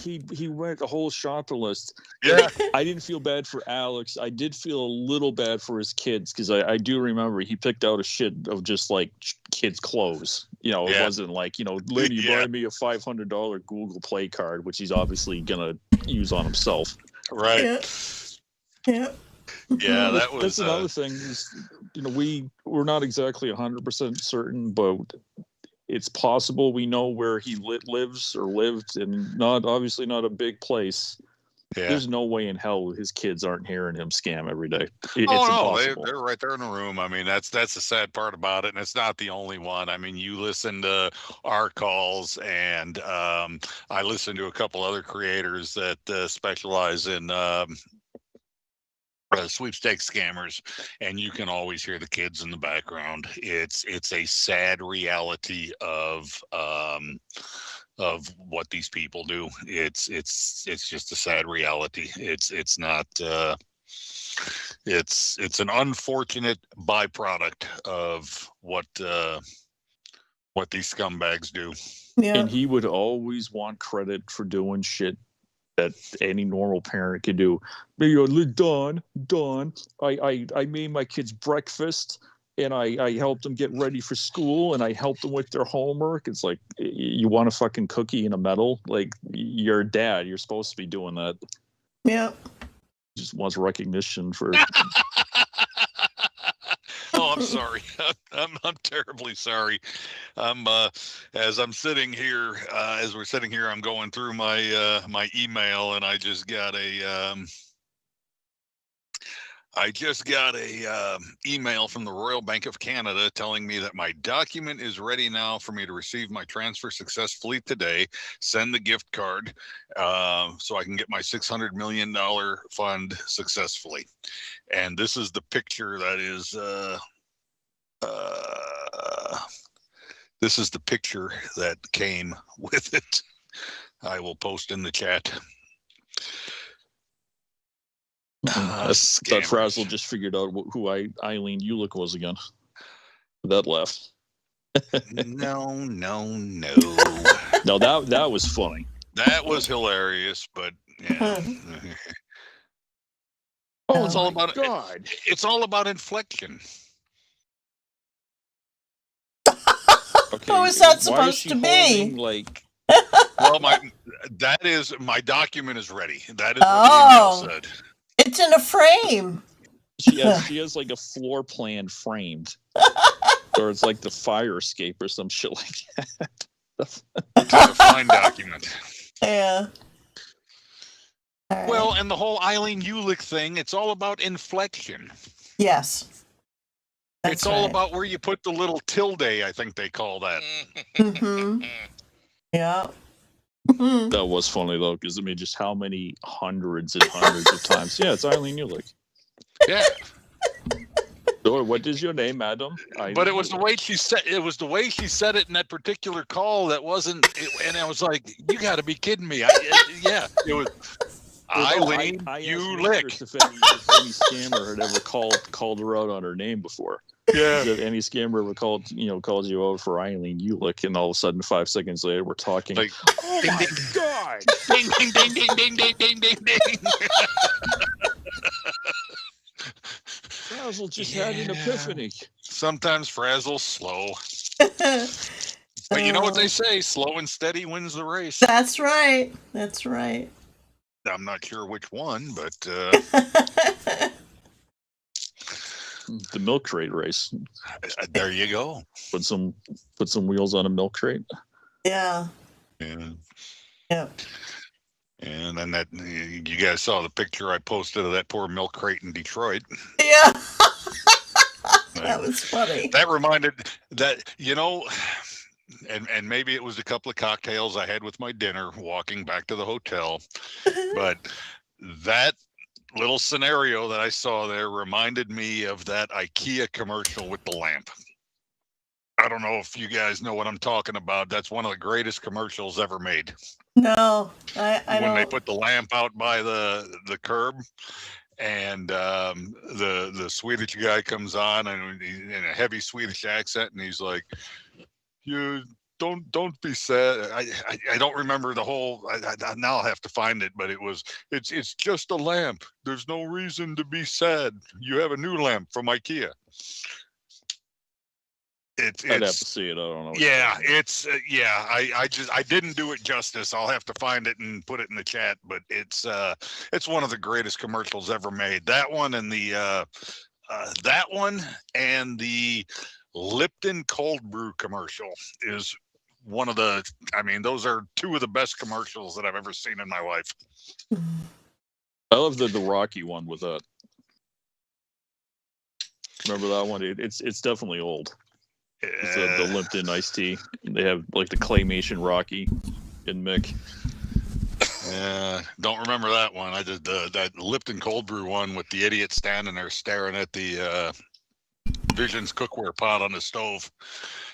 He went the whole shopping list. Yeah. I didn't feel bad for Alex. I did feel a little bad for his kids because I do remember he picked out a shit of just like kids' clothes. You know, it wasn't like, you know, lady, buy me a $500 Google Play card, which he's obviously gonna use on himself. Right. Yeah. Yeah, that was. That's another thing. Is, you know, we're not exactly 100% certain, but it's possible we know where he lives or lived, and obviously not a big place. Yeah. There's no way in hell his kids aren't hearing him scam every day. It's impossible. They're right there in the room. I mean, that's the sad part about it, and it's not the only one. I mean, you listen to our calls, and I listen to a couple other creators that specialize in sweepstakes scammers, and you can always hear the kids in the background. It's a sad reality of what these people do. It's just a sad reality. It's not it's an unfortunate byproduct of what these scumbags do. Yeah. And he would always want credit for doing shit that any normal parent could do. Dawn, I made my kids breakfast and I helped them get ready for school and I helped them with their homework. It's like, you want a fucking cookie and a medal? Like, you're a dad. You're supposed to be doing that. Yeah. Just wants recognition for... Oh, I'm sorry. I'm terribly sorry. As I'm sitting here, as we're sitting here, I'm going through my my email, and I just got a email from the Royal Bank of Canada telling me that my document is ready now for me to receive my transfer successfully today. Send the gift card so I can get my $600 million fund successfully. And this is the picture that is This is the picture that came with it. I will post in the chat. That Frazzle just figured out who Eileen Ulick was again. That laugh. No. No, that was funny. That was hilarious, but yeah. Oh, it's all about God. It's all about inflection. Okay, What was that why is supposed she to holding, be? like? Well, my document is ready. That is what the email said. It's in a frame. She has like a floor plan framed, or it's like the fire escape or some shit like that. It's a fine document. Yeah. Well, and the whole Eileen Ulick thing, it's all about inflection. Yes. It's all about where you put the little tilde, I think they call that. Mm-hmm. Yeah. That was funny though, because I mean, just how many hundreds and hundreds of times. Yeah, it's Eileen Ulick. Yeah. So, what is your name, madam? But it was the way she said. It was the way she said it in that particular call that wasn't. And I was like, "You got to be kidding me!" Yeah, it was Eileen Ulick. If any scammer had ever called her out on her name before. Yeah. If any scammer ever called you over for Eileen Ulick, and all of a sudden 5 seconds later we're talking like, oh ding, my ding, God! Ding ding ding ding ding ding ding ding ding. Frazzle just had an epiphany. Sometimes Frazzle's slow. But you know what they say, slow and steady wins the race. That's right. That's right. I'm not sure which one, but the milk crate race. There you go. Put some wheels on a milk crate. Yeah. Yeah. Yeah. And then you guys saw the picture I posted of that poor milk crate in Detroit. Yeah. That was funny. That reminded that, and maybe it was a couple of cocktails I had with my dinner walking back to the hotel, but that little scenario that I saw there reminded me of that IKEA commercial with the lamp. I don't know if you guys know what I'm talking about. That's one of the greatest commercials ever made. No, I when don't. They put the lamp out by the curb, and the Swedish guy comes on and in a heavy Swedish accent, and he's like, "You don't be sad." I don't remember the whole. Now I'll have to find it, but it's just a lamp. There's no reason to be sad. You have a new lamp from IKEA. I'd have to see it. I don't know. Yeah, it's I didn't do it justice. I'll have to find it and put it in the chat. But it's one of the greatest commercials ever made. That one and the Lipton cold brew commercial is one of the. I mean, those are two of the best commercials that I've ever seen in my life. I love the Rocky one with that. Remember that one? It's definitely old. It's the Lipton iced tea. They have like the claymation Rocky and Mick. Don't remember that one. I did that Lipton cold brew one with the idiot standing there staring at the Vision's cookware pot on the stove,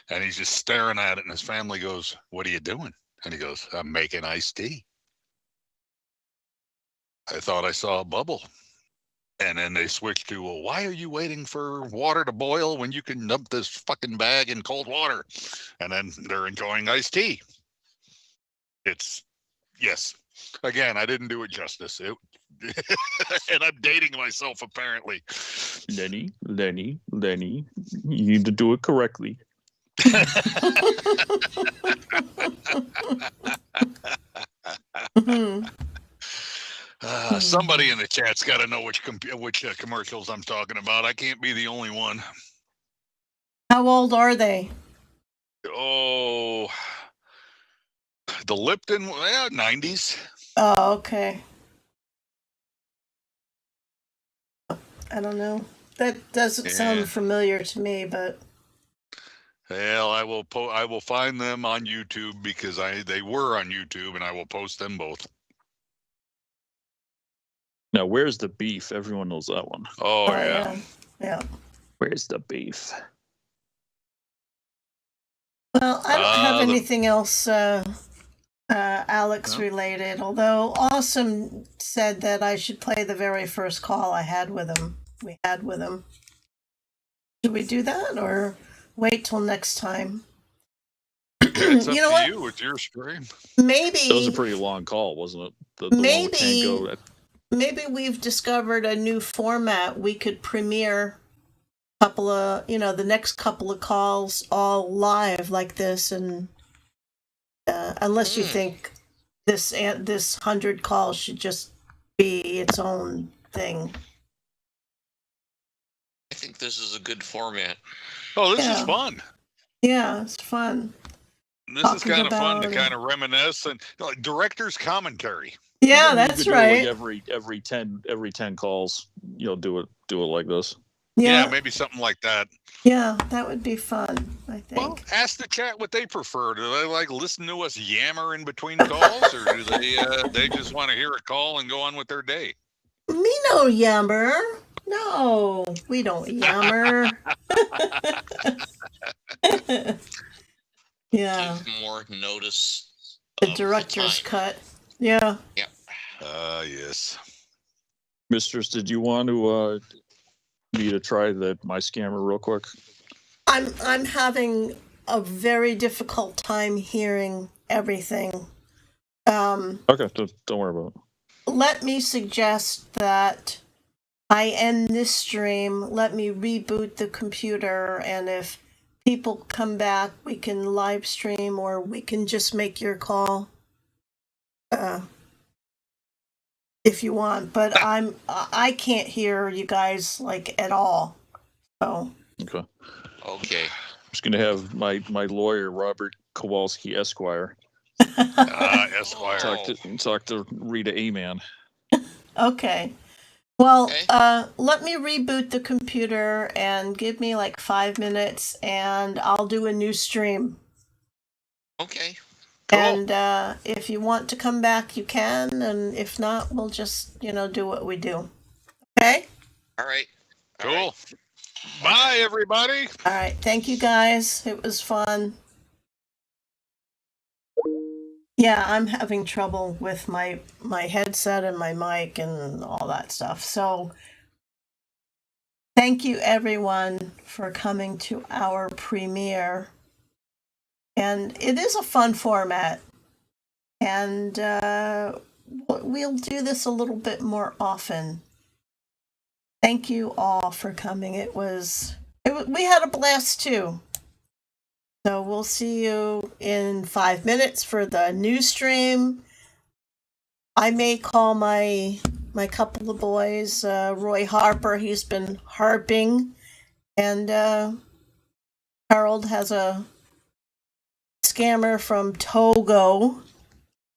and he's just staring at it. And his family goes, "What are you doing?" And he goes, "I'm making iced tea. I thought I saw a bubble." And then they switch to, "Well, why are you waiting for water to boil when you can dump this fucking bag in cold water?" And then they're enjoying iced tea. Yes. Again, I didn't do it justice. And I'm dating myself, apparently. Lenny, you need to do it correctly. Somebody in the chat's got to know which commercials I'm talking about. I can't be the only one. How old are they? Oh, the Lipton, 90s. Oh, okay. I don't know. That doesn't sound familiar to me, but. Well, I will find them on YouTube because they were on YouTube, and I will post them both. Now, where's the beef? Everyone knows that one. Oh yeah. Yeah. Where's the beef? Well, I don't have the- anything else Alex related, although Awesome said that I should play the very first call I had with him. We had with him. Should we do that or wait till next time? It's up You know to what? you with your stream. Maybe That was a pretty long call, wasn't it? The one with Tango. Maybe we've discovered a new format. We could premiere a couple of, the next couple of calls all live like this, and unless you think this 100 calls should just be its own thing. I think this is a good format. Oh, this is fun. Yeah, it's fun. This is kind of fun to kind of reminisce and like director's commentary. Yeah, that's right. Like every 10 calls, do it like this. Yeah, maybe something like that. Yeah, that would be fun, I think. Well, ask the chat what they prefer. Do they like listen to us yammer in between calls, or do they just want to hear a call and go on with their day? Me no yammer. No, we don't yammer. Yeah. Give more notice. The director's cut. Yeah. Yeah. Yes. Mistress, did you want me to try my scammer real quick? I'm having a very difficult time hearing everything. Okay, don't worry about it. Let me suggest that I end this stream. Let me reboot the computer, and if people come back, we can live stream, or we can just make your call. If you want, but I can't hear you guys like at all. So Okay. Okay. I'm just gonna have my lawyer, Robert Kowalski Esquire. Esquire. Talk to Rita A-Man. Okay. Well, let me reboot the computer and give me like 5 minutes, and I'll do a new stream. Okay. Cool. And if you want to come back, you can, and if not, we'll just do what we do. Okay. All right. Cool. Bye, everybody. All right. Thank you, guys. It was fun. Yeah, I'm having trouble with my headset and my mic and all that stuff. So thank you, everyone, for coming to our premiere. And it is a fun format. And we'll do this a little bit more often. Thank you all for coming. We had a blast too. So we'll see you in 5 minutes for the new stream. I may call my couple of boys, Roy Harper, he's been harping, and Harold has a scammer from Togo.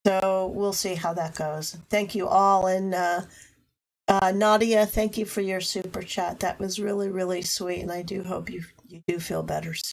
So we'll see how that goes. Thank you all, and Nadia, thank you for your super chat. That was really, really sweet, and I do hope you do feel better soon.